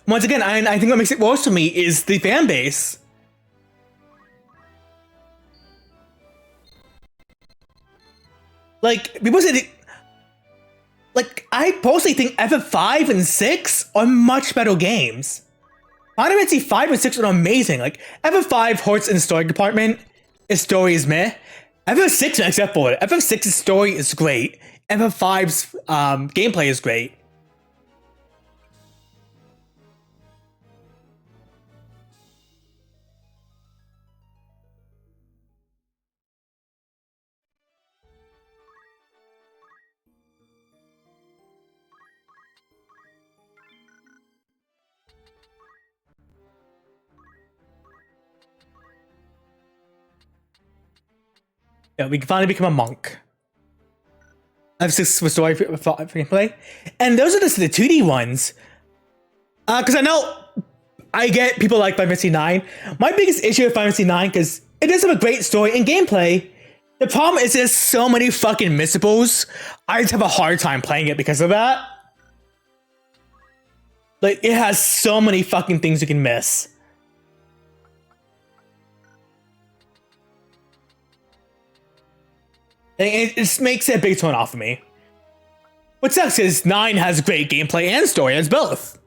Once again, I think what makes it worse for me is the fan base. Like, people say, like, I personally think FF5 and 6 are much better games. Final Fantasy 5 and 6 are amazing. Like, FF5 hurts in the story department. Its story is meh. FF6 makes up for it. FF6's story is great. FF5's gameplay is great. Yeah, we can finally become a monk. I have 6 for story for play, and those are just the 2D ones. Because I know I get people like Final Fantasy 9. My biggest issue with Final Fantasy 9, because it does have a great story and gameplay. The problem is there's so many fucking missables. I just have a hard time playing it because of that. Like, it has so many fucking things you can miss. And it just makes it a big turn off for me. What sucks is 9 has great gameplay and story as both.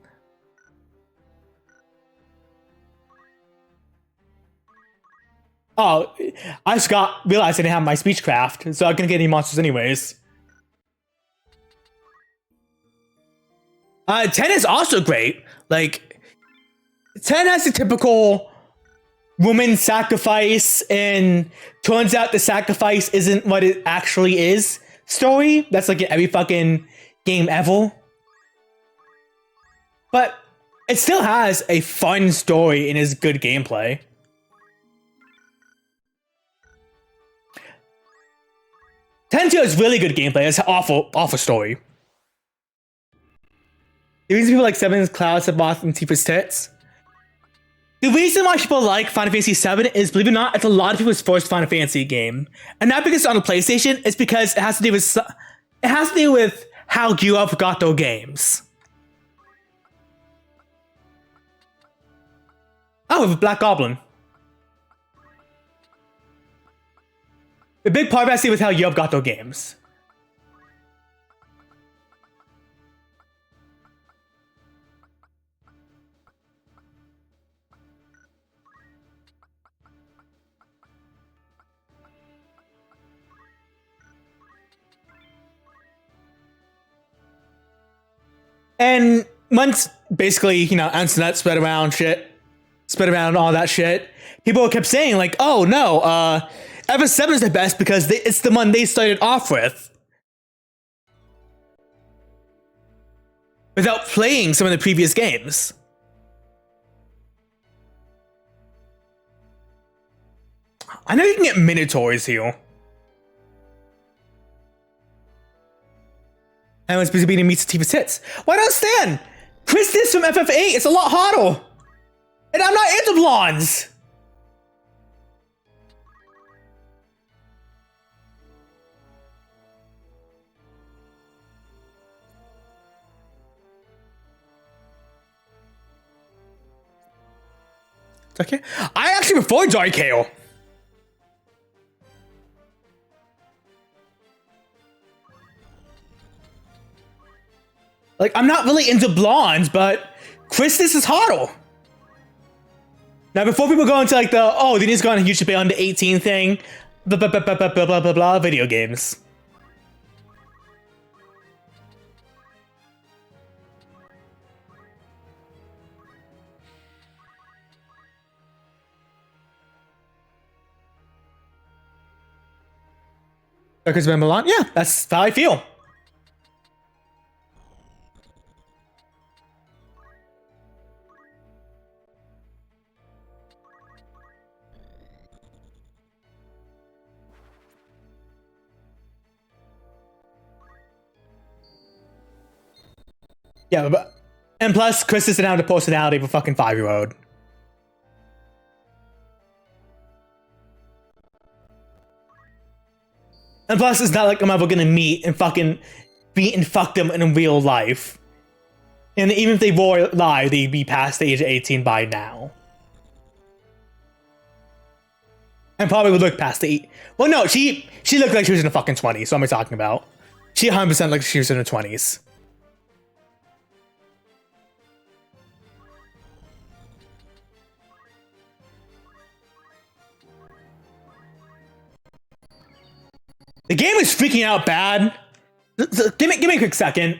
Oh, I just realized I didn't have my speechcraft, so I couldn't get any monsters anyways. 10 is also great. Like, 10 has the typical woman sacrifice, and turns out the sacrifice isn't what it actually is story. That's like in every fucking game ever. But it still has a fun story and is good gameplay. Tensio is really good gameplay. It's awful story. The reason people like Seven's Cloud, Sabath, and Tifa's Tits. The reason why people like Final Fantasy VII is, believe it or not, it's a lot of people's first Final Fantasy game, and not because it's on the PlayStation. It's because it has to do with how you grew up got those games. Oh, with Black Goblin. The big part has to do with how you got those games. And once basically, internet spread around all that shit, people kept saying like, oh no, FF7 is the best because it's the one they started off with. Without playing some of the previous games. I know you can get Minotaurs here. And it's busy beating meets Tifa's Tits. Why not stand? Christus from FF8, it's a lot hotter. And I'm not into blondes. It's okay. I actually prefer Dark Kale. Like, I'm not really into blondes, but Christus is hotter. Now, before people go into like they need to go on YouTube pay under 18 thing, blah blah blah blah blah blah blah blah, video games. Because Milan, yeah, that's how I feel. Yeah, and plus, Chris doesn't have the personality of a fucking 5-year-old. And plus, it's not like I'm ever gonna meet and fucking beat and fuck them in real life. And even if they were alive, they'd be past the age of 18 by now. And probably would look past the... Well, no, she looked like she was in the fucking 20s, so what am I talking about? She 100% looked like she was in her 20s. The game is freaking out bad. Give me a quick second.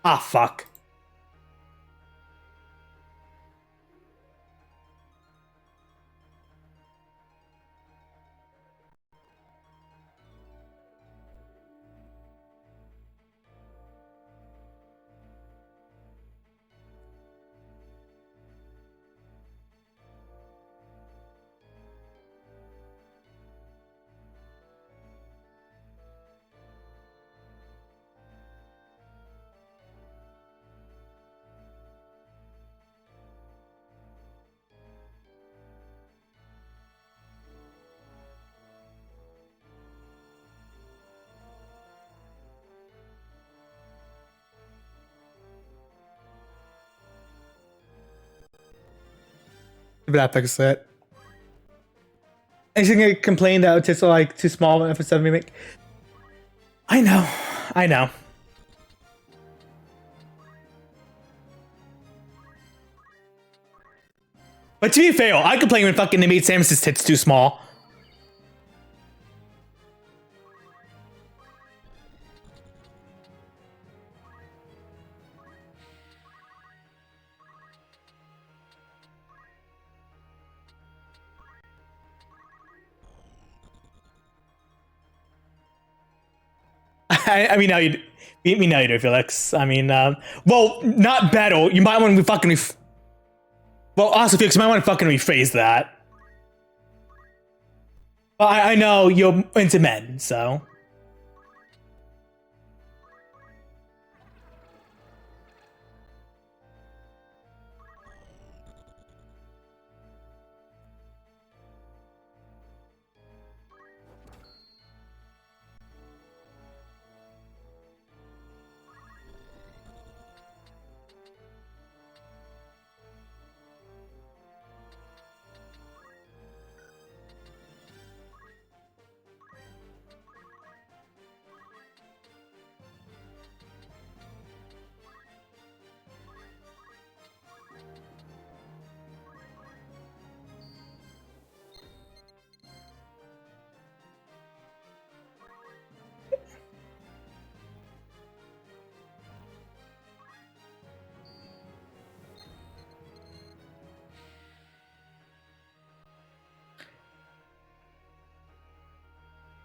Ah, fuck. that fix it. And she's gonna complain that it's just like too small of an episode remake. I know. I know. But to be fair, I complain when fucking they made Samus's tits too small. I mean, now you do, Felix. I mean, well, not battle. You might want to fucking. Well, also, Felix, you might want to fucking rephrase that. Well, I know you're into men, so.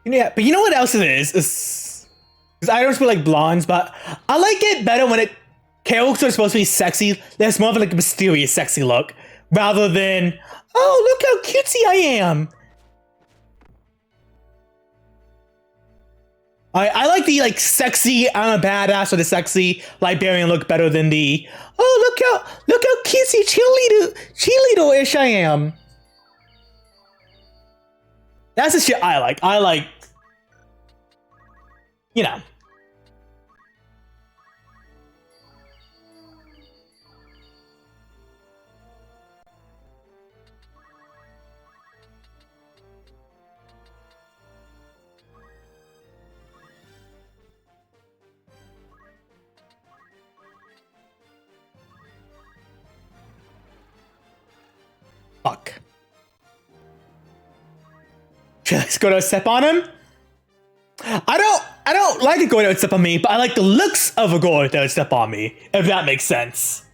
Yeah, but you know what else it is? Because I don't really like blondes, but I like it better when it characters are supposed to be sexy. There's more of like a mysterious, sexy look, rather than oh look how cutesy I am. I like the like sexy I'm a badass or the sexy librarian look better than the oh look how cutesy cheerleader-ish I am. That's the shit I like. I like, you know. Fuck. Let's go to step on him. I don't like a girl that would step on me, but I like the looks of a girl that would step on me, if that makes sense.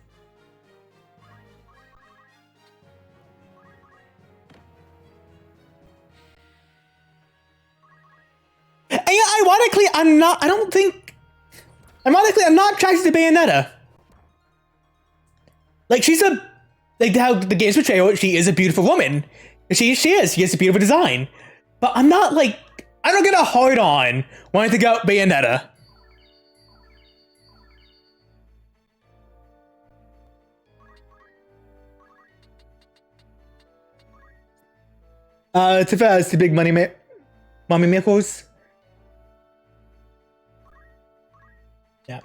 And yeah, ironically, I'm not attracted to Bayonetta. Like, like how the game's portray her, she is a beautiful woman. She is. She has a beautiful design. But I'm not like, I don't get a hard on when I think about Bayonetta. It's the big mommy makers. Yeah.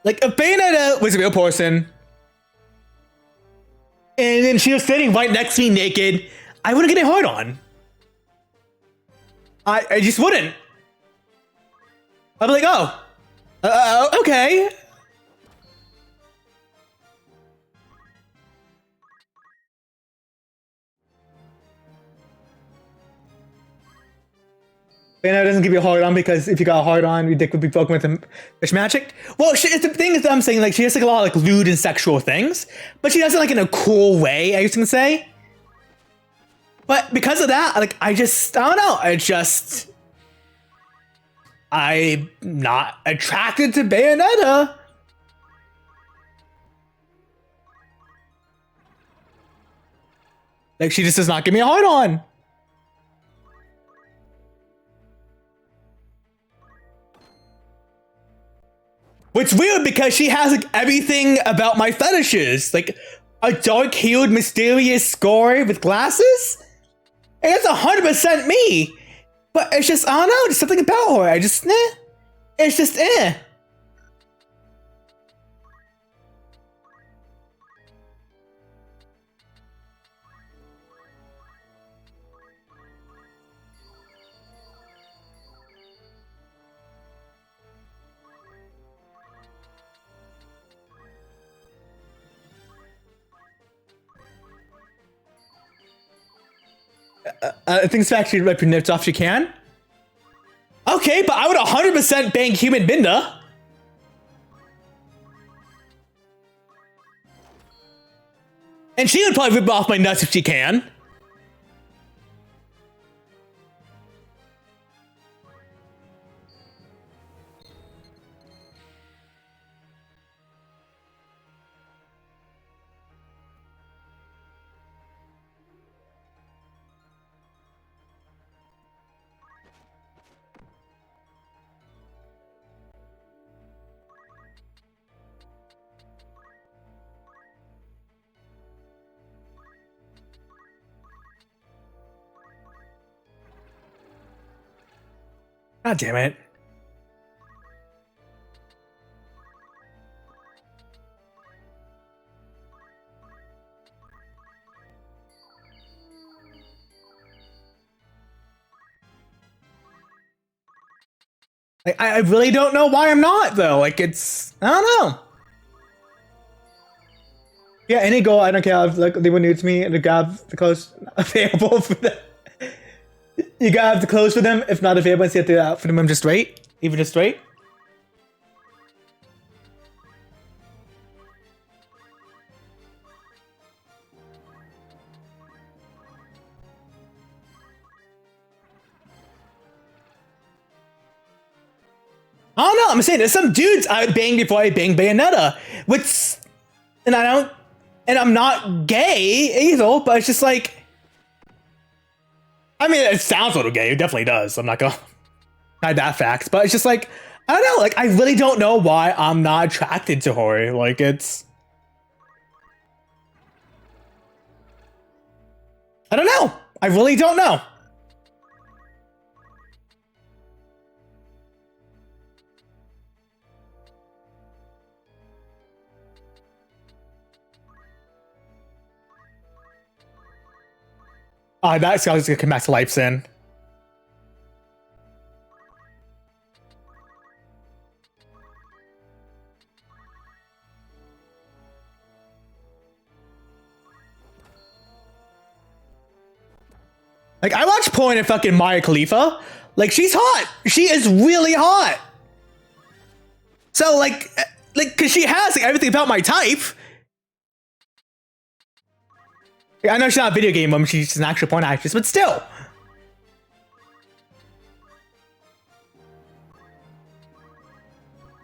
Like, if Bayonetta was a real person, and then she was sitting right next to me naked, I wouldn't get a hard on. I just wouldn't. I'd be like, oh, okay. Bayonetta doesn't give you a hard on because if you got a hard on, your dick would be broken with fish magic. Well, it's the thing is that I'm saying, like, she has like a lot of like lewd and sexual things, but she does it like in a cool way, I was gonna say. But because of that, like, I don't know. I'm not attracted to Bayonetta. Like, she just does not give me a hard on. Which weird because she has like everything about my fetishes. Like a dark-hued, mysterious score with glasses. And that's 100% me. But it's just, I don't know, there's something about her. I just, it's just, things actually rip your nips off you can. Okay, but I would 100% bang human Binda. And she would probably rip off my nuts if she can. God damn it. I really don't know why I'm not, though. Like, it's, I don't know. Yeah, any goal, I don't care if like, they were new to me and to grab the clothes available for them. You gotta have the clothes for them. If not available, you have to outfit them just straight. Even just straight. I don't know. I'm saying there's some dudes I would bang before I bang Bayonetta. Which, and I don't, and I'm not gay either, but it's just like, I mean, it sounds a little gay. It definitely does. I'm not gonna hide that fact, but it's just like, I don't know. Like, I really don't know why I'm not attracted to horror. Like, it's, I don't know. I really don't know. That guy's gonna come back to life soon. Like, I watch porn of fucking Maya Khalifa. Like, she's hot. She is really hot. So, like, cause she has like, everything about my type. I know she's not a video game woman, she's an actual porn actress, but still.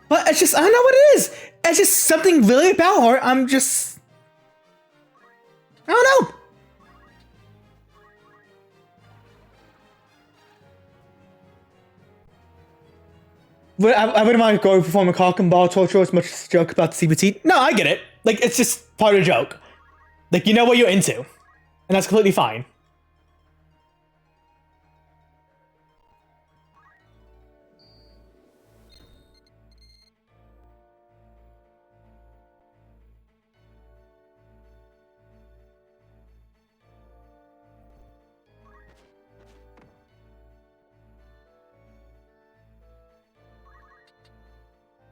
But it's just, I don't know what it is. It's just something really about her. I'm just, I don't know. But I wouldn't mind going perform a cock and ball torture as much as a joke about the CBT. No, I get it. Like, it's just part of the joke. Like, you know what you're into. And that's completely fine.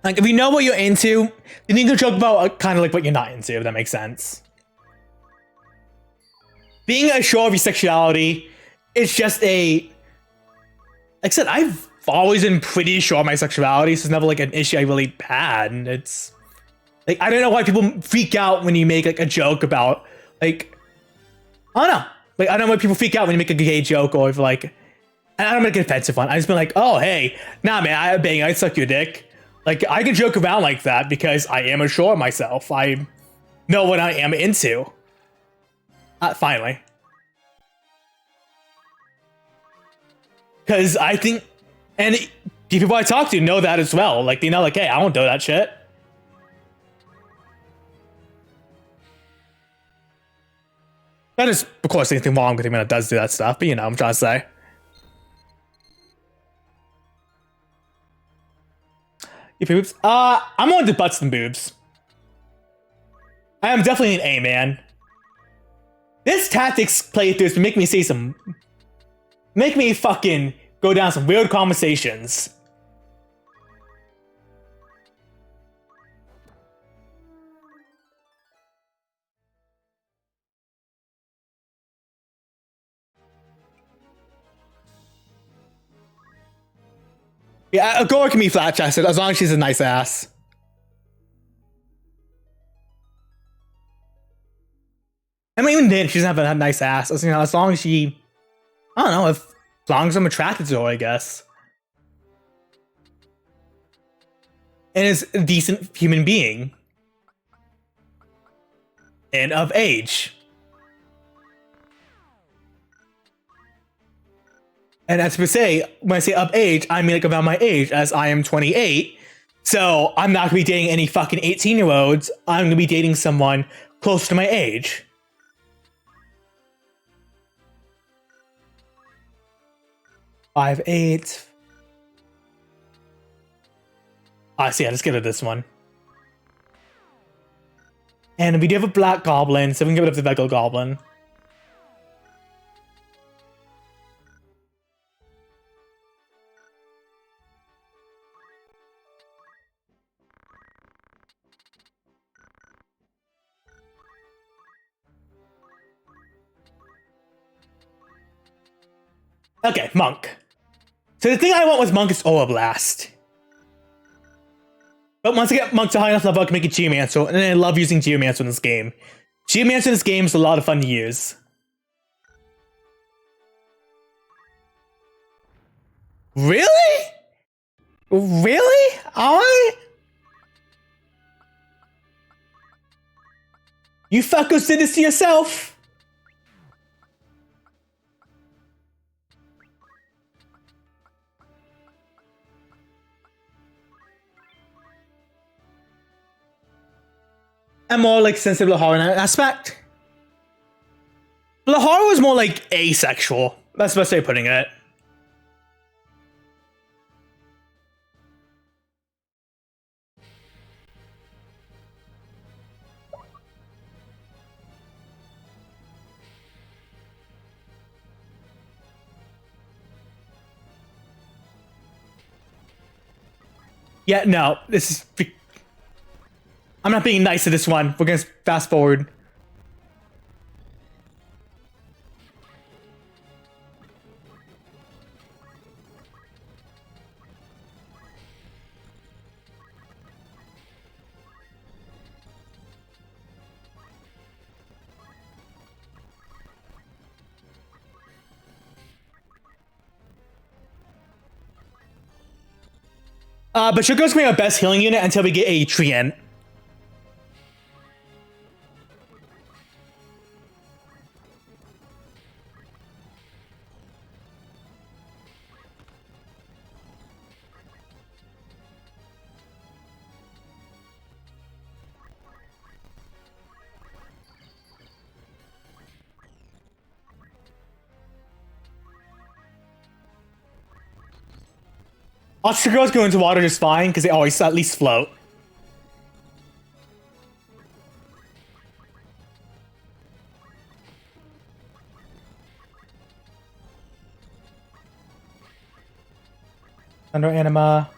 Like, if you know what you're into, you need to joke about kind of like what you're not into, if that makes sense. Being unsure of your sexuality is just a... Like I said, I've always been pretty sure of my sexuality, so it's never like an issue I really had. And it's... Like, I don't know why people freak out when you make like a joke about, like... I don't know. Like, I don't know why people freak out when you make a gay joke or if like... And I don't make an offensive one. I just been like, oh, hey, nah, man, I suck your dick. Like, I can joke around like that because I am assured of myself. I know what I am into. Finally. Because I think... And the people I talk to know that as well. Like, they know, like, hey, I don't do that shit. That is, of course, anything wrong with anyone that does do that stuff, but you know, I'm trying to say. You boobs? I'm on to butts and boobs. I am definitely an A, man. This tactics playthrough to make me say some... Make me fucking go down some weird conversations. Yeah, Agora can be flat-chested as long as she's a nice ass. I mean, even then, she doesn't have a nice ass. You know, as long as she... I don't know, as long as I'm attracted to her, I guess. And is a decent human being. And of age. And as per se, when I say of age, I mean like about my age, as I am 28. So I'm not gonna be dating any fucking 18-year-olds. I'm gonna be dating someone close to my age. Five, 8. I see, let's get to this one. And we do have a black goblin, so we can give it up to the regular goblin. Okay, Monk. So the thing I want with Monk is Aura Blast. But once I get Monk to high enough level, I can make a Geomancer, and I love using Geomancer in this game. Geomancer in this game is a lot of fun to use. Really? Really? You fuckers did this to yourself? I'm more like sensitive to horror in that aspect. The horror was more like asexual. That's the best way of putting it. Yeah, no, this is... I'm not being nice to this one. We're gonna fast forward. But Sugar's gonna be our best healing unit until we get a Treant. Oscar girls go into water just fine because they always at least float. Thunder Anima.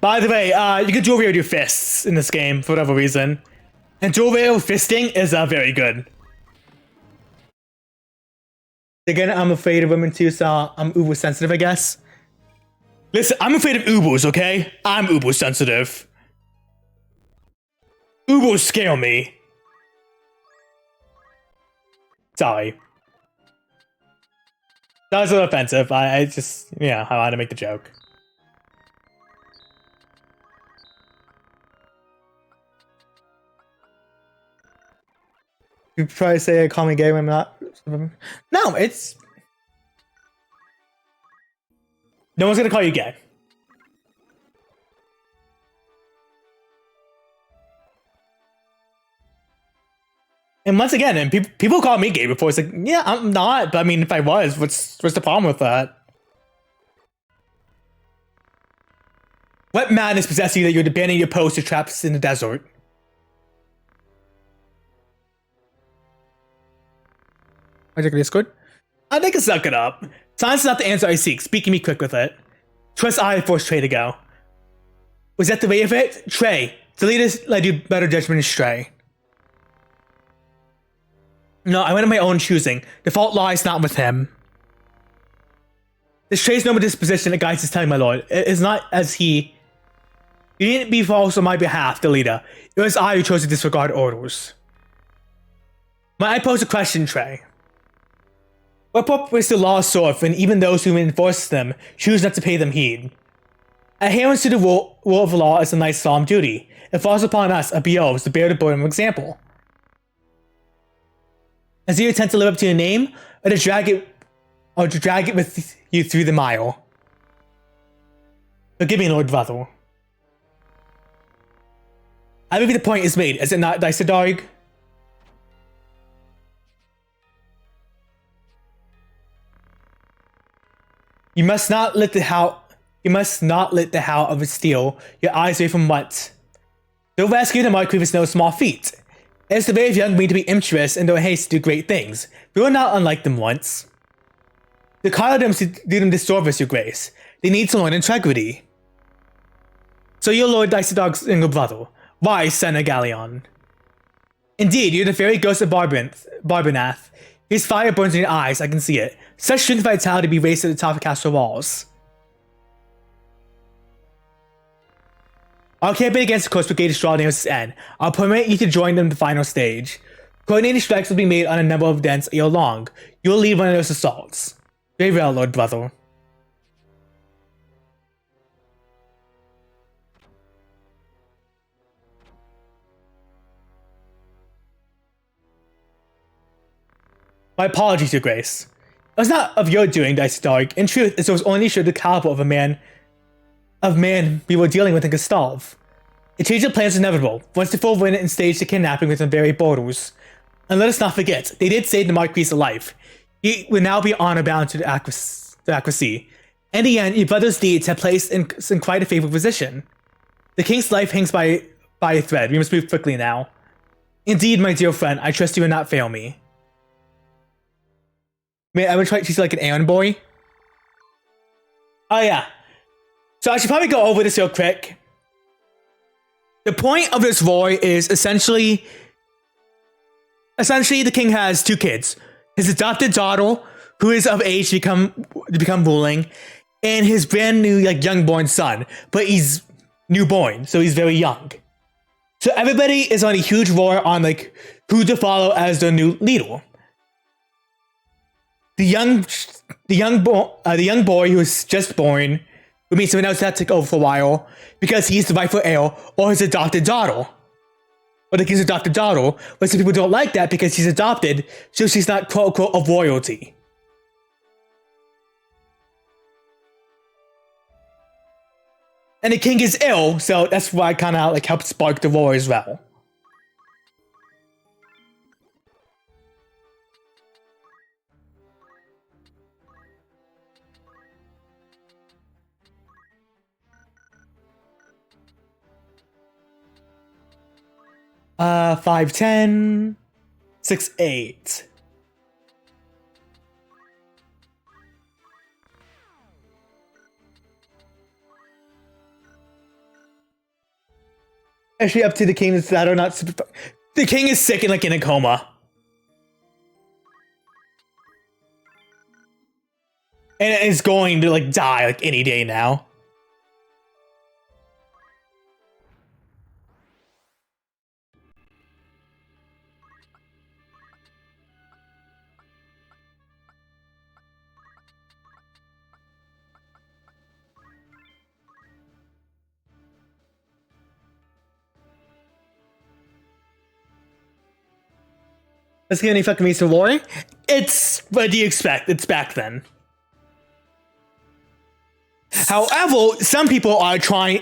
By the way, you can dual wield your fists in this game for whatever reason. And dual wield fisting is very good. Again, I'm afraid of women too, so I'm uber sensitive, I guess. Listen, I'm afraid of ubers, okay? I'm uber sensitive. Ubers scare me. Sorry. That was a little offensive. I just, yeah, I wanted to make the joke. You probably say call me gay when I'm not. No, it's. No one's gonna call you gay. And once again, and people call me gay before. It's like, yeah, I'm not. But I mean, if I was, what's the problem with that? What madness possesses you that you're abandoning your post to traps in the desert? I think it's good. I think I can suck it up. Science is not the answer I seek. Speak and be quick with it. Trust I forced Trey to go. Was that the way of it? Trey, the leaders led you better judgment astray. No, I went on my own choosing. The fault lies not with him. This Trey's noble disposition that guides his telling, my lord. It is not as he. You needn't be false on my behalf, the leader. It was I who chose to disregard orders. Might I pose a question, Trey? What purpose the laws serve, and even those who enforce them choose not to pay them heed? Adherence to the rule of law is a nice solemn duty. It falls upon us, BOs, to bear the burden of example. As you attempt to live up to your name, or to drag it with you through the mile. Forgive me, Lord Vathel. I believe the point is made, is it not, Daisadog? You must not let the howl of steal your eyes away from what. The rescue the Marquis is no small feat. It is the way of young men to be impetuous and to haste to do great things. We were not unlike them once. The call them to do them disservice, your grace. They need to learn integrity. So your lord Daisadog's younger brother. Why, son of Galleon? Indeed, you're the very ghost of Barbernath. His fire burns in your eyes, I can see it. Such strength and vitality be raised to the top of castle walls. Our campaign against the coast brigade is drawing near its end. I'll permit you to join them in the final stage. Coordinated strikes will be made on a number of dents ere long. You'll lead one of those assaults. Very well, Lord Brother. My apologies, Your Grace. It was not of your doing, Daisadog. In truth, it was only showed the caliber of man we were dealing with in Gustav. A change of plans is inevitable. Once the full win and stage the kidnapping within the very borders. And let us not forget, they did save the Marquis alive. He would now be honor bound to the accuracy. In the end, your brother's deeds have placed in quite a favorable position. The king's life hangs by a thread. We must move quickly now. Indeed, my dear friend, I trust you will not fail me. Man, I would try to treat you like an errand boy. Oh yeah. So I should probably go over this real quick. The point of this war is essentially the king has two kids. His adopted daughter, who is of age to become ruling, and his brand new young born son. But he's newborn, so he's very young. So everybody is on a huge war on who to follow as their new leader. The young boy who was just born, who means someone else had to take over for a while because he's the rightful heir, or his adopted daughter, or the king's adopted daughter. But some people don't like that because she's adopted, so she's not quote unquote of royalty. And the king is ill, so that's why I kind of helped spark the war as well. Uh, 5'10", 6'8". Actually, up to the king that are not super. The king is sick and in a coma, and is going to die any day now. Let's get any fucking reason war. It's what do you expect? It's back then. However, some people are trying,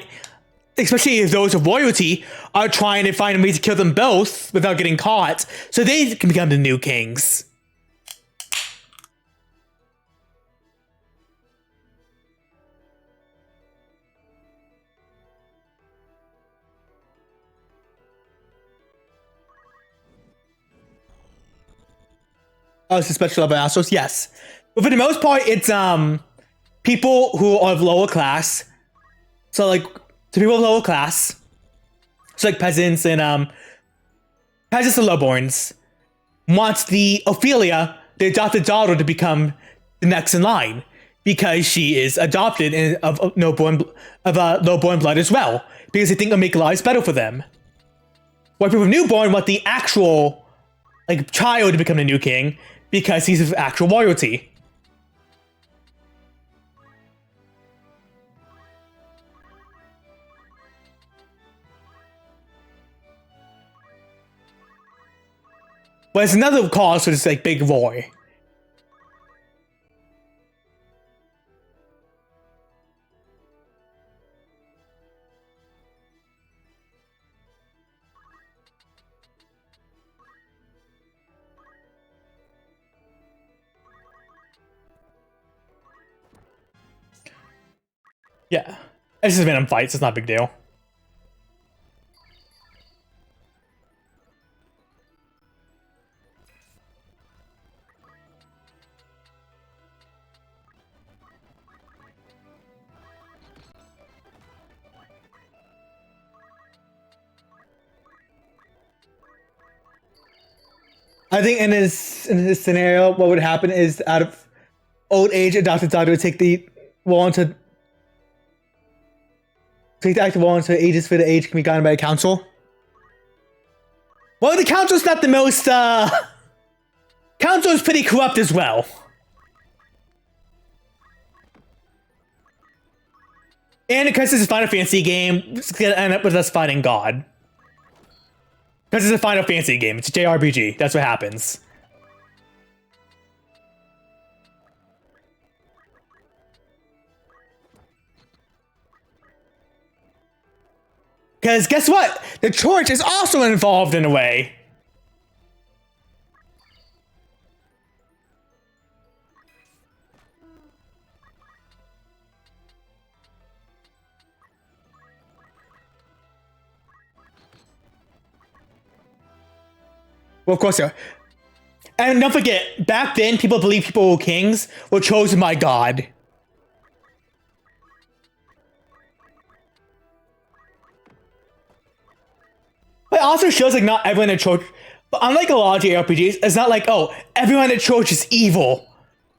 especially those of royalty, are trying to find a way to kill them both without getting caught, so they can become the new kings. Oh, it's a special level assholes? Yes. But for the most part, it's people who are of lower class. So like to people of lower class. So like peasants and peasants and lowborns wants the Ophelia, the adopted daughter, to become the next in line. Because she is adopted and of lowborn blood as well. Because they think it'll make lives better for them. While people with newborn want the actual like child to become the new king because he's of actual royalty. But it's another cause for this like big war. Yeah. It's just random fights, it's not a big deal. I think in this scenario, what would happen is out of old age, adopted daughter would take the wall to take the active wall into ages for the age can be guided by a council. Well, the council's not the most council is pretty corrupt as well. And because this is a Final Fantasy game, it's gonna end up with us fighting God. Because it's a Final Fantasy game, it's a JRPG, that's what happens. Because guess what? The church is also involved in a way. Well, of course, yeah. And don't forget, back then, people believed people were kings were chosen by God. But it also shows like not everyone in the church, but unlike a lot of JRPGs, it's not like, oh, everyone in the church is evil.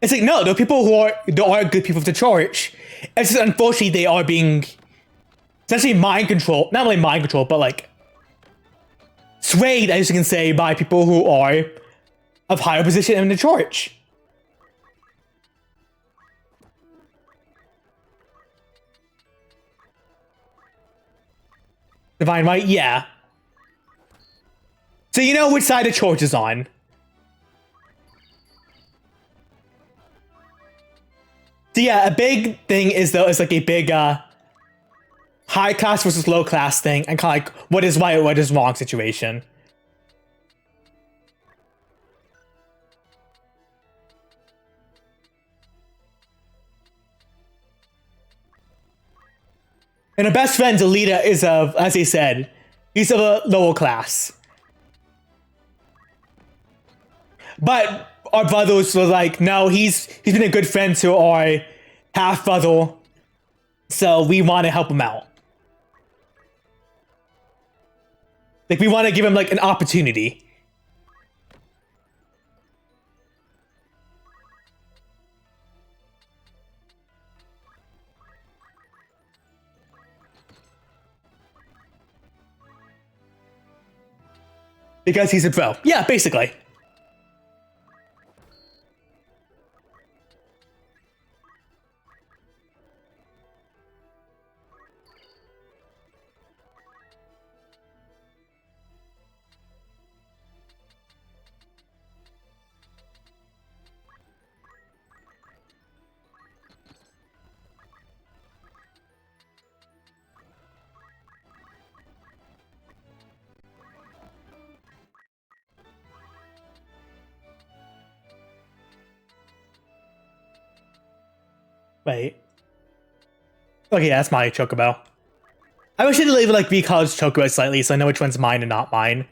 It's like, no, there are good people of the church. It's just unfortunately they are being essentially mind controlled, not really mind controlled, but like swayed, as you can say, by people who are of higher position in the church. Divine right? Yeah. So you know which side the church is on. So yeah, a big thing is though, it's like a big high class versus low class thing, and kind of like what is right, what is wrong situation. And her best friend, Alita, is of, as they said, he's of a lower class. But our brothers were like, no, he's been a good friend to our half brother, so we want to help him out. Like we want to give him like an opportunity. Because he's a bro. Yeah, basically. Wait. Okay, yeah, that's my chocobo. I wish I'd label like V-College chocobo slightly so I know which one's mine and not mine.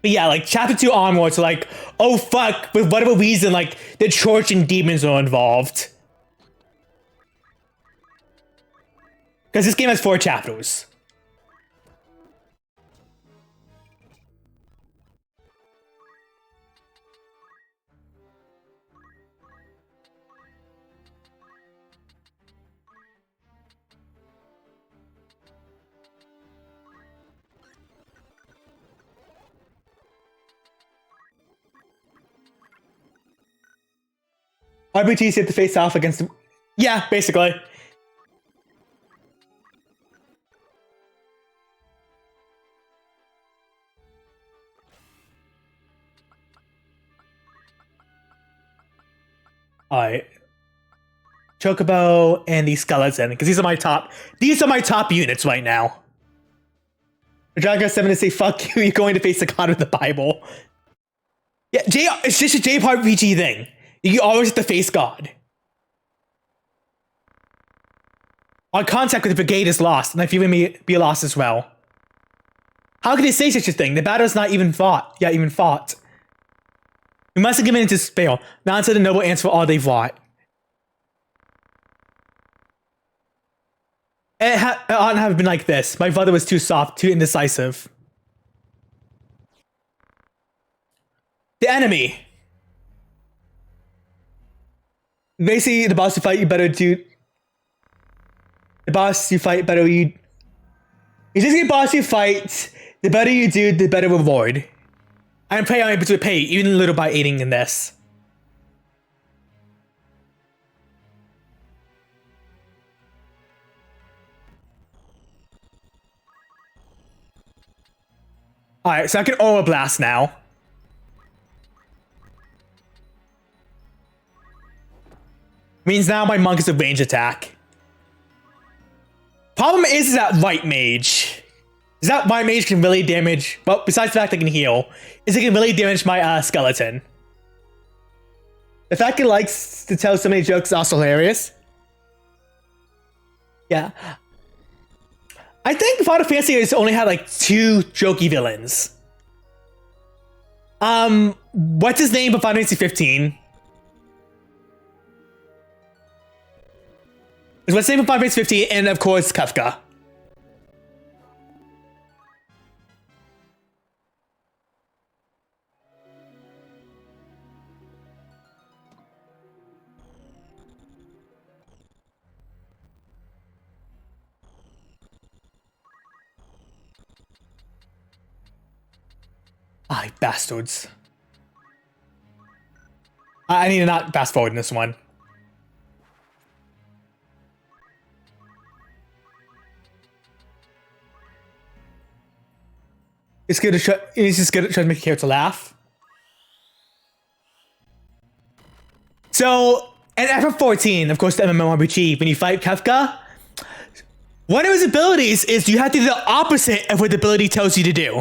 But yeah, like chapter 2 onwards, like, oh fuck, with whatever reason, like the church and demons are involved. Because this game has 4 chapters. RBGs hit the face off against the... Yeah, basically. Alright. Chocobo and the skeleton, because these are my top units right now. Dragon 7 to say, fuck you, you're going to face the god of the Bible. Yeah, it's just a JRPG thing. You always have to face God. Our contact with the brigade is lost, and I fear we may be lost as well. How can they say such a thing? The battle's not even fought. Yeah, even fought. We must have given into despair. Now until the noble answer for all they've wrought. It oughtn't have been like this. My brother was too soft, too indecisive. The enemy. Basically, the boss you fight, you better do. The boss you fight, better you. It's just the boss you fight. The better you do, the better reward. I pray I'm able to pay even a little by aiding in this. Alright, so I can Aura Blast now. Means now my monk is a range attack. Problem is that right mage. Is that my mage can really damage, well, besides the fact I can heal, is it can really damage my skeleton. The fact it likes to tell so many jokes is also hilarious. Yeah. I think Final Fantasy has only had like 2 jokey villains. What's his name for Final Fantasy 15? What's his name for Final Fantasy 15? And of course, Kafka. Ah, bastards. I need to not fast forward in this one. It's good to try. It's just good to try to make a character laugh. So, in FF14, of course, the MMORPG, when you fight Kefka, one of his abilities is you have to do the opposite of what the ability tells you to do.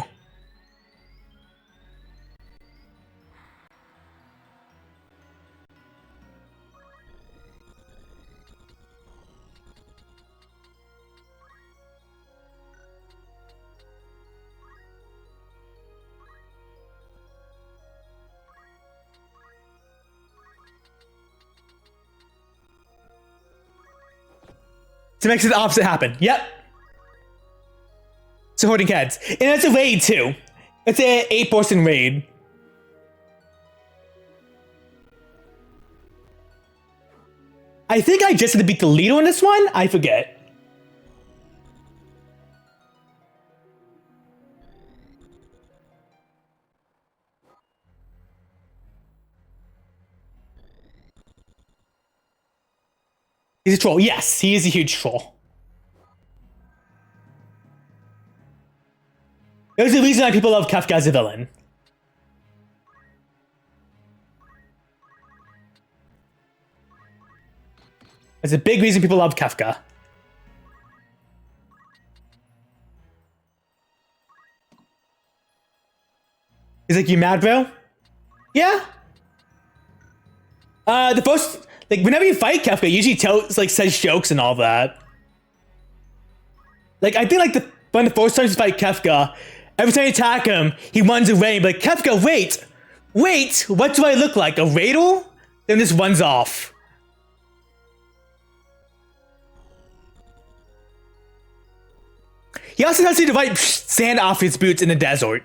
To make the opposite happen. Yep. Supporting heads. And it's a raid too. It's an 8-person raid. I think I just had to beat the leader on this one. I forget. He's a troll. Yes, he is a huge troll. There's a reason why people love Kefka as a villain. There's a big reason people love Kefka. He's like, you mad, bro? Yeah. The first, like, whenever you fight Kefka, he usually says jokes and all that. Like, I think, like, one of the first times you fight Kefka, every time you attack him, he runs away and be like, Kefka, wait! Wait! What do I look like? A Radel? Then just runs off. He also has to wipe sand off his boots in the desert.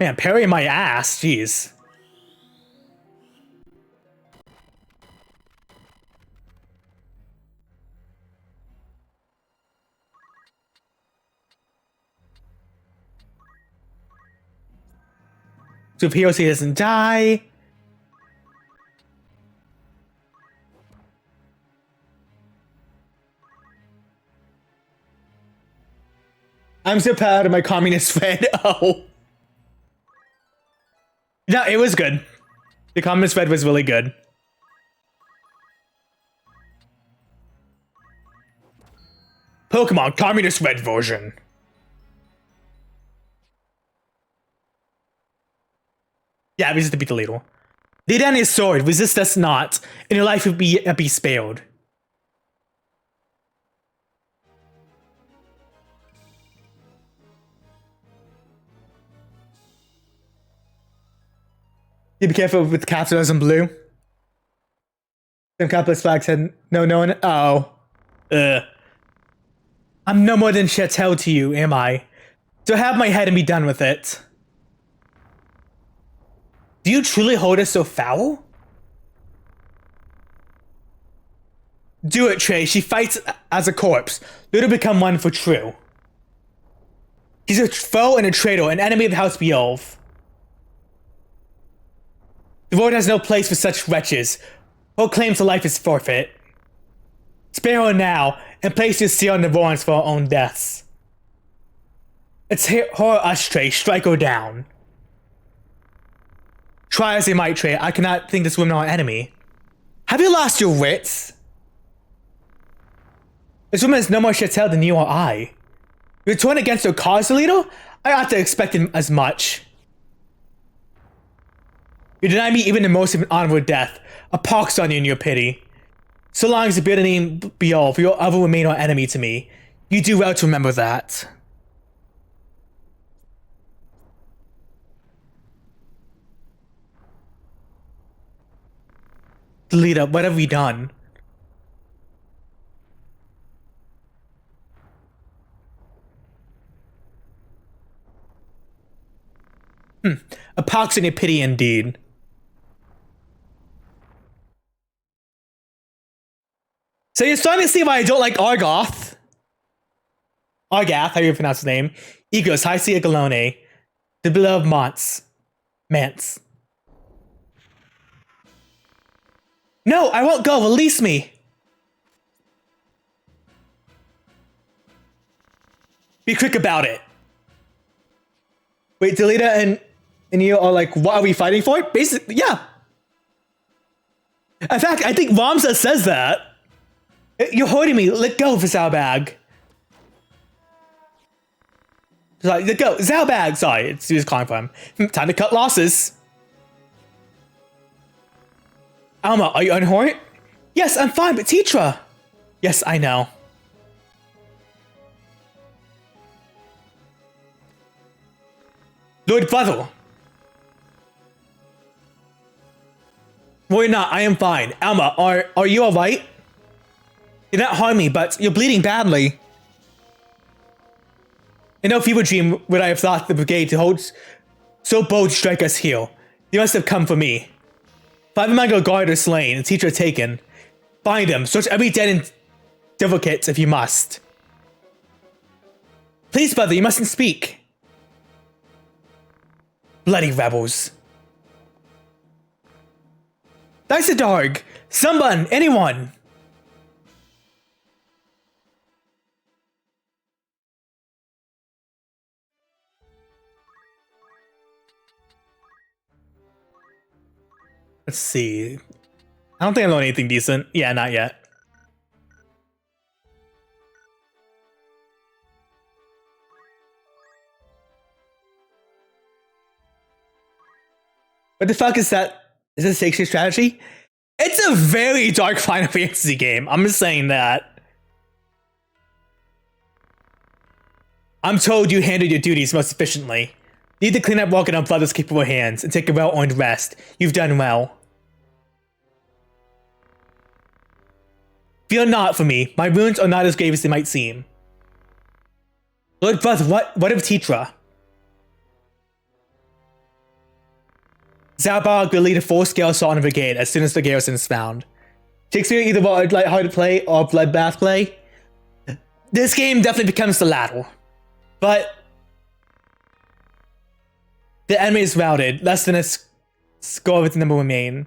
Man, parrying my ass, jeez. So if POC doesn't die. I'm so proud of my communist friend. Oh. No, it was good. The communist red was really good. Pokemon communist red version. Yeah, resist to beat the Lidl. Lay down his sword, resist us not, and your life will be spared. You be careful with capitalism blue. Some capitalist flag said, no one. Oh. I'm no more than chattel to you, am I? So have my head and be done with it. Do you truly hold us so foul? Do it, Trey. She fights as a corpse. Let her become one for true. He's a foe and a traitor, an enemy of House Beelf. The world has no place for such wretches. Her claim to life is forfeit. Spare her now, and place your seal on the warrants for our own deaths. It's her or us, Trey. Strike her down. Try as they might, Trey, I cannot think this woman our enemy. Have you lost your wits? This woman is no more chattel than you or I. You turn against her cause, Alito? I ought to expect as much. You deny me even the most of an honorable death. A pox on you in your pity. So long as the bitter name Beelf, you'll ever remain our enemy to me. You do well to remember that. Delita, what have we done? A pox in your pity indeed. So you're starting to see why I don't like Argoth. Argath, how you pronounce his name. Egos, Hycia Galone. The beloved Mance. No, I won't go. Release me. Be quick about it. Wait, Delita and you are like, what are we fighting for? Basically, yeah. In fact, I think Ramza says that. You're hurting me. Let go, Zalbag. Like, let go. Zalbag. Sorry, it's just calling for him. Time to cut losses. Alma, are you unhurt? Yes, I'm fine, but Tetra. Yes, I know. Lord Brother. Worry not, I am fine. Alma, are you alright? You're not harm me, but you're bleeding badly. In no fever dream would I have thought the brigade to hold so bold to strike us here. You must have come for me. 5 of my guard are slain, and Tetra taken. Find him, search every dead and divocates if you must. Please, brother, you mustn't speak. Bloody rebels. Dice a dog. Someone, anyone. Let's see. I don't think I learned anything decent. Yeah, not yet. What the fuck is that? Is this Shakespeare strategy? It's a very dark Final Fantasy game. I'm just saying that. I'm told you handled your duties most efficiently. Need to clean up walking on bloodless capable hands and take a well-earned rest. You've done well. Fear not for me. My wounds are not as grave as they might seem. Lord Brother, what of Tetra? Zabog will lead a full-scale assault on the brigade as soon as the garrison is found. Shakespeare either want light-hearted play or bloodbath play. This game definitely becomes the latter. But the enemy is routed. Less than a score with the number remain.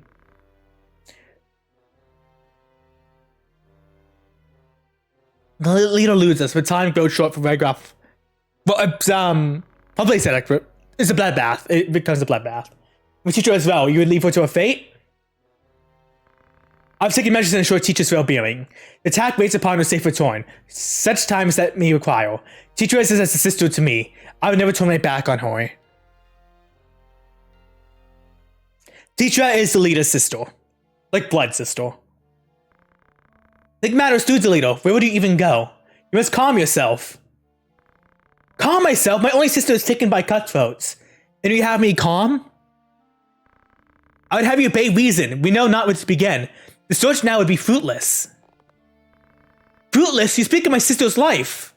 The leader eludes us, but time grows short for Redgraph. Well, probably said it's a bloodbath. It becomes a bloodbath. With Teacher as well, you would leave her to her fate? I've taken measures to ensure Teacher's well-being. The attack waits upon her safe return, such time as that may require. Teacher is as a sister to me. I would never turn my back on her. Teacher is the leader's sister. Like blood sister. Think matters to the leader. Where would you even go? You must calm yourself. Calm myself? My only sister is taken by cutthroats. And you have me calm? I would have you obey reason. We know not where to begin. The search now would be fruitless. Fruitless? You speak of my sister's life.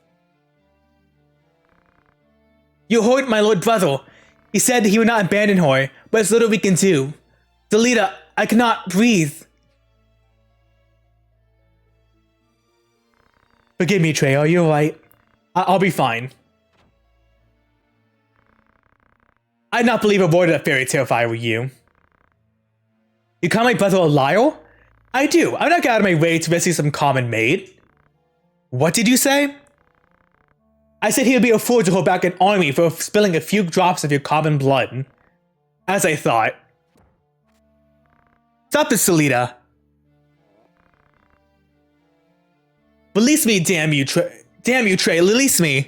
You heard my lord brother. He said he would not abandon her, but it's little we can do. Delita, I cannot breathe. Forgive me, Trey. Are you alright? I'll be fine. I'd not believe a word of that fairy tale if I were you. You call my brother a liar? I do. I would not get out of my way to rescue some common maid. What did you say? I said he would be a fool to hold back an army for spilling a few drops of your common blood. As I thought. Stop this, Salita. Release me, damn you, Trey. Damn you, Trey. Release me.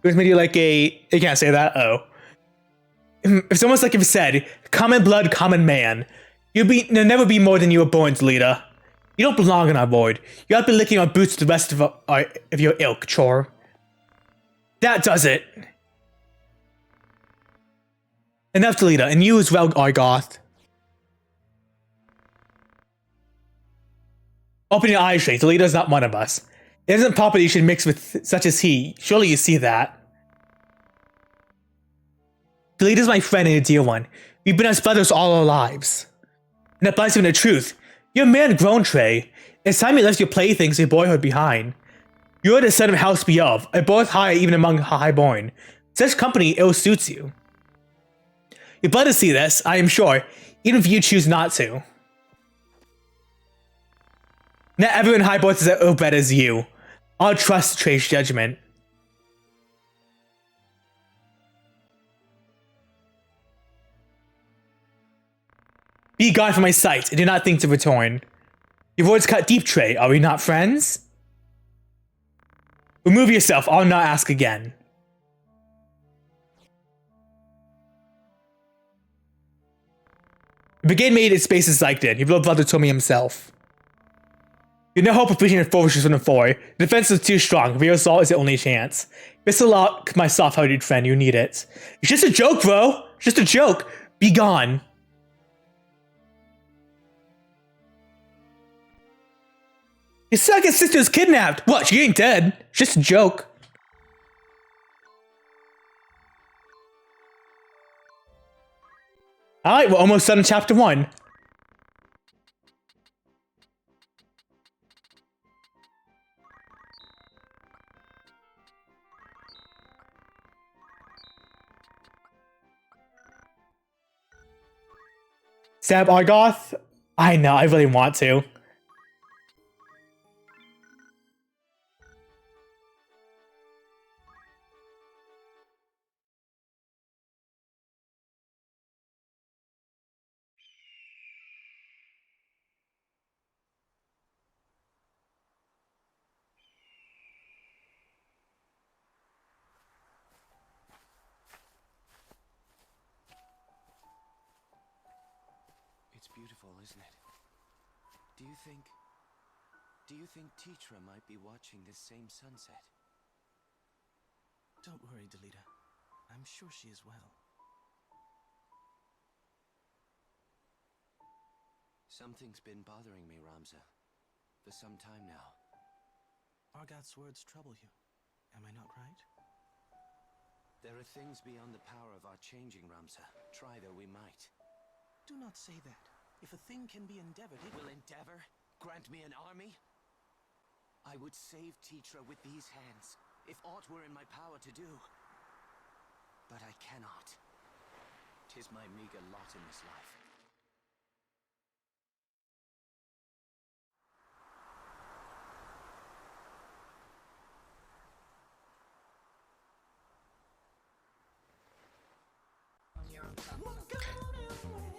It was maybe like a... You can't say that. Oh. It's almost like if you said, common blood, common man. You'll never be more than you were born, leader. You don't belong in our board. You have to be licking our boots to the rest of your ilk, chore. That does it. Enough, Delita, and you as well, Argoth. Open your eyes, Shay. Delita's not one of us. It isn't proper you should mix with such as he. Surely you see that. Delita's my friend and a dear one. We've been as brothers all our lives. And that binds him to the truth. You're a man grown, Trey. It's time you left your playthings and your boyhood behind. You're the son of House Beov, a birth high even among highborn. Such company ill suits you. You're glad to see this, I am sure, even if you choose not to. Not everyone highborn is as ill-bred as you. I'll trust Trey's judgment. Be gone from my sight, and do not think to return. Your words cut deep, Trey. Are we not friends? Remove yourself. I'll not ask again. The brigade made its bases like it. Your little brother told me himself. You have no hope of reaching your fortresses from the four. The defense is too strong. Real assault is the only chance. Best of luck, my soft-hearted friend. You need it. It's just a joke, bro. It's just a joke. Be gone. Your second sister's kidnapped! What, she ain't dead? It's just a joke. Alright, we're almost done in chapter 1. Stab Argoth? I know, I really want to. beautiful, isn't it? Do you think Tetra might be watching this same sunset? Don't worry, Delita. I'm sure she is well. Something's been bothering me, Ramza. For some time now. Argoth's words trouble you. Am I not right? There are things beyond the power of our changing, Ramza. Try though we might. Do not say that. If a thing can be endeavored, it Will endeavor grant me an army? I would save Tetra with these hands, if aught were in my power to do. But I cannot. 'Tis my meager lot in this life.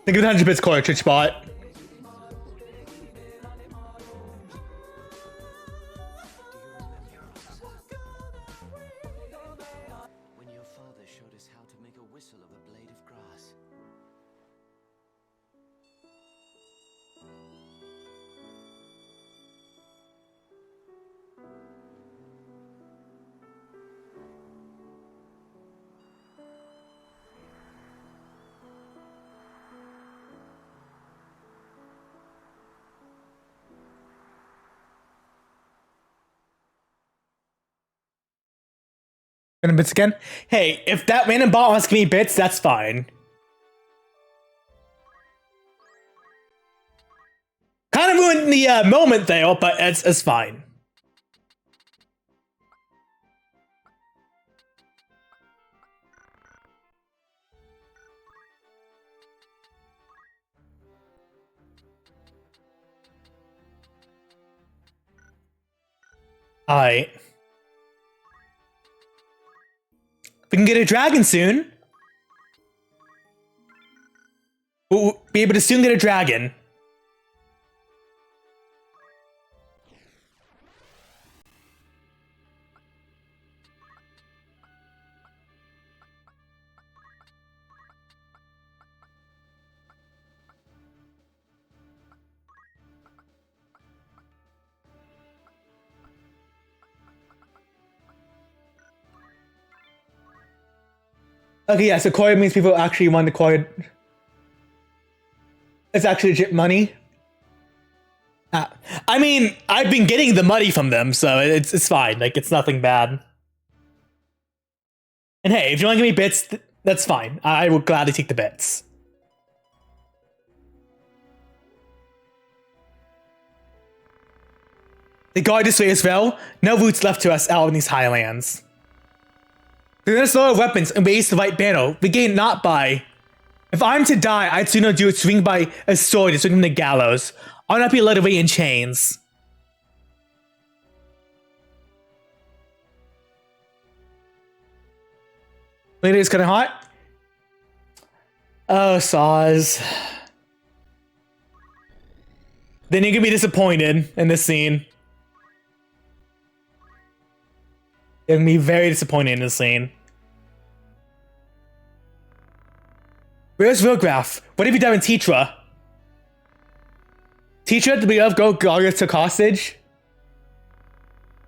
Think of 100 bits core, Twitch bot. When your father showed us how to make a whistle of a blade of grass. Random bits again? Hey, if that random bot wants to give me bits, that's fine. Kind of ruined the moment there, but it's fine. Alright. We can get a dragon soon. We'll be able to soon get a dragon. Okay, yeah, so coin means people actually want the coin. It's actually legit money. I mean, I've been getting the money from them, so it's fine. Like, it's nothing bad. And hey, if you want to give me bits, that's fine. I will gladly take the bits. The guard this way as well. No roots left to us out in these highlands. They're gonna slow our weapons and raise the right banner. We gain not by. If I'm to die, I'd sooner do it swing by a sword and swing from the gallows. I'll not be led away in chains. Later is kinda hot. Oh, Saws. Then you're gonna be disappointed in this scene. You're gonna be very disappointed in this scene. Where's Vilgraf? What have you done in Tetra? Tetra, did we have go Gargars took hostage?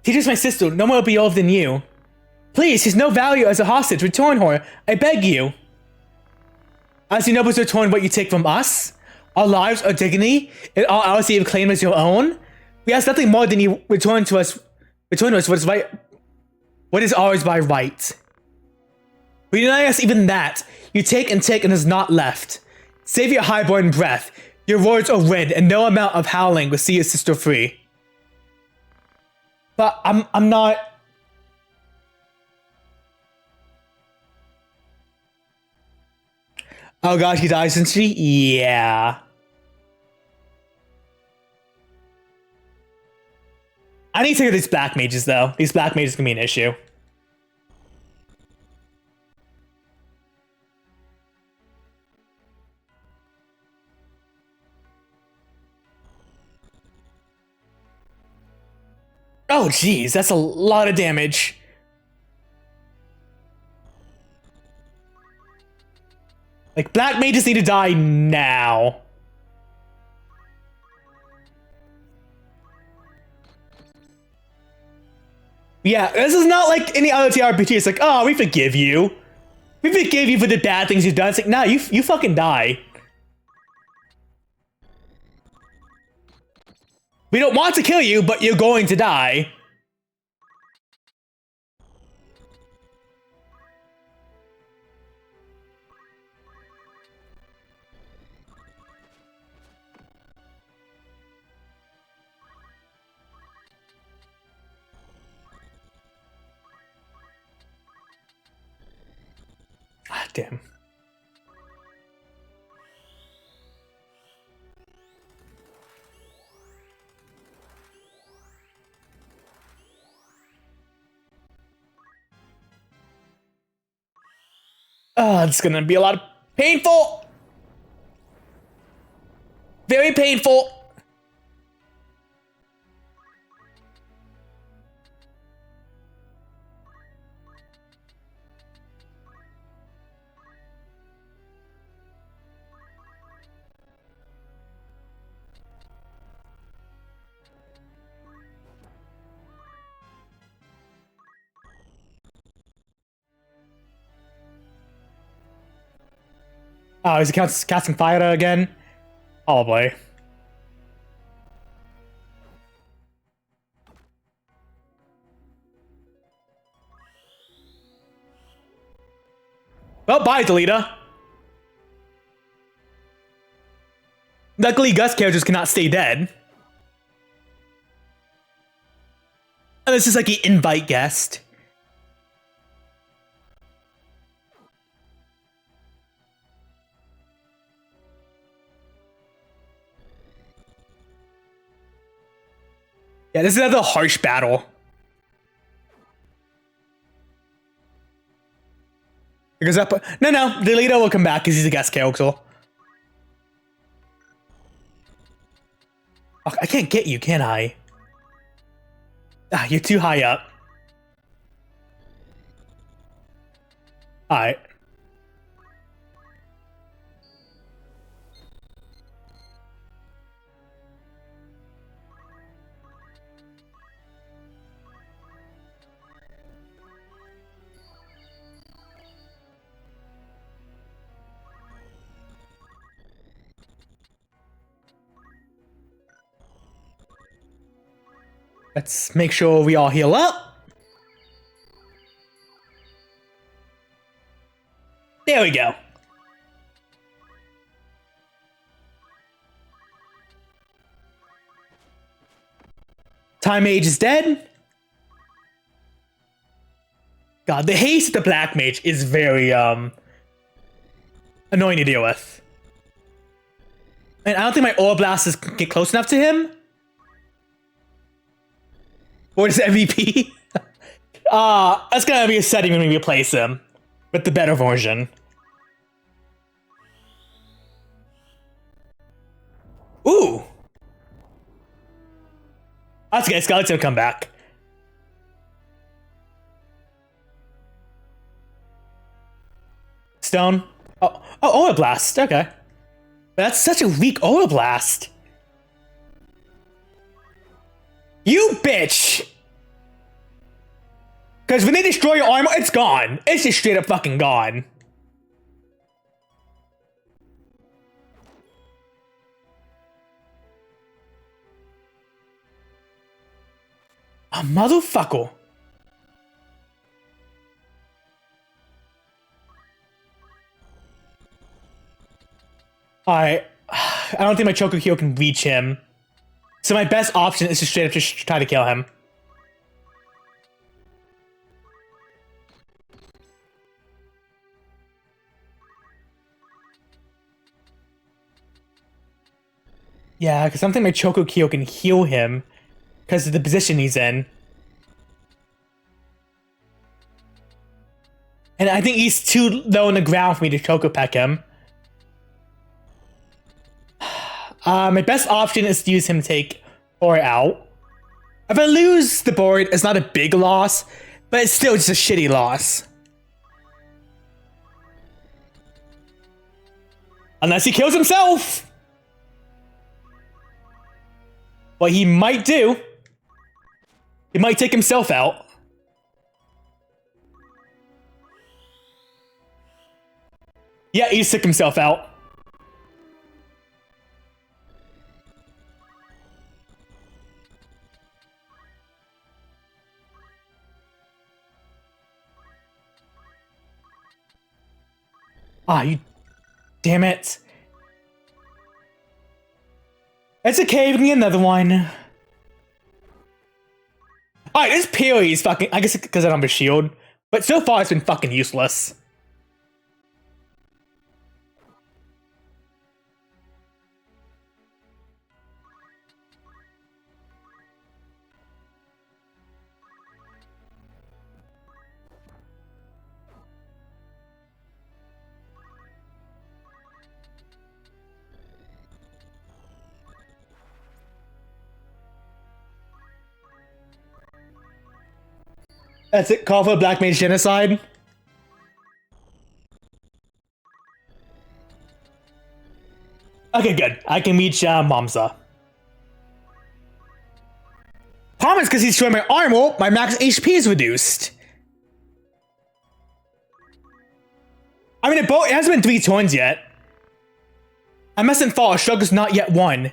Tetra's my sister, no more beloved than you. Please, she's no value as a hostage. Return her, I beg you. As you nobles return what you take from us, our lives, our dignity, and all else you have claimed as your own. We ask nothing more than you return to us what is right, what is ours by right. We deny us even that. You take and is not left. Save your highborn breath. Your words are red, and no amount of howling will see your sister free. But I'm not. Oh gosh, he dies, isn't she? Yeah. I need to get these black mages though. These black mages can be an issue. Oh geez, that's a lot of damage. Like, black mages need to die now. Yeah, this is not like any other TRPG. It's like, oh, we forgive you. We forgive you for the bad things you've done. It's like, nah, you fucking die. We don't want to kill you, but you're going to die. Ah, damn. Oh, it's gonna be a lot of painful. Very painful. Oh, is he casting fire again? Probably. Well, bye, Delita. Luckily, Gus characters cannot stay dead. And this is like an invite guest. Yeah, this is another harsh battle. Because up, no, Delita will come back because he's a guest character. Oh, I can't get you, can I? Ah, you're too high up. Alright. Let's make sure we all heal up. There we go. Time Mage is dead. God, the haste of the Black Mage is very annoying to deal with. And I don't think my Aura Blast is get close enough to him. What is MVP? That's gonna be a setting when we replace him with the better version. Ooh. That's okay, Skelet's gonna come back. Stone. Oh, Aura Blast, okay. That's such a weak Aura Blast. You bitch! Because when they destroy your armor, it's gone. It's just straight up fucking gone. A motherfucker. Alright. I don't think my Chocokill can reach him. So my best option is to straight up just try to kill him. Yeah, because I don't think my Chocokill can heal him because of the position he's in. And I think he's too low on the ground for me to Choco Peck him. My best option is to use him to take Aura out. If I lose the board, it's not a big loss, but it's still just a shitty loss. Unless he kills himself! What he might do, he might take himself out. Yeah, he sick himself out. Ah, you... Damn it. It's okay, we can get another one. Alright, this parry is fucking... I guess because I don't have a shield. But so far, it's been fucking useless. That's it, call for Black Mage Genocide. Okay, good. I can reach Momsa. Problem is, because he's showing my armor, my max HP is reduced. I mean, it hasn't been 3 turns yet. I mustn't fall. Struggle's not yet won.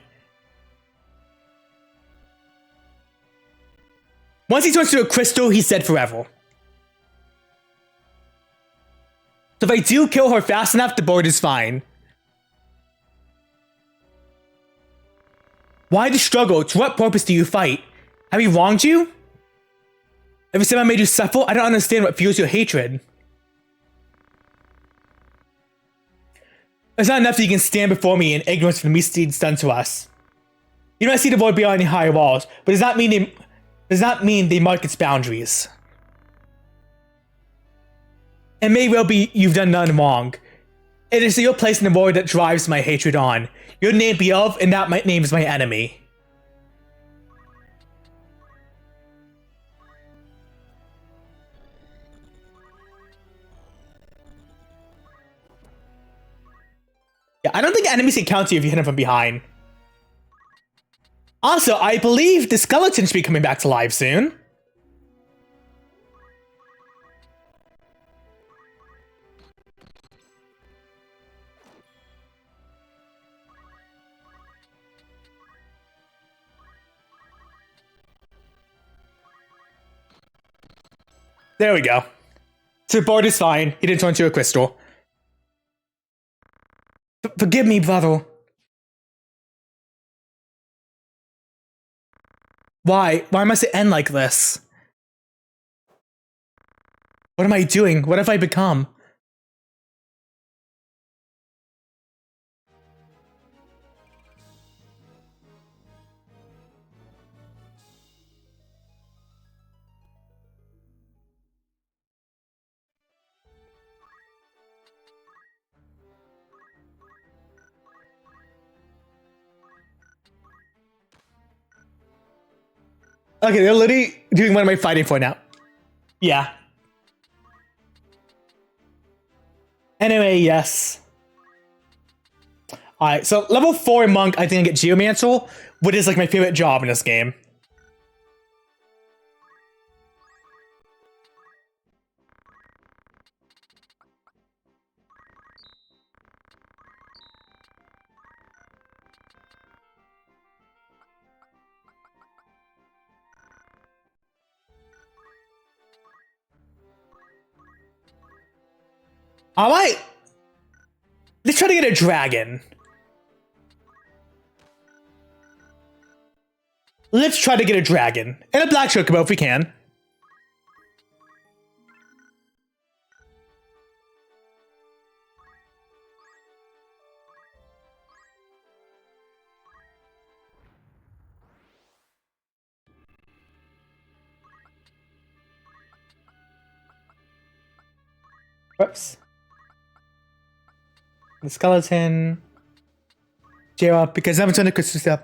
Once he turns to a crystal, he's dead forever. So if I do kill her fast enough, the board is fine. Why the struggle? To what purpose do you fight? Have we wronged you? Every time I made you suffer, I don't understand what fuels your hatred. It's not enough that you can stand before me in ignorance of the misdeeds done to us. You don't see the void beyond any higher walls, but does not mean they mark its boundaries. It may well be you've done none wrong. It is your place in the void that drives my hatred on. Your name be of, and that my name is my enemy. Yeah, I don't think enemies can counter you if you hit them from behind. Also, I believe the skeleton should be coming back to life soon. There we go. So the board is fine. He didn't turn into a crystal. Forgive me, brother. Why? Why must it end like this? What am I doing? What have I become? Okay, they're literally doing what am I fighting for now? Yeah. Anyway, yes. Alright, so level 4 monk, I think I get Geomancer, which is like my favorite job in this game. Alright! Let's try to get a dragon. Let's try to get a dragon. And a black chocobo if we can. Whoops. The skeleton. J-Rob, because I haven't done the crystal stuff.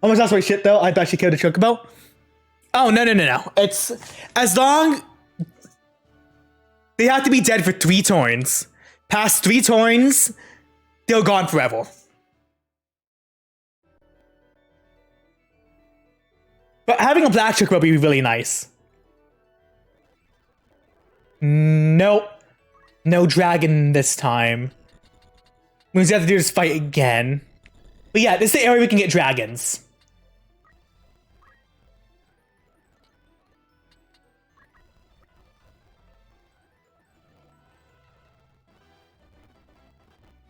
Almost lost my shit though. I actually killed a chocobo. Oh, no. It's as long they have to be dead for 3 turns. Past 3 turns, they're gone forever. But having a black chocobo would be really nice. Nope. No dragon this time. Means we have to do this fight again. But yeah, this is the area we can get dragons.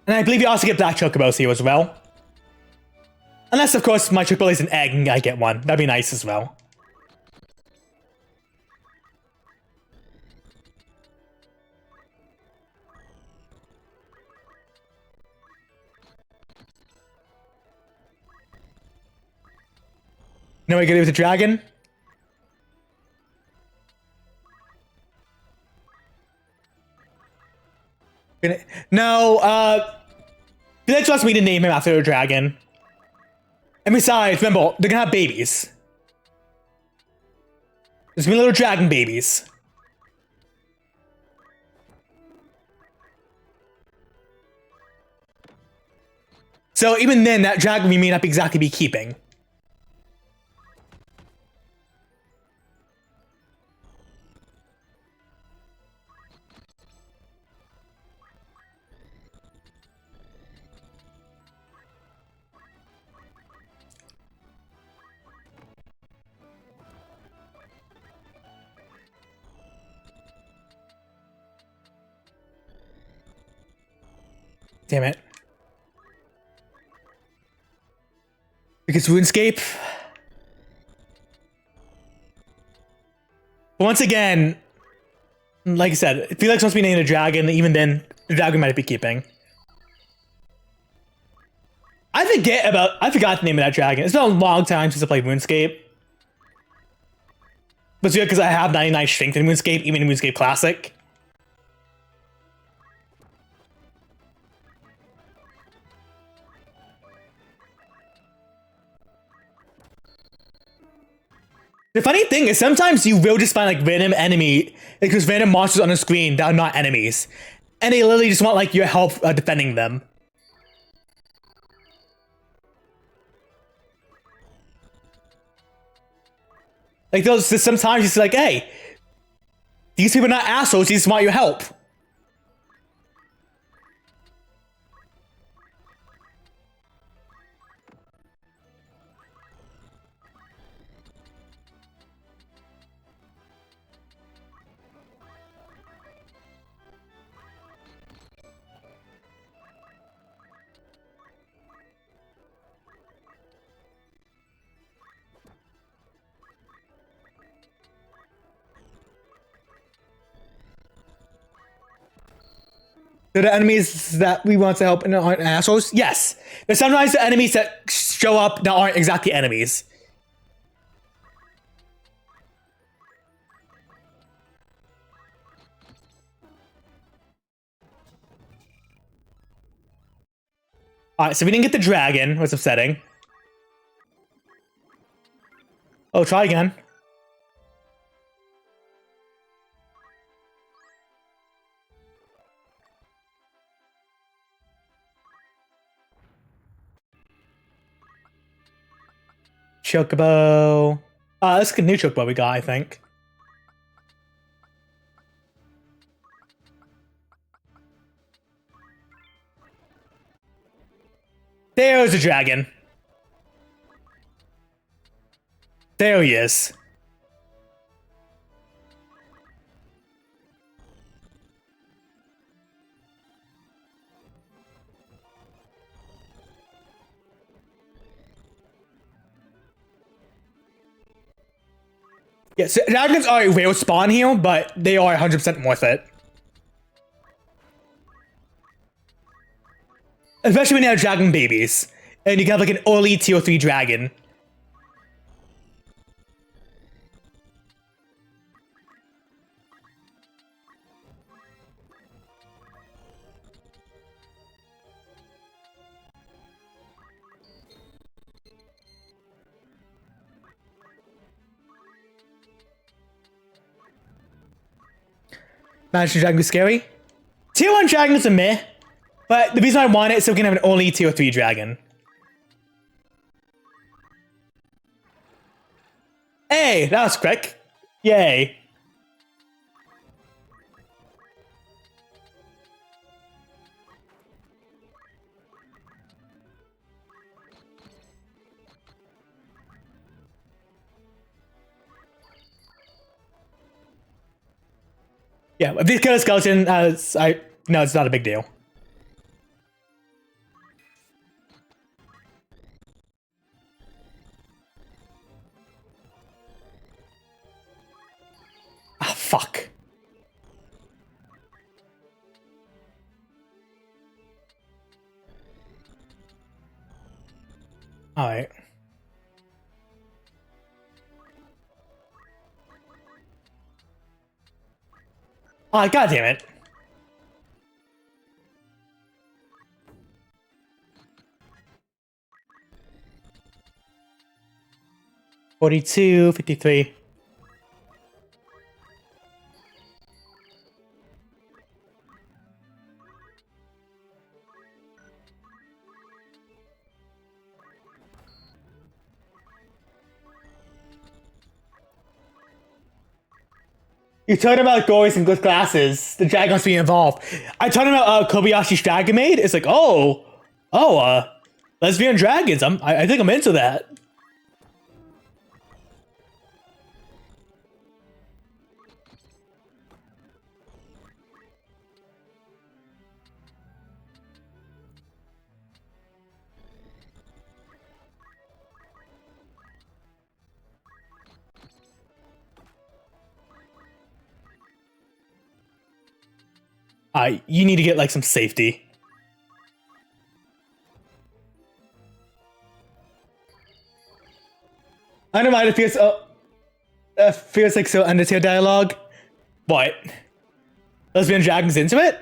And I believe you also get black chocobos here as well. Unless, of course, my chocobo is an egg and I get one. That'd be nice as well. Now we get it with the dragon. No, Felix wants me to name him after a dragon. And besides, remember, they're gonna have babies. There's gonna be little dragon babies. So even then, that dragon we may not exactly be keeping. Damn it. Because RuneScape. But once again, like I said, Felix wants me to name a dragon, even then, the dragon might be keeping. I forgot the name of that dragon. It's been a long time since I played RuneScape. But it's weird because I have 99 strength in RuneScape, even in RuneScape Classic. The funny thing is sometimes you will just find like random enemy, like just random monsters on the screen that are not enemies. And they literally just want like your help defending them. Like those, sometimes it's like, hey, these people are not assholes, they just want your help. Are the enemies that we want to help and aren't assholes? Yes. There's sometimes the enemies that show up that aren't exactly enemies. Alright, so we didn't get the dragon. What's upsetting? Oh, try again. Chocobo. That's a new chocobo we got, I think. There's a dragon. There he is. Yes, dragons are a rare spawn here, but they are 100% worth it. Especially when you have dragon babies. And you can have like an early tier 3 dragon. Managing dragon is scary. Tier 1 dragon is a meh. But the reason I want it is so we can have an only tier 3 dragon. Hey, that was quick. Yay. Yeah, if these kill a skeleton, no, it's not a big deal. Ah, fuck. Alright. Oh, god damn it. $42, $53. You're talking about goys and good glasses. The dragons being involved. I'm talking about Kobayashi's Dragon Maid. It's like, lesbian dragons. I think I'm into that. You need to get like some safety. I don't mind. It feels like so Undertale dialogue. What? Lesbian dragons into it?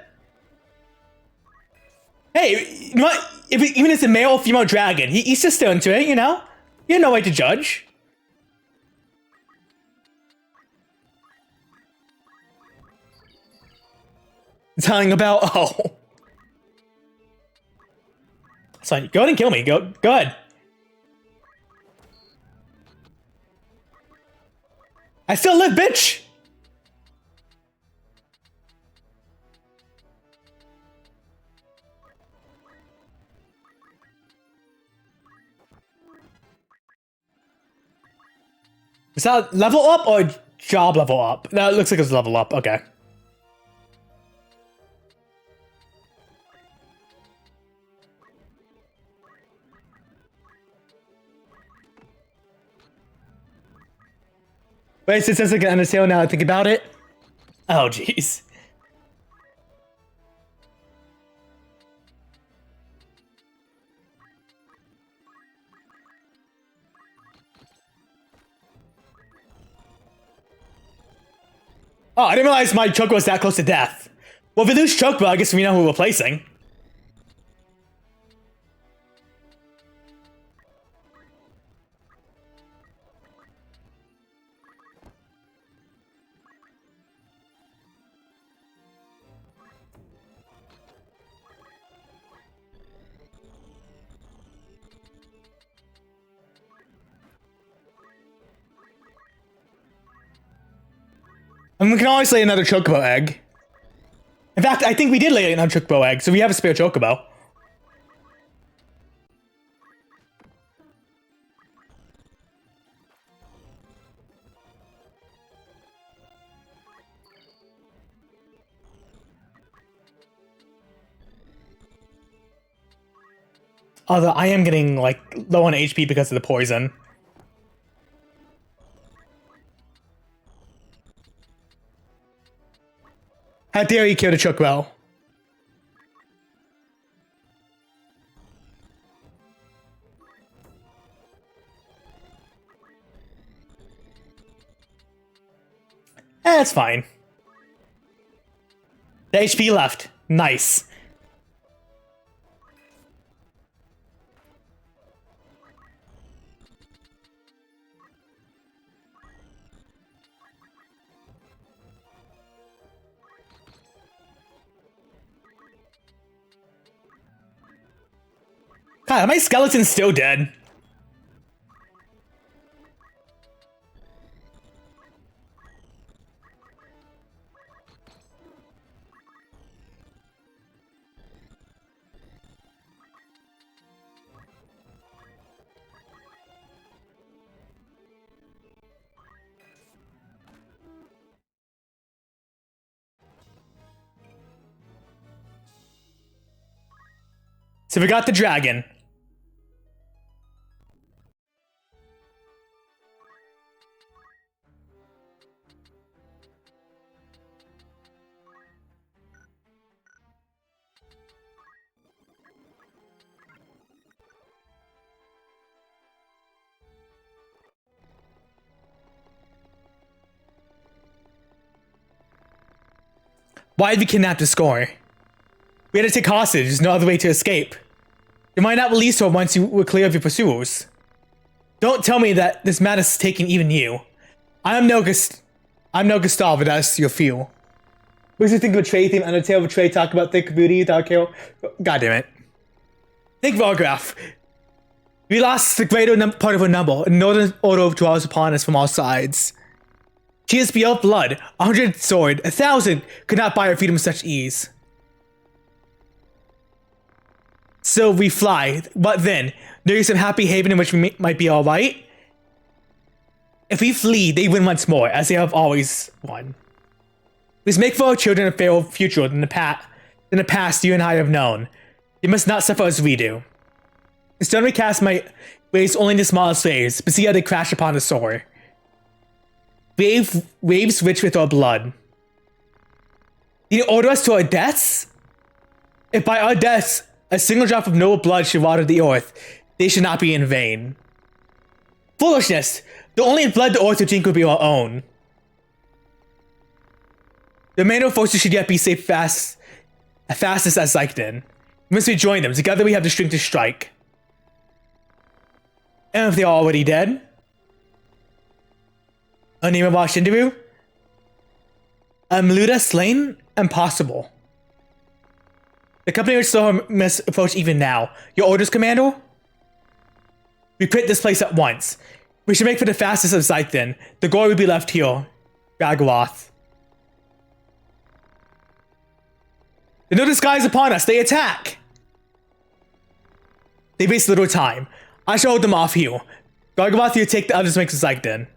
Hey, you know what? Even if it's a male or female dragon, he's just still into it. You know, you have no way to judge. Telling about So go ahead and kill me. Go ahead. I still live, bitch. Is that level up or job level up? That looks like it's level up. Okay. Wait, so it says like an Undertale now I think about it. Oh, jeez. Oh, I didn't realize my Chocobo was that close to death. Well, if we lose Chocobo, I guess we know who we're replacing. And we can always lay another Chocobo egg. In fact, I think we did lay another Chocobo egg, so we have a spare Chocobo. Although I am getting like low on HP because of the poison. How dare you kill the Chocobo? That's fine. The HP left. Nice. God, my skeleton's still dead. So we got the dragon. Why did we kidnap the score? We had to take hostage. There's no other way to escape. You might not release her once you were clear of your pursuers. Don't tell me that this madness has taken even you. I'm no Gustav, but that's your feel. What do you think of a Trey theme? Undertale of a Trey talk about thick booty, Dark Hero? God damn it. Think of Autograph. We lost the greater part of her number, and Northern Order draws upon us from all sides. She has beyond blood, 100 sword, 1,000 could not buy her freedom with such ease. So we fly, but then, there is some happy haven in which we might be alright. If we flee, they win once more, as they have always won. We must make for our children a fairer future than the past you and I have known. They must not suffer as we do. The stone we cast might raise only the smallest waves, but see how they crash upon the shore. Waves rich with our blood. Did you order us to our deaths? If by our deaths, a single drop of noble blood should water the earth, they should not be in vain. Foolishness! The only blood the earth would drink would be our own. The Mando forces should yet be safe fastest as Zykedon. We must rejoin them. Together we have the strength to strike. And if they are already dead? A name of our interview? Meluda slain? Impossible. The company which saw must approach even now. Your orders, Commander? We quit this place at once. We should make for the fastest of Zykedon. The glory will be left here. Ragaroth. The no disguise upon us. They attack. They waste little time. I shall hold them off here. Gargaroth, you take the others to make Zykedon.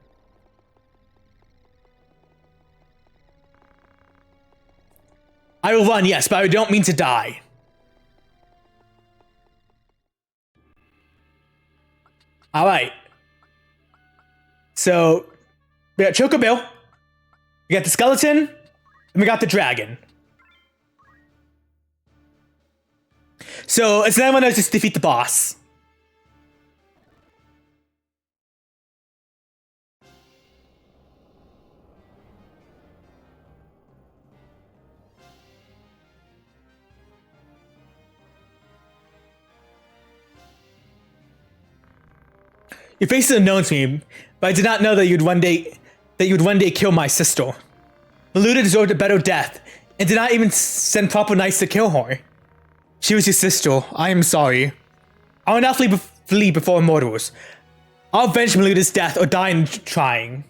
I will run, yes, but I don't mean to die. Alright. So, we got Chocobill, we got the skeleton, and we got the dragon. So, it's now when I just defeat the boss. Your face is unknown to me, but I did not know that you'd one day kill my sister. Meluda deserved a better death, and did not even send proper knights to kill her. She was your sister. I am sorry. I will not flee before mortals. I'll avenge Meluda's death or die in trying.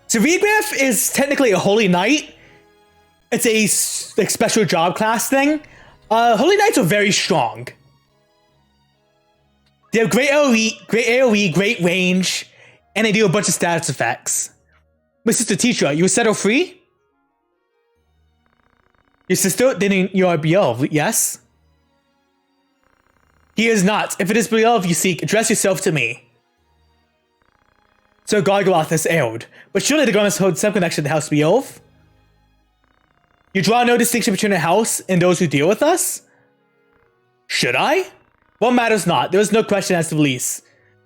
So Regraph is technically a Holy Knight. It's a special job class thing. Holy Knights are very strong. They have great AoE, great range, and they do a bunch of status effects. My sister Teacher, you set her free? Your sister? Then you are beloved, yes? He is not. If it is beloved you seek, address yourself to me. So Gargaroth has erred, but surely the garments hold some connection to the House Beowulf. You draw no distinction between the house and those who deal with us? Should I? What matters not, there is no question as to release.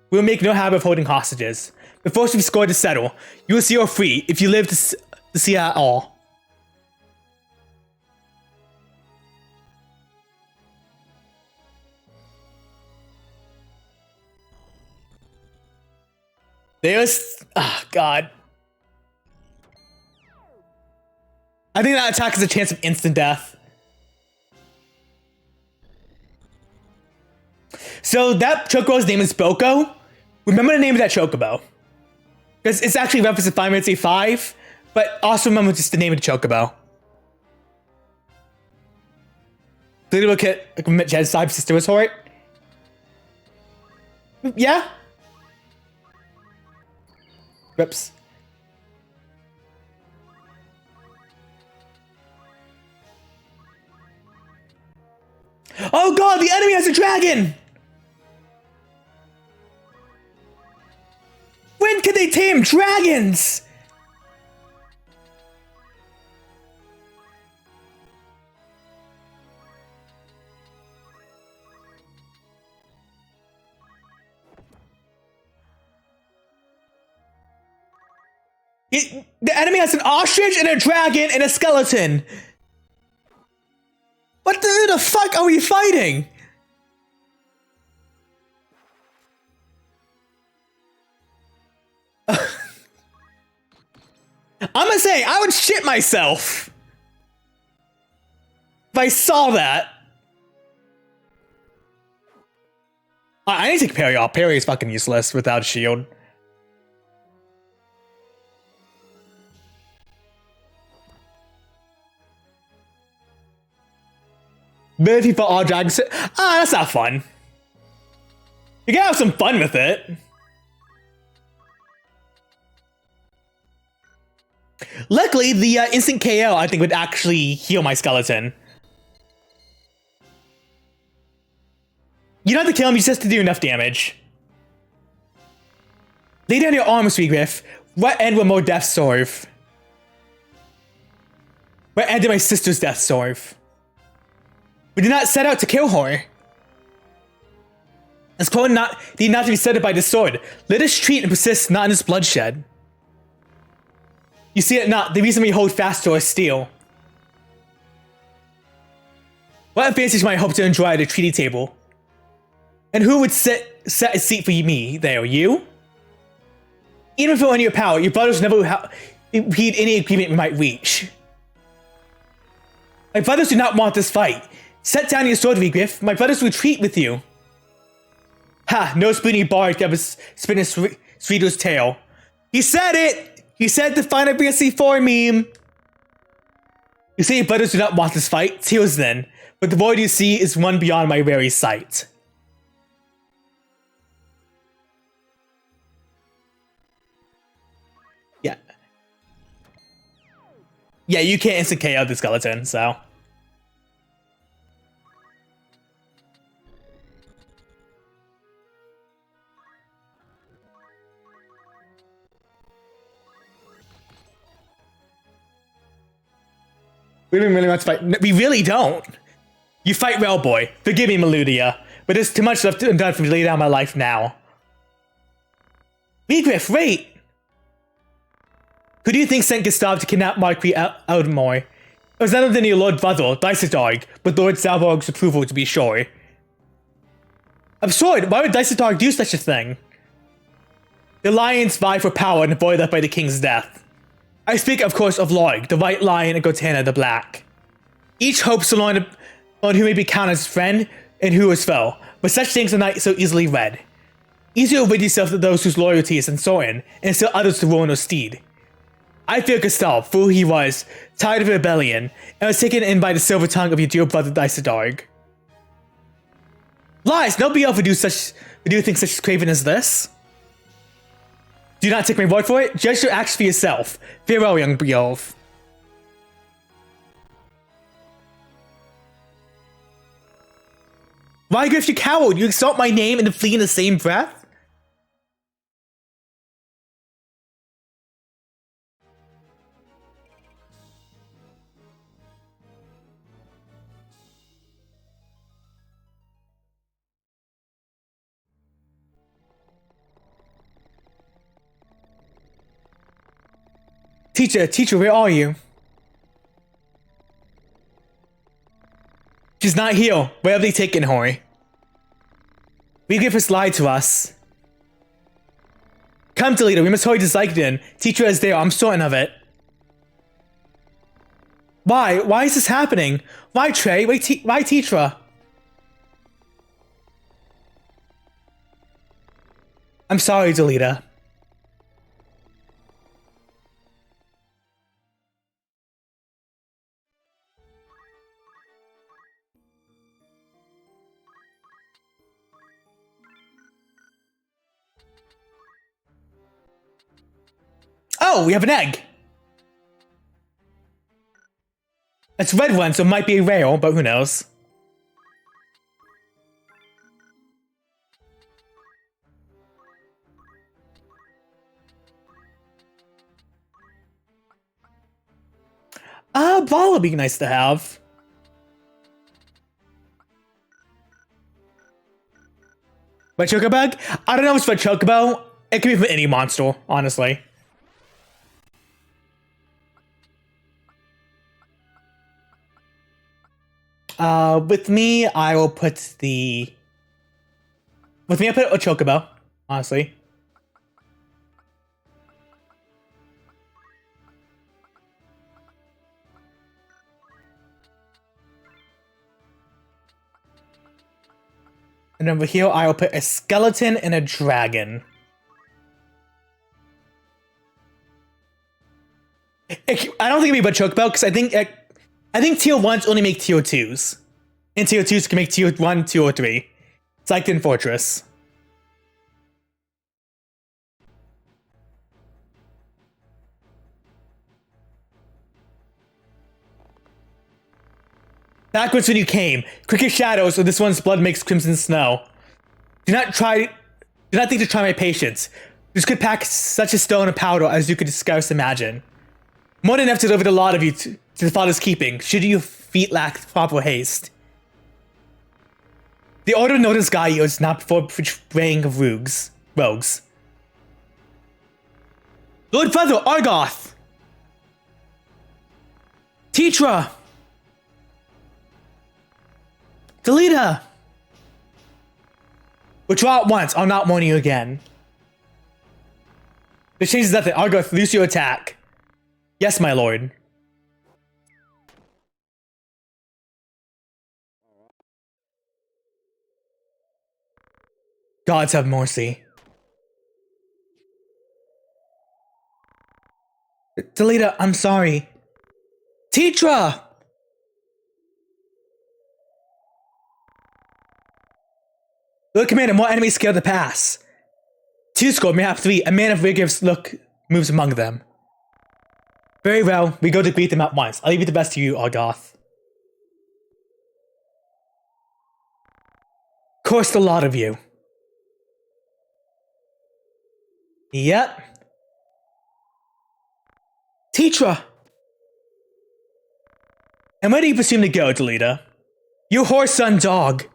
We will make no habit of holding hostages. Before we score to settle, you will see her free if you live to see her at all. God. I think that attack has a chance of instant death. So that Chocobo's name is Boko. Remember the name of that Chocobo. Because it's actually referenced in Final Fantasy 5, but also remember just the name of the Chocobo. Did you look at Jed's sister was for it? Rips. Oh god, the enemy has a dragon! When can they tame dragons? The enemy has an ostrich and a dragon and a skeleton. What the fuck are we fighting? I'm gonna say, I would shit myself if I saw that. I need to take parry off. Parry is fucking useless without a shield. Ability for all dragons. That's not fun. You gotta have some fun with it. Luckily, the instant KO I think would actually heal my skeleton. You don't have to kill him, you just have to do enough damage. Lay down your arms, Sweetgriff. What end will more death serve? What end did my sister's death serve? We did not set out to kill her. As Clone need not to be settled by the sword. Let us treat and persist not in this bloodshed. You see it not, the reason we hold fast to our steel. What advantage might I hope to enjoy at a treaty table? And who would set a seat for me there, you? Even if it were in your power, your brothers never impede any agreement we might reach. My brothers do not want this fight. Set down your sword, Vigriff. My brothers will treat with you. Ha! No spoony bard can ever spin a Sweeter's tail. He said it! He said the Final Fantasy 4 meme. You say your brothers do not want this fight? Tears then. But the void you see is one beyond my very sight. Yeah. Yeah, you can't instant KO the skeleton, so. We don't really want to fight. No, we really don't. You fight well, boy. Forgive me, Meludia, but there's too much left undone for me to lay down my life now. Vigriff, wait! Who do you think sent Gustav to kidnap Marquis Eldmore? It was none other than your Lord Brother, Dysardarg, with Lord Salvarg's approval to be sure. Absurd! Why would Dysardarg do such a thing? The lions vie for power and avoid that by the king's death. I speak, of course, of Larg, the White Lion, and Gotana, the Black. Each hopes on who may be counted as friend and who as foe, but such things are not so easily read. Easier to rid yourself of those whose loyalty is uncertain, and still others to ruin or steed. I fear Gustav, fool he was, tired of rebellion, and was taken in by the silver tongue of your dear brother Dysardarg. Lies! No Beelf would do things such as craven as this. Do not take my word for it. Judge your acts for yourself. Farewell, young Beelf. Why, Griff, you coward? You insult my name and then flee in the same breath? Teacher, where are you? She's not here. Where have they taken her? Vigriff has lied to us. Come, Delita, we must hurry to Zykedon. Teacher is there, I'm certain of it. Why? Why is this happening? Why, Trey? Why Teacher? I'm sorry, Delita. Oh, we have an egg. It's a red one, so it might be a rare, but who knows? Ball would be nice to have. But Chocobug? I don't know if it's for Chocobo. It could be for any monster, honestly. With me, I will put the... With me, I put a Chocobo, honestly. And over here, I will put a skeleton and a dragon. I don't think it'd be but Chocobo, because I think tier 1s only make tier 2s. And tier 2s can make tier 1, 2, or 3. It's like in Fortress. Backwards when you came. Cricket shadows, or this one's blood makes crimson snow. Do not think to try my patience. This could pack such a stone of powder as you could scarce imagine. More than enough to deliver the lot of you to the father's keeping, should your feet lack proper haste. The order of Notice Guy is not before betraying of rogues. Lord Feather, Argoth! Tetra! Delita! Withdraw at once, I'll not warn you again. This changes nothing. Argoth, loose your attack. Yes, my lord. Gods have mercy. Delita, I'm sorry. Tetra! Lord Commander, more enemies scale the pass. 2 score, mayhap 3. A man of rigorous look moves among them. Very well, we go to greet them at once. I'll leave it the best to you, Argoth. Cursed the lot of you. Yep. Tetra! And where do you presume to go, Delita? You horse son dog.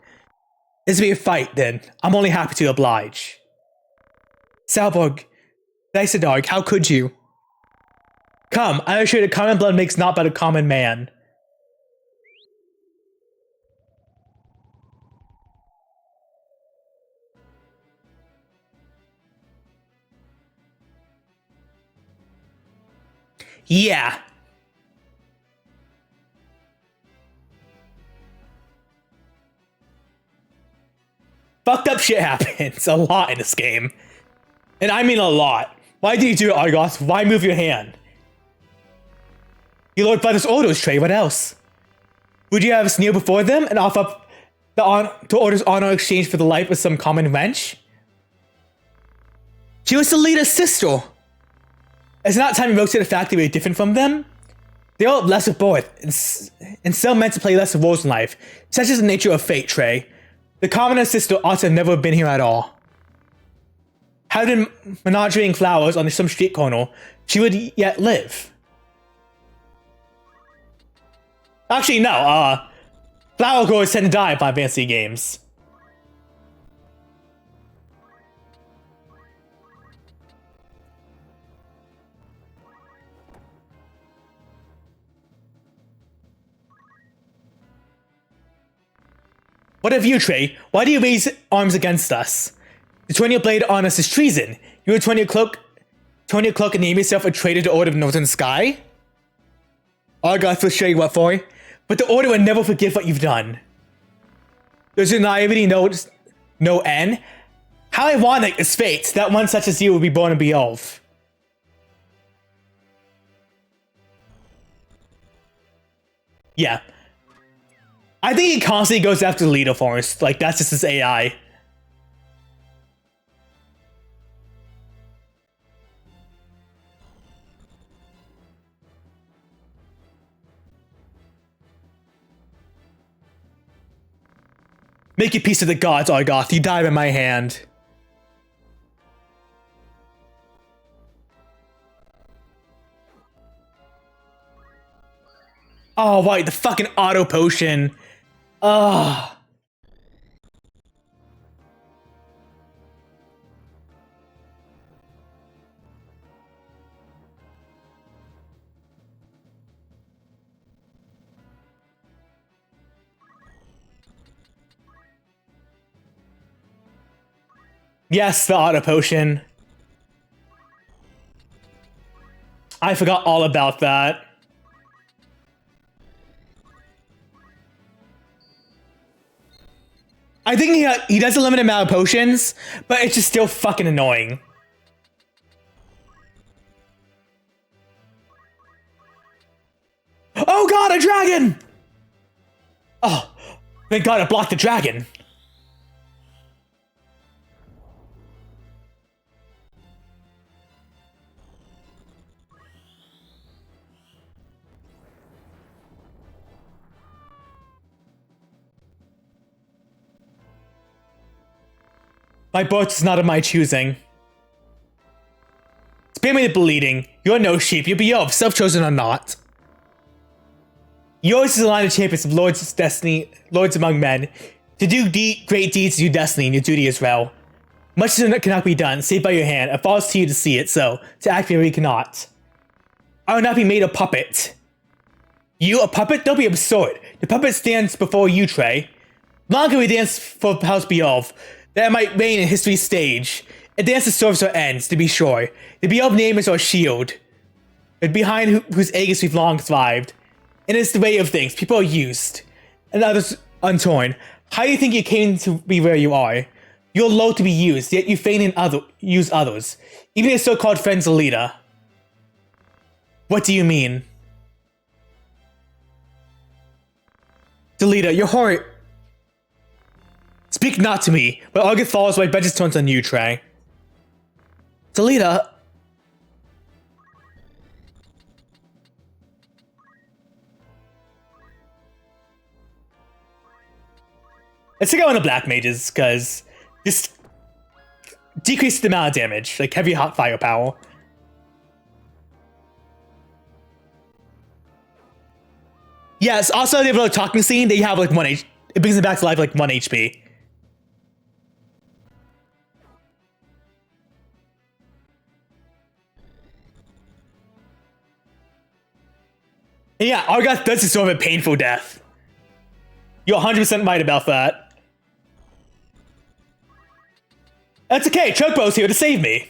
This will be a fight, then. I'm only happy to oblige. Salborg, Daisadog, how could you? Come, I assure you that common blood makes not but a common man. Yeah. Fucked up shit happens a lot in this game. And I mean a lot. Why do you do it, Argoth? Why move your hand? Your Lord Feather's orders, Trey, what else? Would you have us kneel before them and offer up the order's honor exchange for the life of some common wench? She was the leader's sister. It's not time to roast the fact that we're different from them. They're all less of both, and so meant to play less of roles in life. Such is the nature of fate, Trey. The commoner's sister ought to have never been here at all. Had been menagering flowers on some street corner, she would yet live. Actually, no, flower growers tend to die by fantasy games. What of you, Trey? Why do you raise arms against us? To turn your blade on us is treason. You would turn your cloak and name yourself a traitor to the Order of Northern Sky? Argoth will show you what for, but the Order will never forgive what you've done. There's a naivety no end. How ironic is fate that one such as you will be born in Beowulf. Yeah. I think he constantly goes after the leader forest. Like, that's just his AI. Make your peace with the gods, Argoth. You die by my hand. Oh, right, the fucking auto potion. Ugh. Yes, the auto potion. I forgot all about that. I think he does a limited amount of potions, but it's just still fucking annoying. Oh god, a dragon! Oh, thank god I blocked the dragon. My birth is not of my choosing. Spare me the bleeding. You're no sheep, you're beloved, self-chosen or not. Yours is the line of champions of lords of destiny, lords among men. To do great deeds to do destiny and your duty as well. Much cannot be done, save by your hand. It falls to you to see it, so to act where we cannot. I will not be made a puppet. You, a puppet? Don't be absurd. The puppet stands before you, Trey. Long can we dance for House Beelf, that it might reign in history's stage. A dance that serves our ends, to be sure. The Beelf name is our shield. But behind whose aegis we've long thrived. And it's the way of things. People are used, and others untorn. How do you think you came to be where you are? You're low to be used, yet you feign and use others. Even your so-called friends, Alita. What do you mean? Delita, your heart. Speak not to me, but August falls, my vengeance turns on you, Trey. Delita. Let's take out one of the black mages, because just decrease the amount of damage, like heavy hot firepower. Yes, also they have a talking scene, they have like 1 HP. It brings them back to life like 1 HP. And yeah, Argoth does deserve a painful death. You're 100% right about that. That's okay, Chokebo's here to save me.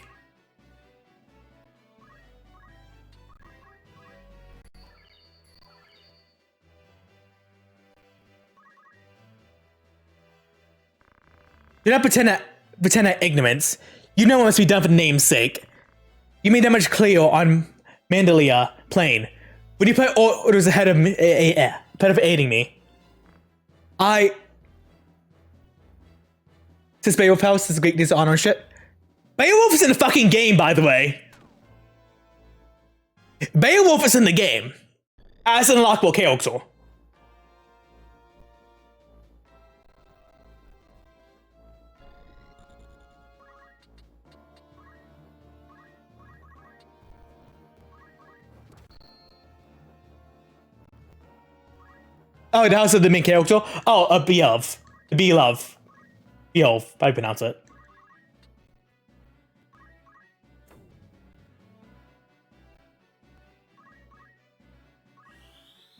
Do not pretend that ignorance. You know what must be done for the name's sake. You made that much clear on Mandalia Plain. When you put orders ahead of me, aiding me. Since Beowulf House is a great honor and shit. Beowulf is in the fucking game, by the way. Beowulf is in the game. As an unlockable character. Oh, the house of the main character? Oh, Beelf. Beelf. Beelf, I pronounce it.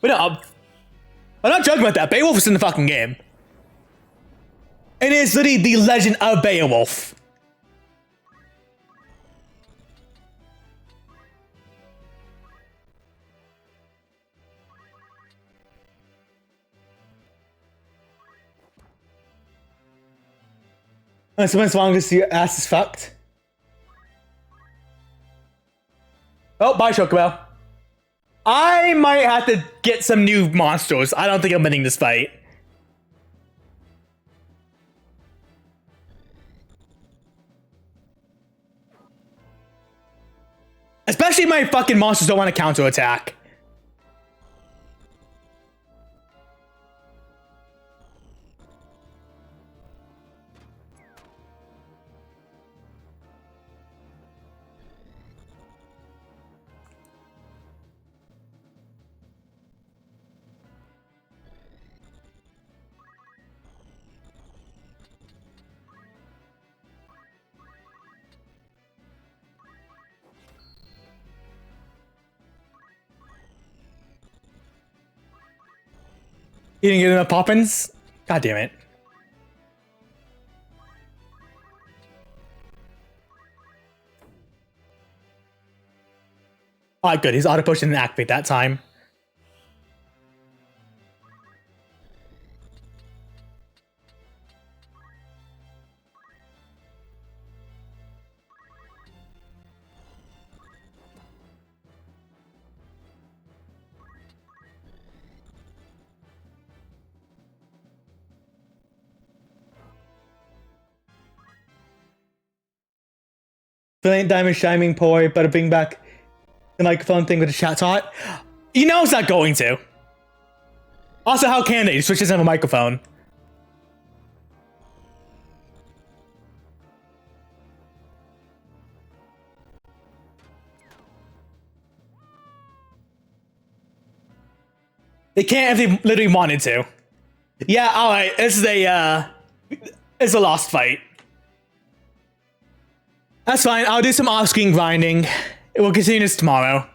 But no, I'm not joking about that. Beowulf is in the fucking game. It is literally the legend of Beowulf. So as long as your ass is fucked. Oh, bye, Chocobo. I might have to get some new monsters. I don't think I'm winning this fight. Especially my fucking monsters don't want to counterattack. You didn't get enough poppins? God damn it. Alright, good. His auto potion didn't activate that time. Brilliant diamond shining poi, better bring back the microphone thing with the chat tot. You know it's not going to. Also, how can they? Switch doesn't have a microphone. They can't if they literally wanted to. Yeah, alright, this is it's a lost fight. That's fine, I'll do some off-screen grinding. We'll continue this tomorrow.